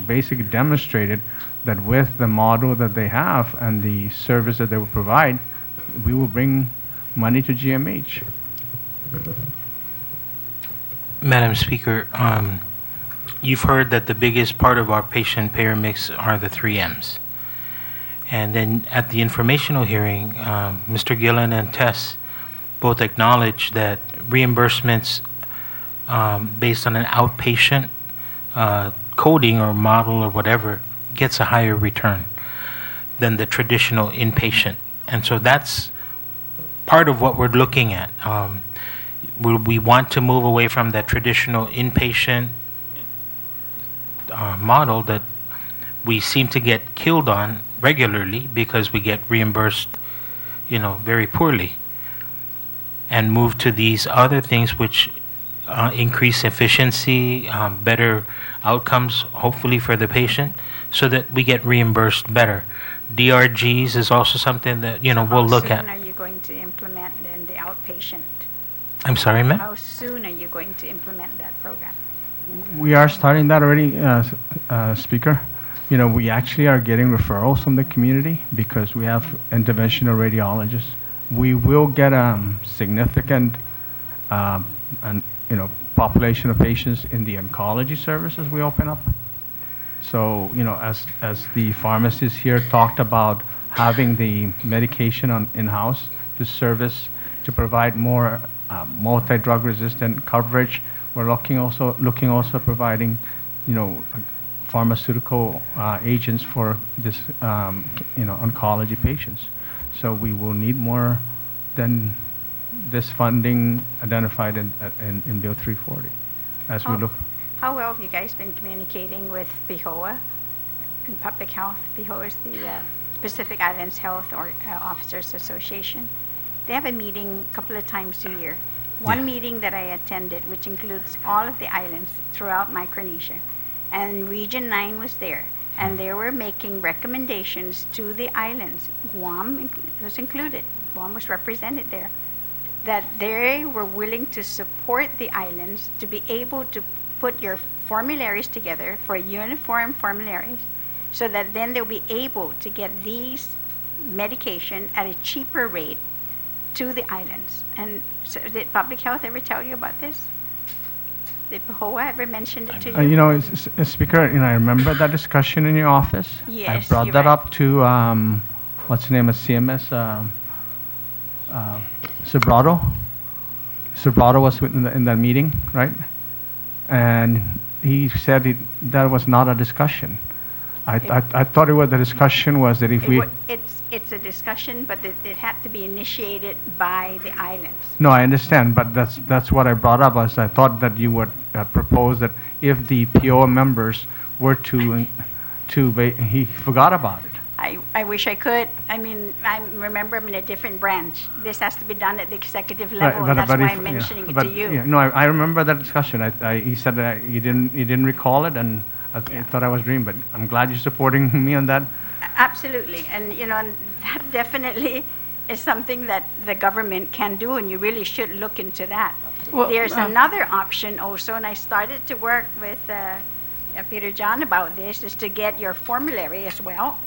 basically demonstrated that with the model that they have and the service that they will provide, we will bring money to GMH. Madam Speaker, you've heard that the biggest part of our patient-payer mix are the 3 M's. And then at the informational hearing, Mr. Gillen and Tess both acknowledged that reimbursements based on an outpatient coding or model or whatever gets a higher return than the traditional inpatient. And so that's part of what we're looking at. We want to move away from that traditional inpatient model that we seem to get killed on regularly because we get reimbursed, very poorly, and move to these other things which increase efficiency, better outcomes, hopefully for the patient, so that we get reimbursed better. DRGs is also something that, we'll look at. How soon are you going to implement then the outpatient? I'm sorry, ma'am? How soon are you going to implement that program? We are starting that already, Speaker. We actually are getting referrals from the community because we have interventional radiologists. We will get significant population of patients in the oncology services we open up. So, as the pharmacist here talked about having the medication in-house to provide more multi-drug resistant coverage, we're looking also providing, pharmaceutical agents for this, oncology patients. So we will need more than this funding identified in Bill 340 as we look. How well have you guys been communicating with PHOA and Public Health? PHOA is the Pacific Islands Health Officers Association. They have a meeting a couple of times a year. One meeting that I attended, which includes all of the islands throughout Micronesia, and Region 9 was there, and they were making recommendations to the islands. Guam was included. Guam was represented there. That they were willing to support the islands to be able to put your formularies together for uniform formularies so that then they'll be able to get these medication at a cheaper rate to the islands. And so did Public Health ever tell you about this? Did PHOA ever mention it to you? Speaker, I remember that discussion in your office. Yes, I brought that up to, what's the name of CMS? Sobrado. Sobrado was in that meeting, right? And he said that was not a discussion. I thought the discussion was that if we... It's a discussion, but it had to be initiated by the islands. No, I understand, but that's what I brought up. As I thought that you would propose that if the PO members were he forgot about it. I wish I could. I mean, remember I'm in a different branch. This has to be done at the executive level, and that's why I'm mentioning it to you. Yeah, no, I remember that discussion. He said that he didn't recall it, and I thought I was dreaming, but I'm glad you're supporting me on that. Absolutely, and that definitely is something that the government can do, and you really should look into that. Well, there's another option also, and I started to work with Peter John about this, is to get your formulary as well.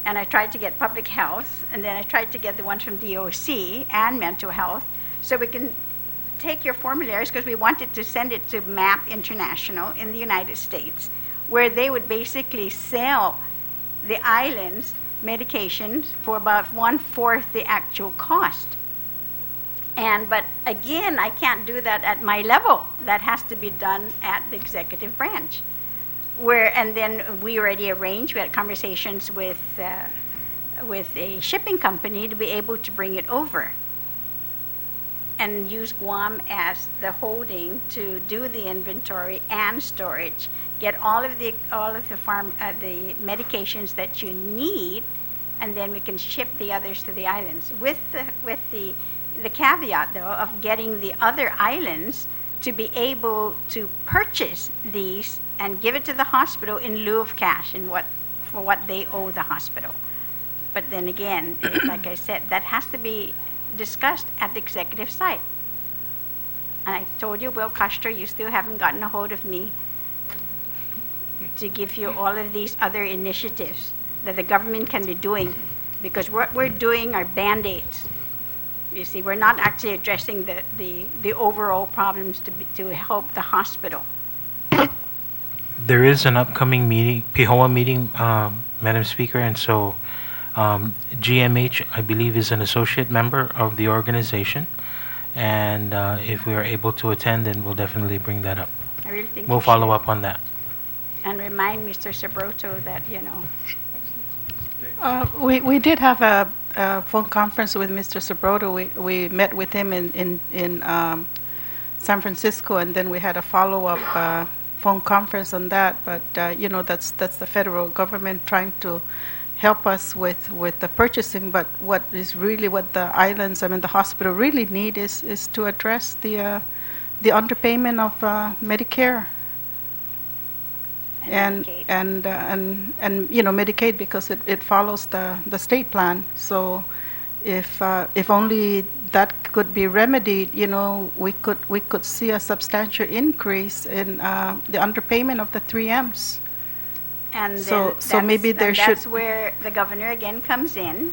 And I tried to get Public Health, and then I tried to get the ones from DOC and Mental Health, so we can take your formularies, because we wanted to send it to MAP International in the United States, where they would basically sell the islands medications for about 1/4 the actual cost. But again, I can't do that at my level. That has to be done at the executive branch. And then we already arranged, we had conversations with a shipping company to be able to bring it over and use Guam as the holding to do the inventory and storage, get all of the medications that you need and then we can ship the others to the islands with the caveat, though, of getting the other islands to be able to purchase these and give it to the hospital in lieu of cash for what they owe the hospital. But then again, like I said, that has to be discussed at the executive site. And I told you, Will Custer, you still haven't gotten a hold of me to give you all of these other initiatives that the government can be doing, because what we're doing are Band-Aids. You see, we're not actually addressing the overall problems to help the hospital. There is an upcoming meeting, PIHOA meeting, Madam Speaker, and so GMH, I believe, is an associate member of the organization, and if we are able to attend, then we'll definitely bring that up. I really think we'll follow up on that. And remind Mr. Sabroto that, We did have a phone conference with Mr. Sabroto. We met with him in San Francisco, and then we had a follow-up phone conference on that. But that's the federal government trying to help us with the purchasing. But what the islands, the hospital really need is to address the underpayment of Medicare. And Medicaid, because it follows the state plan. So if only that could be remedied, we could see a substantial increase in the underpayment of the 3Ms. And so then maybe there should. That's where the governor again comes in.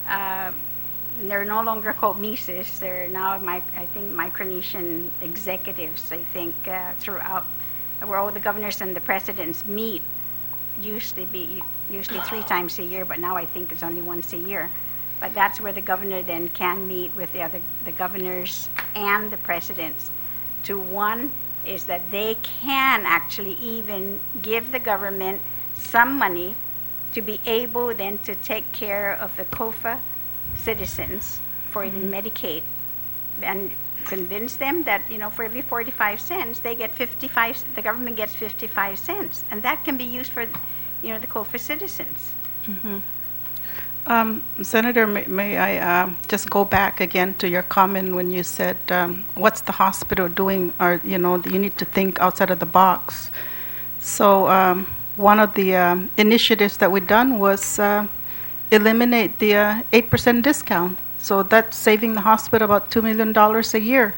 They're no longer called Mises. They're now, I think, Micronesian executives. I think throughout. Where all the governors and the presidents meet, usually 3 times a year, but now I think it's only once a year. But that's where the governor then can meet with the governors and the presidents. One is that they can actually even give the government some money to be able then to take care of the COFA citizens for even Medicaid, and convince them that for every 45 cents they get 55. The government gets 55 cents, and that can be used for the COFA citizens. Senator, may I just go back again to your comment when you said what's the hospital doing, or you need to think outside of the box. So one of the initiatives that we done was eliminate the 8% discount. So that's saving the hospital about $2 million a year.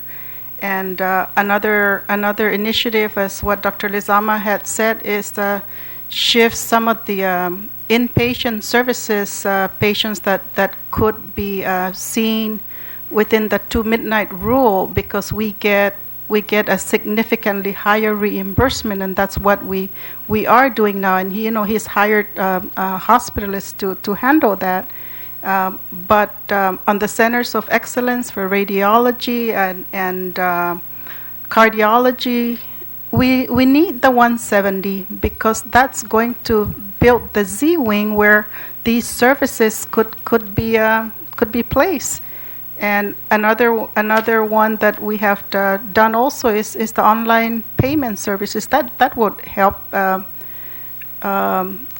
And another initiative, as what Dr. Lizama had said, is shift some of the inpatient services, patients that could be seen within the 2 midnight rule, because we get a significantly higher reimbursement, and that's what we are doing now. And he's hired hospitalists to handle that. But on the centers of excellence for radiology and cardiology, we need the 170, because that's going to build the Z wing where these services could be placed. And another one that we have done also is the online payment services that would help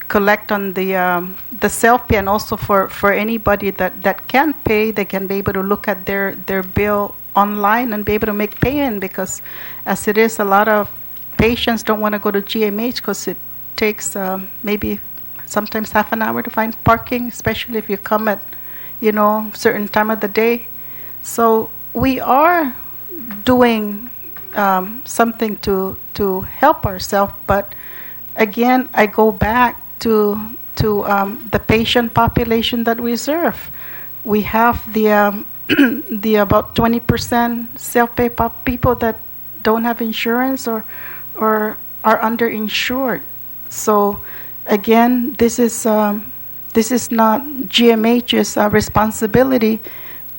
collect on the self-pay, and also for anybody that can't pay, they can be able to look at their bill online and be able to make payment, because as it is, a lot of patients don't want to go to GMH because it takes maybe sometimes half an hour to find parking, especially if you come at certain time of the day. So we are doing something to help ourselves, but again, I go back to the patient population that we serve. We have the about 20% self-pay people that don't have insurance or are underinsured. So again, this is not GMH's responsibility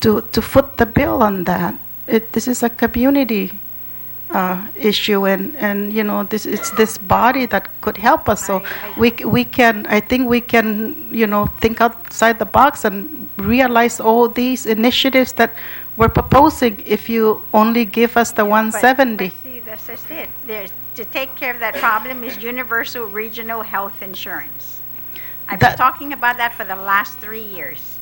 to foot the bill on that. This is a community issue, and it's this body that could help us. So I think we can think outside the box and realize all these initiatives that we're proposing if you only give us the 170. But see, that's just it. To take care of that problem is universal regional health insurance. I've been talking about that for the last 3 years.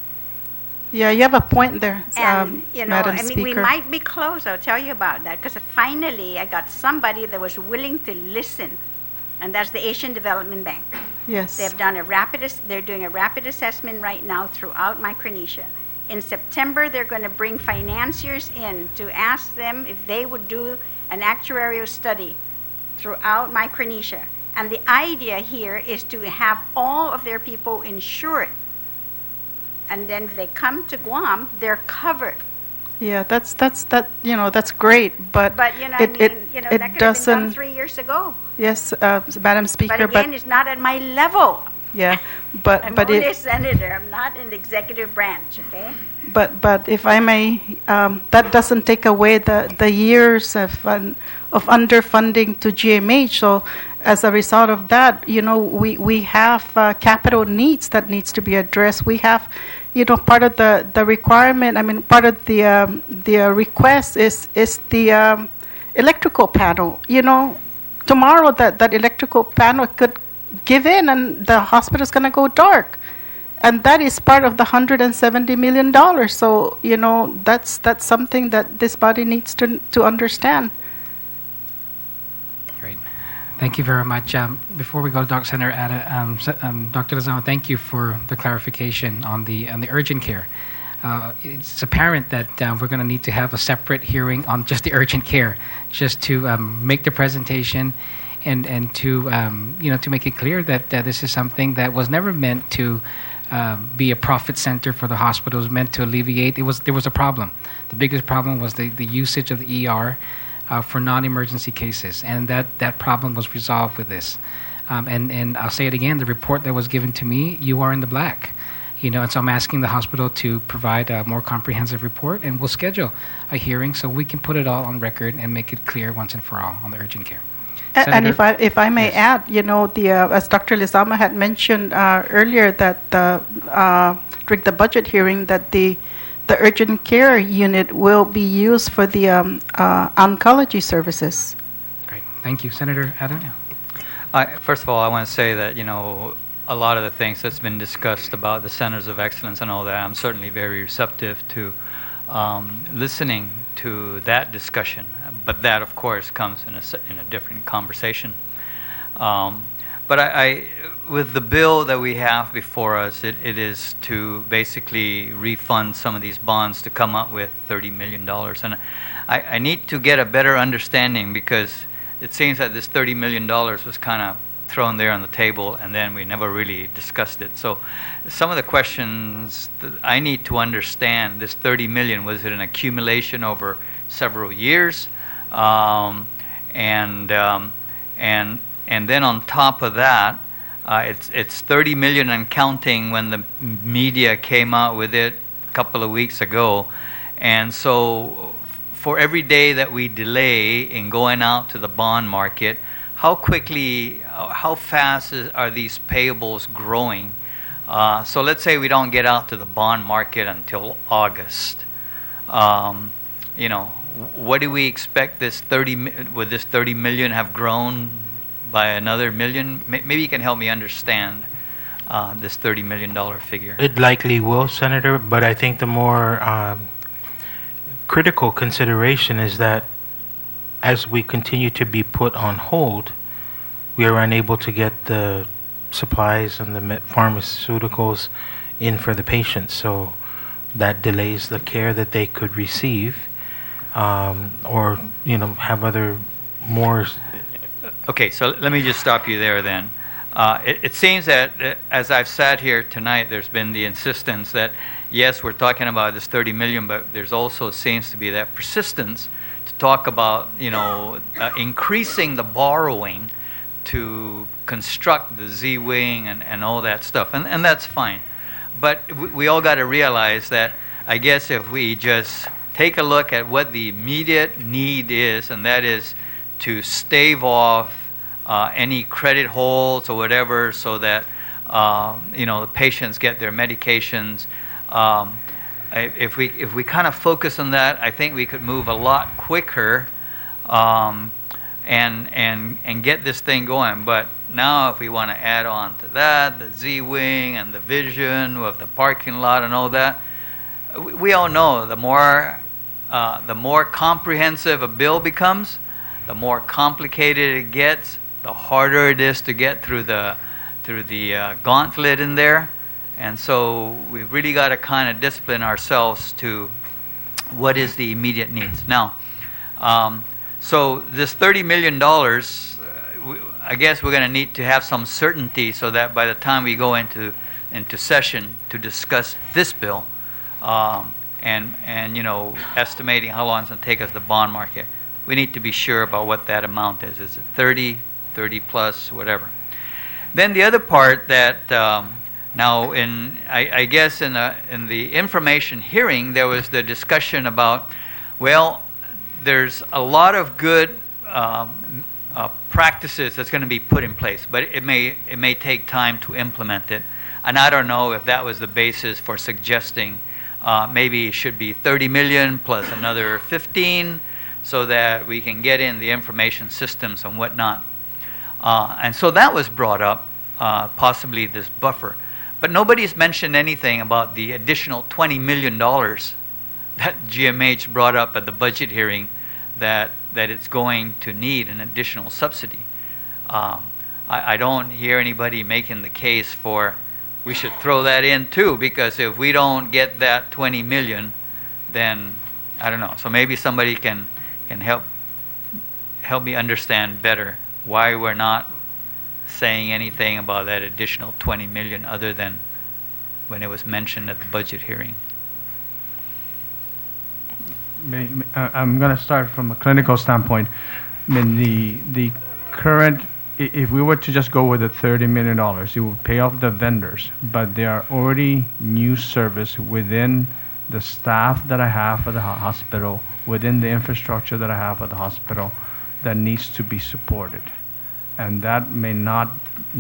Yeah, you have a point there, And, you know, Madam I mean, Speaker. we might be close. I'll tell you about that. Because finally, I got somebody that was willing to listen. And that's the Asian Development Bank. Yes. They've done they're doing a rapid assessment right now throughout Micronesia. In September, they're going to bring financiers in to ask them if they would do an actuarial study throughout Micronesia. And the idea here is to have all of their people insured. And then if they come to Guam, they're covered. Yeah, that's great, but you know, it that could have been done doesn't. 3 years ago. Yes, Madam Speaker, But again, it's not at my level. yeah, but I'm but only a it, senator. I'm not in the executive branch. Okay. but if I may, that doesn't take away the years of underfunding to GMH. So as a result of that, we have capital needs that needs to be addressed. We have, part of the requirement. I mean, part of the request is the electrical panel. Tomorrow that electrical panel could give in, and the hospital is going to go dark. And that is part of the $170 million. So, that's something that this body needs to understand. Great. Thank you very much. Before we go to Dr. Senator Dr. Lozano, thank you for the clarification on the urgent care. It's apparent that we're going to need to have a separate hearing on just the urgent care, just to make the presentation and to to make it clear that this is something that was never meant to be a profit center for the hospital. It was meant to alleviate. There was a problem. The biggest problem was the usage of the ER for non-emergency cases, and that problem was resolved with this. And I'll say it again: the report that was given to me, you are in the black. And so I'm asking the hospital to provide a more comprehensive report, and we'll schedule a hearing so we can put it all on record and make it clear once and for all on the urgent care. And Senator? if I may add, as Dr. Lizama had mentioned earlier, that during the budget hearing, that the urgent care unit will be used for the oncology services. Great, thank you, Senator Adam. First of all, I want to say that a lot of the things that's been discussed about the centers of excellence and all that, I'm certainly very receptive to listening to that discussion. But that, of course, comes in a different conversation. But I with the bill that we have before us, it is to basically refund some of these bonds to come up with $30 million. And I need to get a better understanding, because it seems that this $30 million was kind of thrown there on the table, and then we never really discussed it. So some of the questions that I need to understand, this $30 million, was it an accumulation over several years? And then on top of that, it's $30 million and counting when the media came out with it a couple of weeks ago. And so for every day that we delay in going out to the bond market, how quickly, how fast are these payables growing? So let's say we don't get out to the bond market until August. What do we expect would this 30 million have grown by another million? Maybe you can help me understand this $30 million figure. It likely will, Senator, but I think the more critical consideration is that as we continue to be put on hold, we are unable to get the supplies and the pharmaceuticals in for the patients. So that delays the care that they could receive, or have other more. Okay, so let me just stop you there then. It seems that as I've sat here tonight, there's been the insistence that yes, we're talking about this 30 million, but there's also seems to be that persistence to talk about increasing the borrowing to construct the Z-Wing and all that stuff, and that's fine. But we all got to realize that, I guess, if we just take a look at what the immediate need is, and that is to stave off any credit holes or whatever, so that the patients get their medications. If we kind of focus on that, I think we could move a lot quicker and get this thing going. But now if we want to add on to that, the Z-Wing and the vision of the parking lot and all that, we all know the more comprehensive a bill becomes, the more complicated it gets, the harder it is to get through the gauntlet in there. And so we've really got to kind of discipline ourselves to what is the immediate needs. Now, so this $30 million, I guess we're going to need to have some certainty so that by the time we go into session to discuss this bill, and estimating how long it's going to take us the bond market, we need to be sure about what that amount is. Is it 30 plus, whatever? Then the other part that now I guess in the information hearing there was the discussion about, well, there's a lot of good practices that's going to be put in place, but it may take time to implement it. And I don't know if that was the basis for suggesting maybe it should be 30 million plus another 15 so that we can get in the information systems and whatnot. And so that was brought up, possibly this buffer. But nobody's mentioned anything about the additional $20 million that GMH brought up at the budget hearing that it's going to need an additional subsidy. I don't hear anybody making the case for we should throw that in too, because if we don't get that 20 million, then I don't know. So maybe somebody can help me understand better why we're not saying anything about that additional 20 million other than when it was mentioned at the budget hearing. I'm going to start from a clinical standpoint. I mean, the current, if we were to just go with the $30 million, it would pay off the vendors, but there are already new service within the staff that I have for the hospital, within the infrastructure that I have for the hospital that needs to be supported. And that may not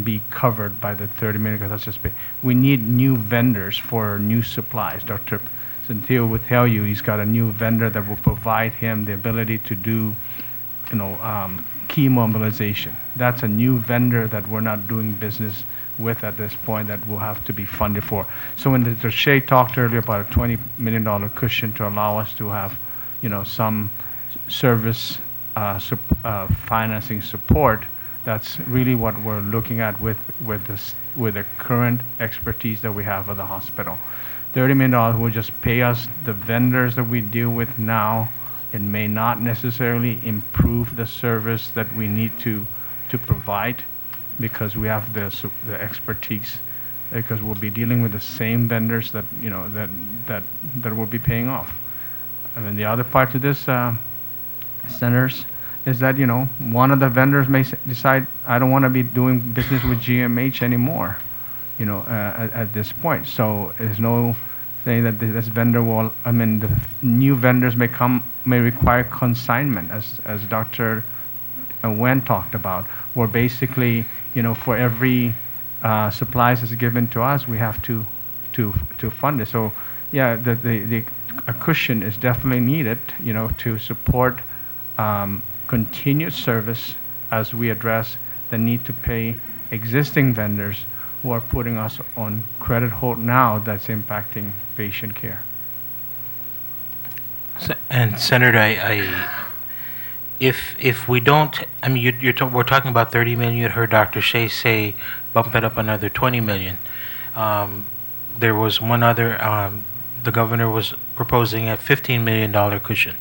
be covered by the 30 million because that's just we need new vendors for new supplies. Dr. Centillo would tell you he's got a new vendor that will provide him the ability to do, key mobilization. That's a new vendor that we're not doing business with at this point that will have to be funded for. So when Dr. Shea talked earlier about a $20 million cushion to allow us to have, some service financing support, that's really what we're looking at with the current expertise that we have at the hospital. $30 million will just pay us the vendors that we deal with now. It may not necessarily improve the service that we need to provide because we have the expertise, because we'll be dealing with the same vendors that will be paying off. And then the other part to this, centers, is that one of the vendors may decide I don't want to be doing business with GMH anymore, at this point. So there's no saying that this vendor will. I mean, the new vendors may require consignment, as Dr. Wen talked about, where basically for every supplies that's given to us, we have to fund it. So yeah, a cushion is definitely needed, to support continued service as we address the need to pay existing vendors who are putting us on credit hold now that's impacting patient care. And Senator, if we don't, I mean, we're talking about 30 million. You heard Dr. Shea say bump it up another 20 million. There was one other. The governor was proposing a $15 million cushion.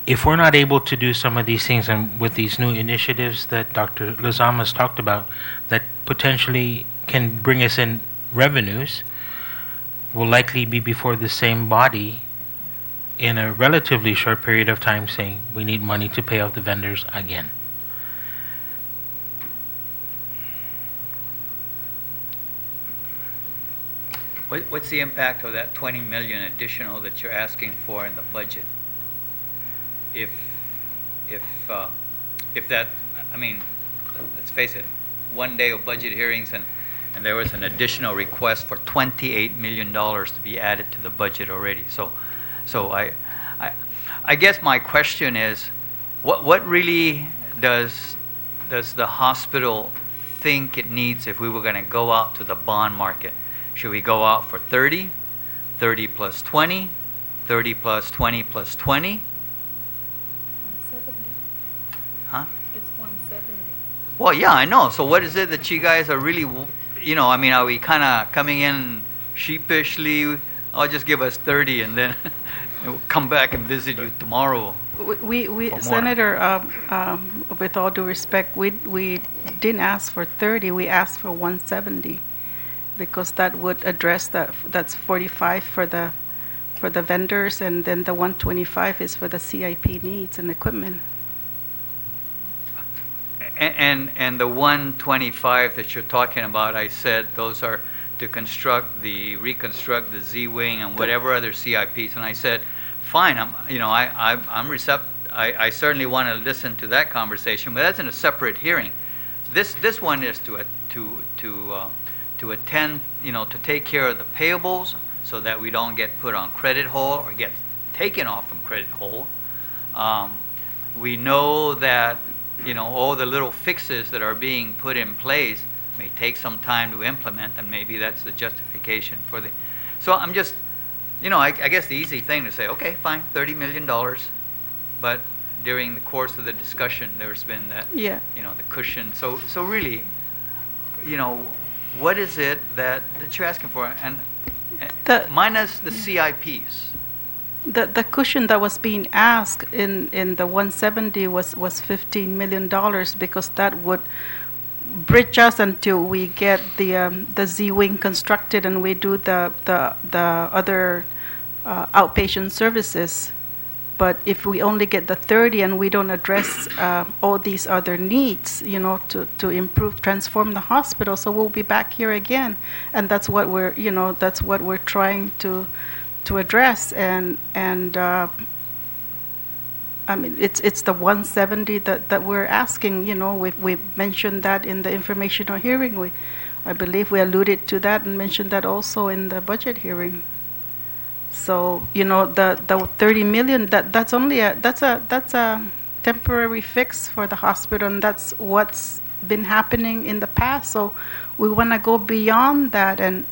If we're not able to do some of these things, and with these new initiatives that Dr. Lozama's talked about, that potentially can bring us in revenues, will likely be before the same body in a relatively short period of time saying we need money to pay off the vendors again. What's the impact of that 20 million additional that you're asking for in the budget? If that, I mean, let's face it, one day of budget hearings and there was an additional request for $28 million to be added to the budget already. So I guess my question is, what really does the hospital think it needs if we were going to go out to the bond market? Should we go out for 30, 30 plus 20, 30 plus 20 plus 20? 170. Huh? It's 170. Well, yeah, I know. So what is it that you guys are really, I mean, are we kind of coming in sheepishly? Oh, just give us 30 and then we'll come back and visit you tomorrow. We Senator, with all due respect, we didn't ask for 30. We asked for 170, because that would address that's 45 for the vendors, and then the 125 is for the CIP needs and equipment. And the 125 that you're talking about, I said those are to reconstruct the Z-wing and whatever other CIPs. And I said, fine, I'm receptive. I certainly want to listen to that conversation, but that's in a separate hearing. This one is to attend, to take care of the payables so that we don't get put on credit hold or get taken off from credit hold. We know that all the little fixes that are being put in place may take some time to implement, and maybe that's the justification for the. So I'm just, I guess the easy thing to say, okay, fine, $30 million, but during the course of the discussion, there's been that, the cushion. So really, what is it that you're asking for, and minus the CIPs? The cushion that was being asked in the 170 was $15 million, because that would bridge us until we get the Z-wing constructed and we do the other outpatient services. But if we only get the 30 and we don't address all these other needs, to improve, transform the hospital, so we'll be back here again, and that's what we're trying to address. And I mean, it's the 170 that we're asking. We've mentioned that in the informational hearing. I believe we alluded to that and mentioned that also in the budget hearing. So the 30 million, that's only that's a temporary fix for the hospital, and that's what's been happening in the past. So we want to go beyond that and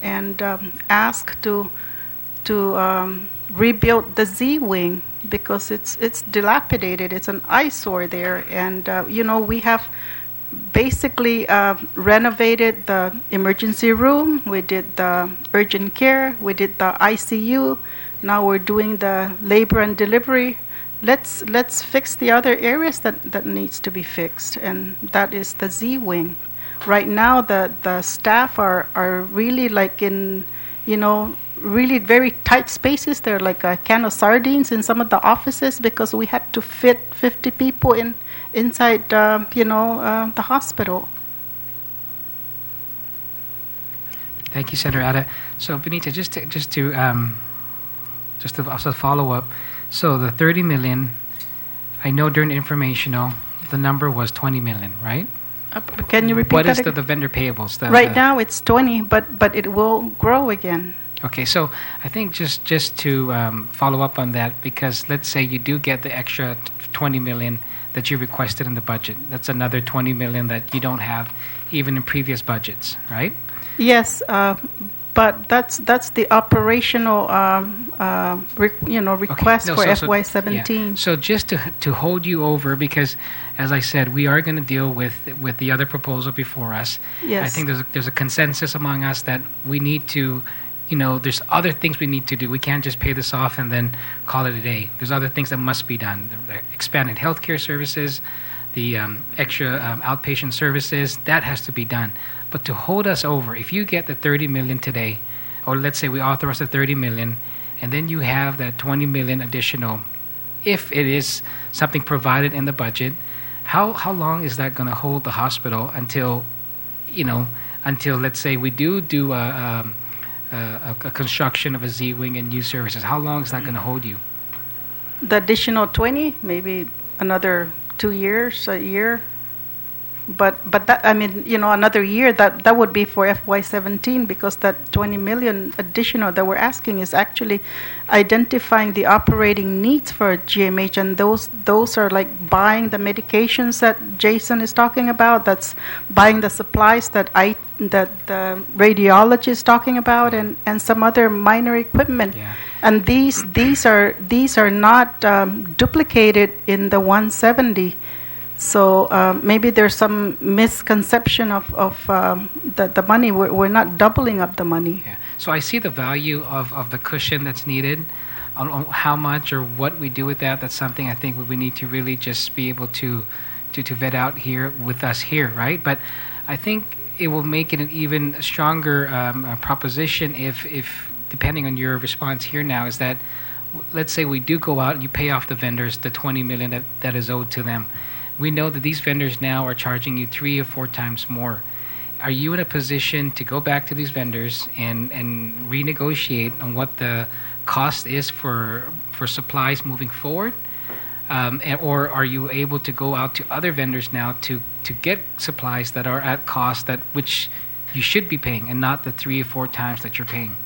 ask to rebuild the Z-wing, because it's dilapidated. It's an eyesore there, and we have basically renovated the emergency room. We did the urgent care. We did the ICU. Now we're doing the labor and delivery. Let's fix the other areas that needs to be fixed, and that is the Z-wing. Right now, the staff are really like in, really very tight spaces. They're like a can of sardines in some of the offices, because we had to fit 50 people inside the hospital. Thank you, Senator Ada. So, Benita, just to also follow up. So the 30 million, I know during the informational, the number was 20 million, right? Can you repeat what that? What is the vendor payables? Right now it's 20, but it will grow again. Okay, so I think just to follow up on that, because let's say you do get the extra 20 million that you requested in the budget. That's another 20 million that you don't have even in previous budgets, right? Yes, but that's the operational request for FY17. Yeah. So just to hold you over, because as I said, we are going to deal with the other proposal before us. Yes. I think there's a consensus among us that we need to, there's other things we need to do. We can't just pay this off and then call it a day. There's other things that must be done. The expanded healthcare services, the extra outpatient services, that has to be done. But to hold us over, if you get the 30 million today, or let's say we authorize the 30 million, and then you have that 20 million additional, if it is something provided in the budget, how long is that going to hold the hospital until let's say we do a construction of a Z-wing and new services? How long is that going to hold you? The additional 20, maybe another 2 years, a year. But that, I mean, another year, that would be for FY17, because that 20 million additional that we're asking is actually identifying the operating needs for GMH, and those are like buying the medications that Jason is talking about. That's buying the supplies that the radiology is talking about, and some other minor equipment. Yeah. And these are not duplicated in the 170. So maybe there's some misconception of the money. We're not doubling up the money. Yeah. So I see the value of the cushion that's needed. On how much or what we do with that, that's something I think we need to really just be able to vet out here with us here, right? But I think it will make it an even stronger proposition if depending on your response here now, is that let's say we do go out and you pay off the vendors the 20 million that is owed to them. We know that these vendors now are charging you 3 or 4 times more. Are you in a position to go back to these vendors and renegotiate on what the cost is for supplies moving forward? Or are you able to go out to other vendors now to get supplies that are at cost which you should be paying and not the 3 or 4 times that you're paying?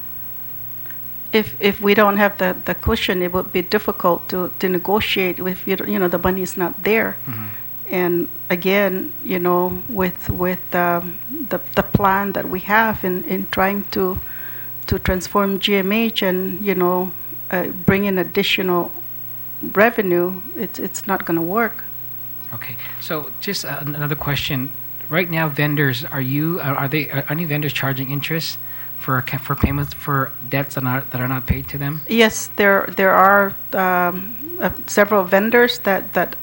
If we don't have the cushion, it would be difficult to negotiate if the money is not there. Mm-hmm. And again, with the plan that we have in trying to transform GMH and bring in additional revenue, it's not going to work. Okay. So just another question. Right now, vendors, are any vendors charging interest for payments for debts that are not paid to them? Yes, there are several vendors that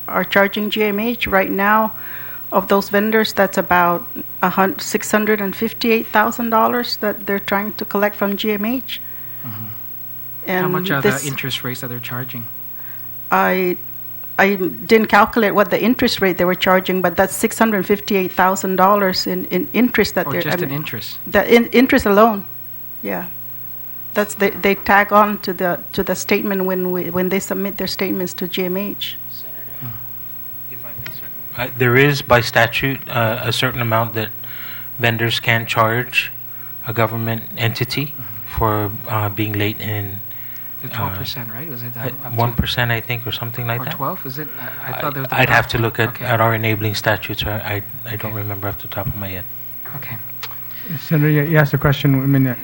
are charging GMH right now. Of those vendors, that's about $658,000 that they're trying to collect from GMH. Mm-hmm. And how much are the interest rates that they're charging? I didn't calculate what the interest rate they were charging, but that's $658,000 in interest that they're. Just in interest. The interest alone, yeah. That's they tag on to the statement when they submit their statements to GMH. There is, by statute, a certain amount that vendors can charge a government entity for being late in. The 12%, right? Was it 1%, I think, or something like that? Or 12? Is it? I thought there was. I'd have to look at our enabling statutes. I don't Okay. remember off the top of my head. Okay. Senator, you asked a question. I mean,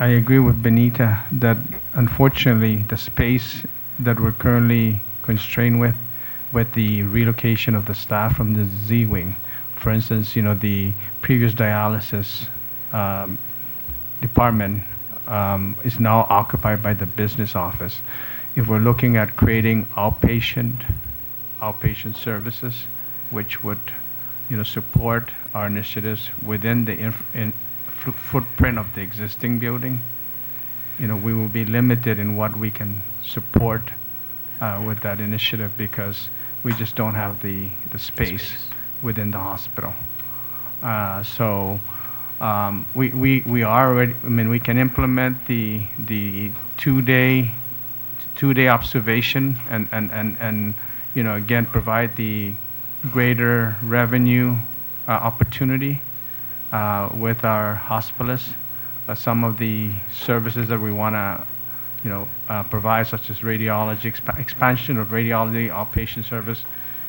I agree with Benita that unfortunately the space that we're currently constrained with the relocation of the staff from the Z wing, for instance, the previous dialysis department is now occupied by the business office. If we're looking at creating outpatient services, which would support our initiatives within the footprint of the existing building, we will be limited in what we can support with that initiative because we just don't have the space within the hospital. So we are already. I mean, we can implement the 2-day observation and again provide the greater revenue opportunity with our hospitalists. Some of the services that we want to provide, such as radiology, expansion of radiology, outpatient service.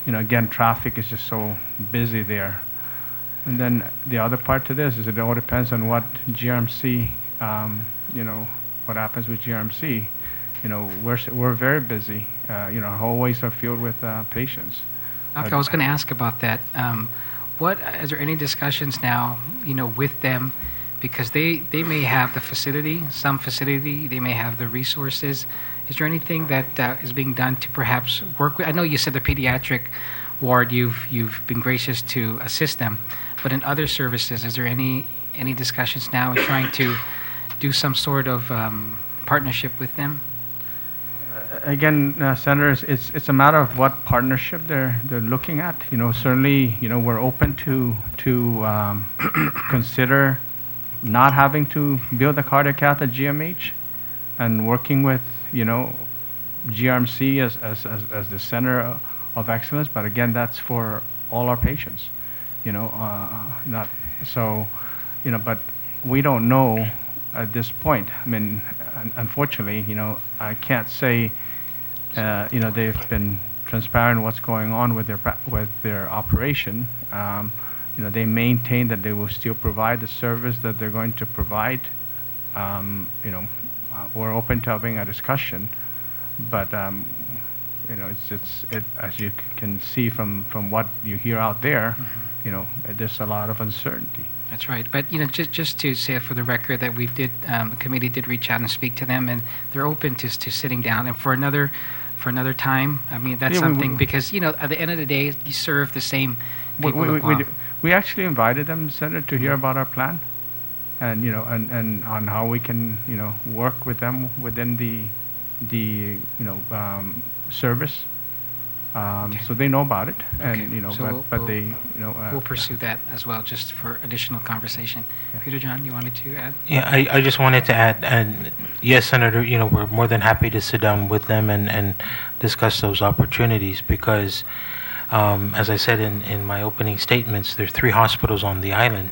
Again, traffic is just so busy there. And then the other part to this is it all depends on what GRMC, what happens with GRMC. We're very busy. Our hallways are filled with patients. Okay, I was going to ask about that. Is there any discussions now, with them? Because they may have the facility, they may have the resources. Is there anything that is being done to perhaps work with? I know you said the pediatric ward, you've been gracious to assist them, but in other services, is there any discussions now in trying to do some sort of partnership with them? Again, Senators, it's a matter of what partnership they're looking at. Certainly, we're open to consider not having to build a cardiac cath at GMH and working with GRMC as the center of excellence. But again, that's for all our patients. Not so, but we don't know at this point. I mean, unfortunately, I can't say, they've been transparent what's going on with their operation. They maintain that they will still provide the service that they're going to provide. We're open to having a discussion, but as you can see from what you hear out there, there's a lot of uncertainty. That's right. But just to say for the record that the committee did reach out and speak to them, and they're open to sitting down and for another time. I mean, that's something because at the end of the day, you serve the same people. We actually invited them, Senator, to hear about our plan, and and on how we can work with them within the service. So they know about it, and So but they we'll pursue that as well, just for additional conversation. Peter John, you wanted to add? Yeah, I just wanted to add, and yes, Senator, we're more than happy to sit down with them and discuss those opportunities because, as I said in my opening statements, there are 3 hospitals on the island,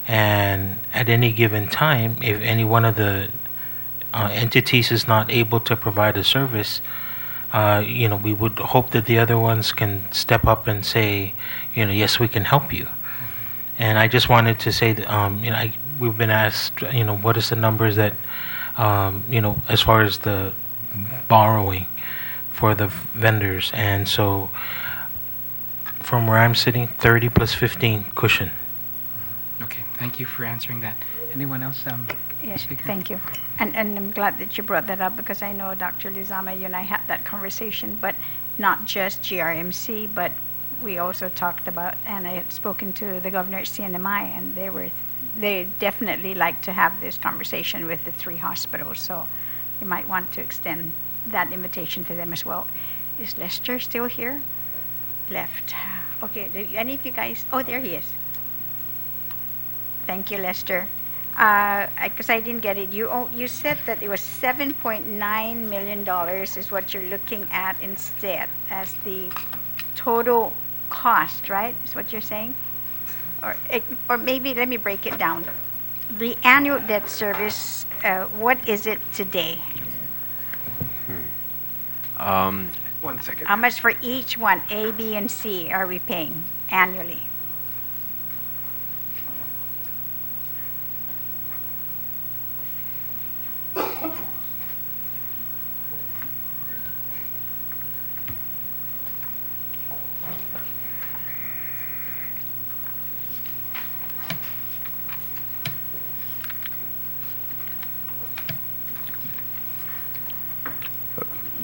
and at any given time, if any one of the entities is not able to provide a service, we would hope that the other ones can step up and say, yes, we can help you. And I just wanted to say that, we've been asked, what is the numbers that, as far as the borrowing for the vendors. And so from where I'm sitting, 30 plus 15 cushion. Okay, thank you for answering that. Anyone else? Yes, Speaker? thank you. And I'm glad that you brought that up because I know Dr. Lizama, you and I had that conversation, but not just GRMC, but we also talked about, and I had spoken to the governor at CNMI, and they definitely like to have this conversation with the 3 hospitals, so you might want to extend that invitation to them as well. Is Lester still here? Left. Okay, do any of you guys, oh, there he is. Thank you, Lester. Because I didn't get it. You said that it was $7.9 million is what you're looking at instead as the total cost, right? Is what you're saying? Or maybe let me break it down. The annual debt service, what is it today? 1 second. How much for each one, A, B, and C, are we paying annually?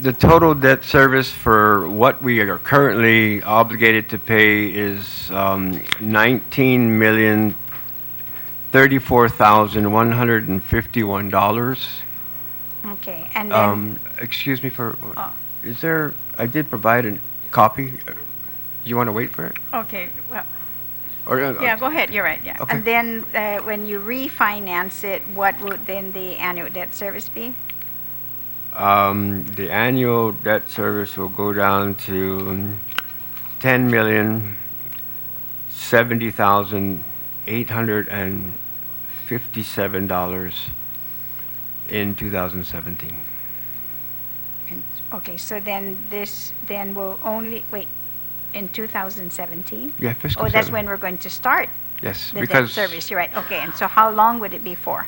The total debt service for what we are currently obligated to pay is $19,034,151. Okay, and then Excuse me for. Is there? I did provide a copy. You want to wait for it? okay, well, Or yeah, go ahead. You're right. Yeah, Okay. and then when you refinance it, what would then the annual debt service be? The annual debt service will go down to $10,070,857 in 2017. Okay, so then this will only wait in 2017. Yeah, fiscal. Oh, that's 7. when we're going to start Yes, the debt because service. You're right. Okay, and so how long would it be for?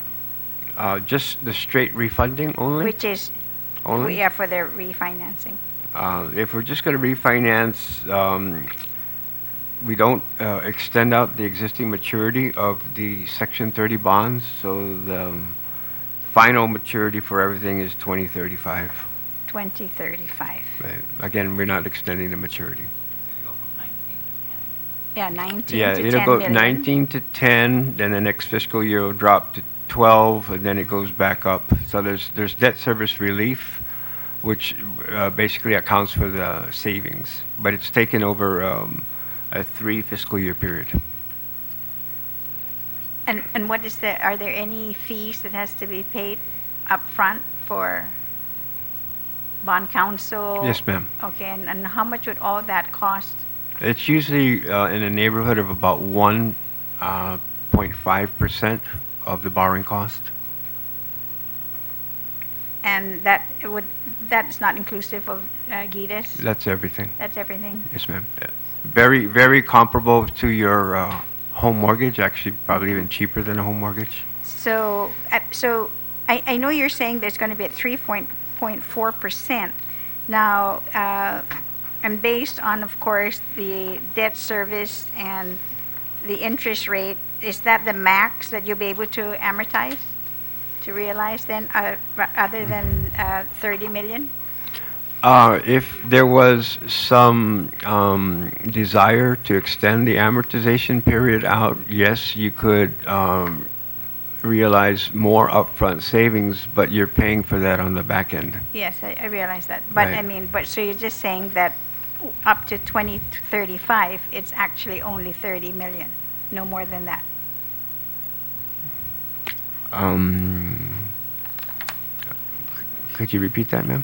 just the straight refunding only. Which is Only? yeah, for the refinancing. If we're just going to refinance, we don't extend out the existing maturity of the Section 30 bonds, so the final maturity for everything is 2035. 2035. Right. Again, we're not extending the maturity. Yeah, 19 Yeah, to it'll 10 go million. 19 to 10, then the next fiscal year will drop to 12, and then it goes back up. So there's debt service relief, which basically accounts for the savings, but it's taken over a 3 fiscal year period. And what is are there any fees that has to be paid up front for bond counsel? Yes, ma'am. Okay, and how much would all that cost It's usually in the neighborhood of about 1.5% of the borrowing cost. And that's not inclusive of GIDAS? That's everything. That's everything? Yes, ma'am. Very, very comparable to your home mortgage, actually probably even cheaper than a home mortgage. So I know you're saying there's going to be at 3.4%. Now, and based on, of course, the debt service and the interest rate, is that the max that you'll be able to amortize, to realize then, other than 30 million? If there was some desire to extend the amortization period out, yes, you could realize more upfront savings, but you're paying for that on the back end. Yes, I realize that. But Right. I mean, so you're just saying that up to 2035, it's actually only 30 million, no more than that. Could you repeat that, ma'am?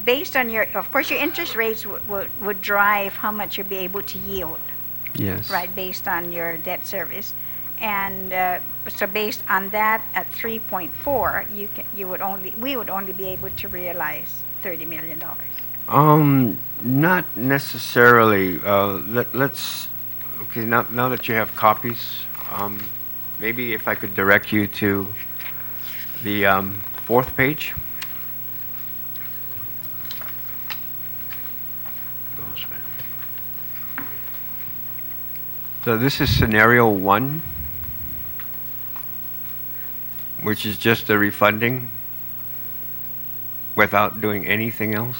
Based on of course, your interest rates would drive how much you'll be able to yield. Yes. Right, based on your debt service. And so based on that, at 3.4, we would only be able to realize $30 million. Not necessarily. Let's. Okay, now that you have copies, maybe if I could direct you to the fourth page. So this is scenario 1, which is just the refunding without doing anything else.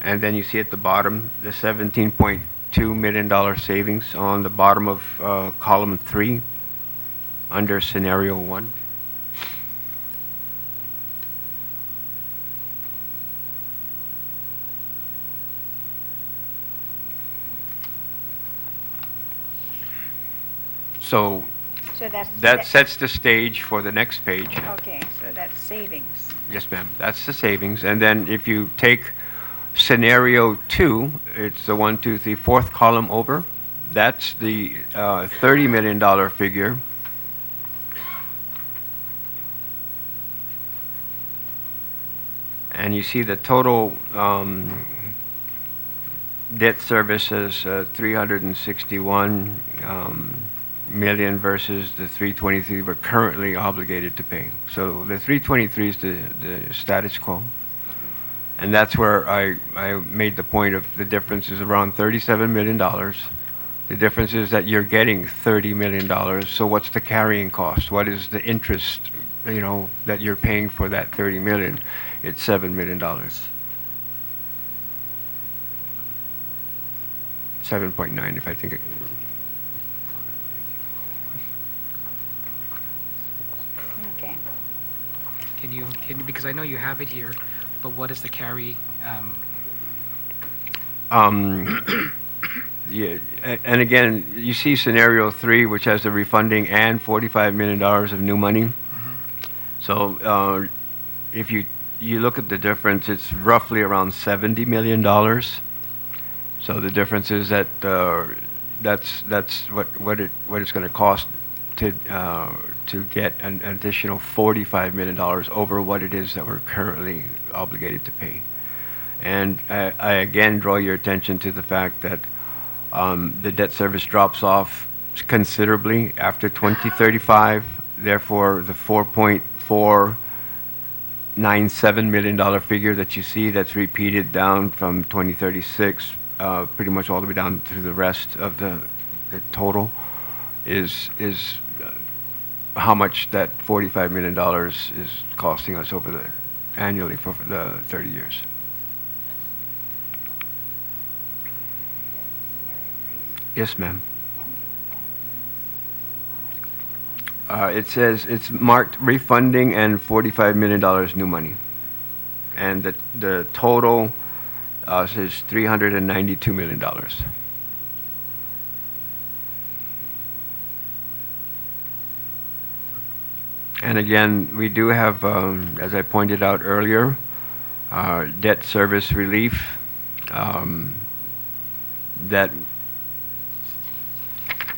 And then you see at the bottom the $17.2 million savings on the bottom of column 3 under scenario 1. So that sets the stage for the next page. Okay, so that's savings. Yes, ma'am. That's the savings. And then if you take scenario 2, it's the 1, 2, 3, fourth column over. That's the $30 million figure. And you see the total debt service is 361 million versus the 323 we're currently obligated to pay. So the 323 is the status quo. And that's where I made the point of the difference is around $37 million. The difference is that you're getting $30 million. So what's the carrying cost? What is the interest, that you're paying for that $30 million? It's $7 million. 7.9 if I think it. Okay. Can you, because I know you have it here, but what is the carry? Yeah, and again, you see scenario 3, which has the refunding and $45 million of new money. Mm-hmm. So if you look at the difference, it's roughly around $70 million. So the difference is that that's what it's going to cost to get an additional $45 million over what it is that we're currently obligated to pay. And I again draw your attention to the fact that the debt service drops off considerably after 2035. Therefore, the $4.497 million figure that you see that's repeated down from 2036, pretty much all the way down to the rest of the total, is how much that $45 million is costing us annually for the 30 years. Yes, ma'am. It says it's marked refunding and $45 million new money. And the total says $392 million. And again, we do have, as I pointed out earlier, debt service relief that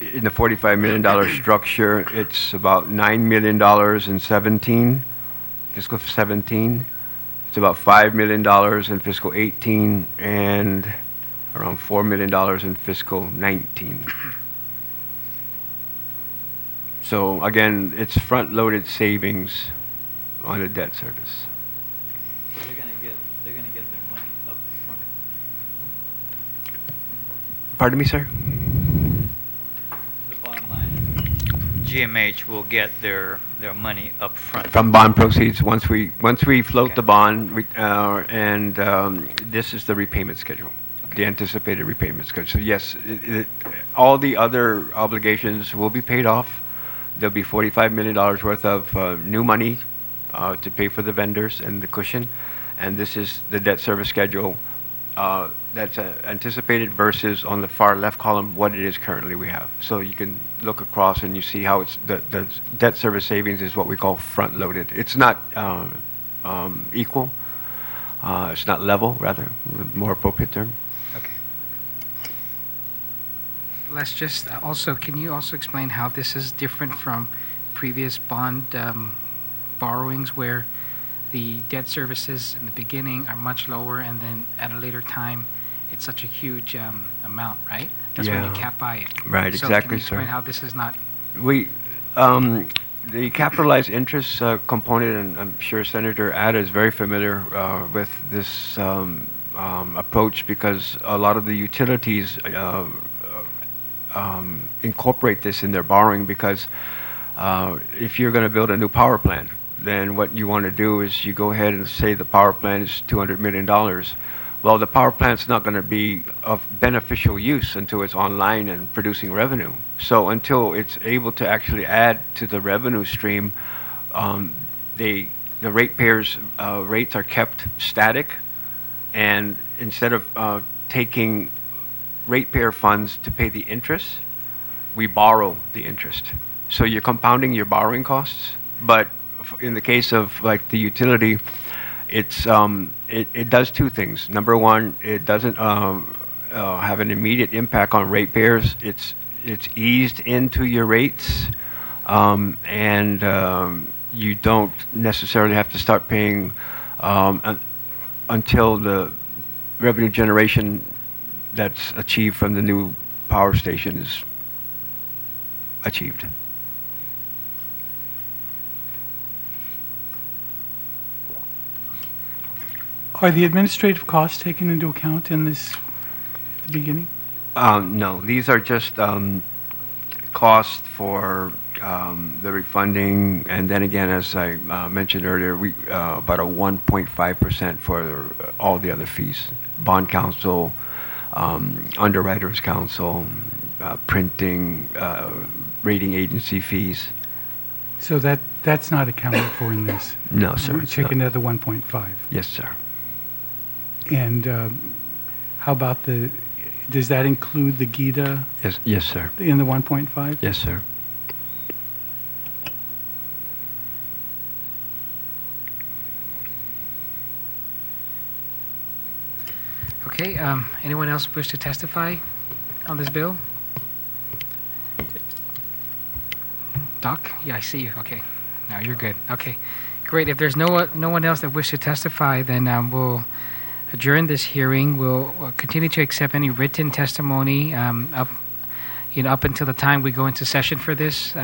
in the $45 million structure, it's about $9 million in fiscal 17. It's about $5 million in fiscal 18 and around $4 million in fiscal 19. So again, it's front-loaded savings on the debt service. They're going to get their money up front. Pardon me, sir? The bottom line is GMH will get their money up front. From bond proceeds, once we float Okay. the bond, this is the repayment schedule, the anticipated repayment schedule. So yes, all the other obligations will be paid off. There'll be $45 million worth of new money to pay for the vendors and the cushion, and this is the debt service schedule that's anticipated versus on the far left column what it is currently we have. So you can look across and you see how it's the debt service savings is what we call front loaded. It's not equal. It's not level, rather, more appropriate term. Okay. Let's just can you also explain how this is different from previous bond borrowings where the debt services in the beginning are much lower and then at a later time it's such a huge amount, right? That's when you cap by it. Right, so exactly, can you explain sir. how this is not... The capitalized interest component, and I'm sure Senator Ada is very familiar with this approach because a lot of the utilities incorporate this in their borrowing because if you're going to build a new power plant, then what you want to do is you go ahead and say the power plant is $200 million. Well, the power plant's not going to be of beneficial use until it's online and producing revenue. So until it's able to actually add to the revenue stream, the ratepayers' rates are kept static, and instead of taking ratepayer funds to pay the interest, we borrow the interest. So you're compounding your borrowing costs, but in the case of like the utility, it's it does two things. Number one, it doesn't have an immediate impact on ratepayers. It's eased into your rates, and you don't necessarily have to start paying until the revenue generation that's achieved from the new power station is achieved. Are the administrative costs taken into account in this at the beginning? No, these are just costs for the refunding, and then again, as I mentioned earlier, we about a 1.5% for all the other fees: bond counsel, underwriters counsel, printing, rating agency fees. So that's not accounted for in this? No, sir. We're taking at the 1.5. Yes, sir. And how about does that include the GITA? Yes, sir. In the 1.5? Yes, sir. Okay, anyone else wish to testify on this bill? Doc? Yeah, I see you. Okay. No, you're good. Okay. Great. If there's no one else that wishes to testify, then we'll adjourn this hearing. We'll continue to accept any written testimony up until the time we go into session for this.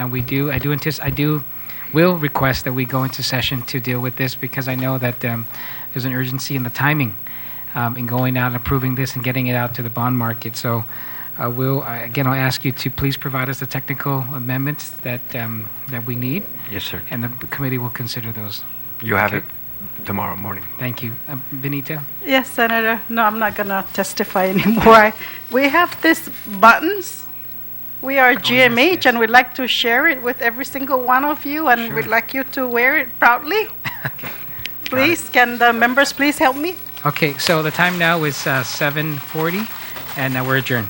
Will request that we go into session to deal with this because I know that there's an urgency in the timing in going out and approving this and getting it out to the bond market. So I'll ask you to please provide us the technical amendments that we need. Yes, sir. And the committee will consider those. You have it tomorrow morning. Thank you. Benita? Yes, Senator. No, I'm not going to testify anymore. We have these buttons. We are GMH, yes. and we'd like to share it with every single one of you, and Sure. we'd like you to wear it proudly. Okay. Please, can the members please help me? Okay, so the time now is 7:40, and we're adjourned.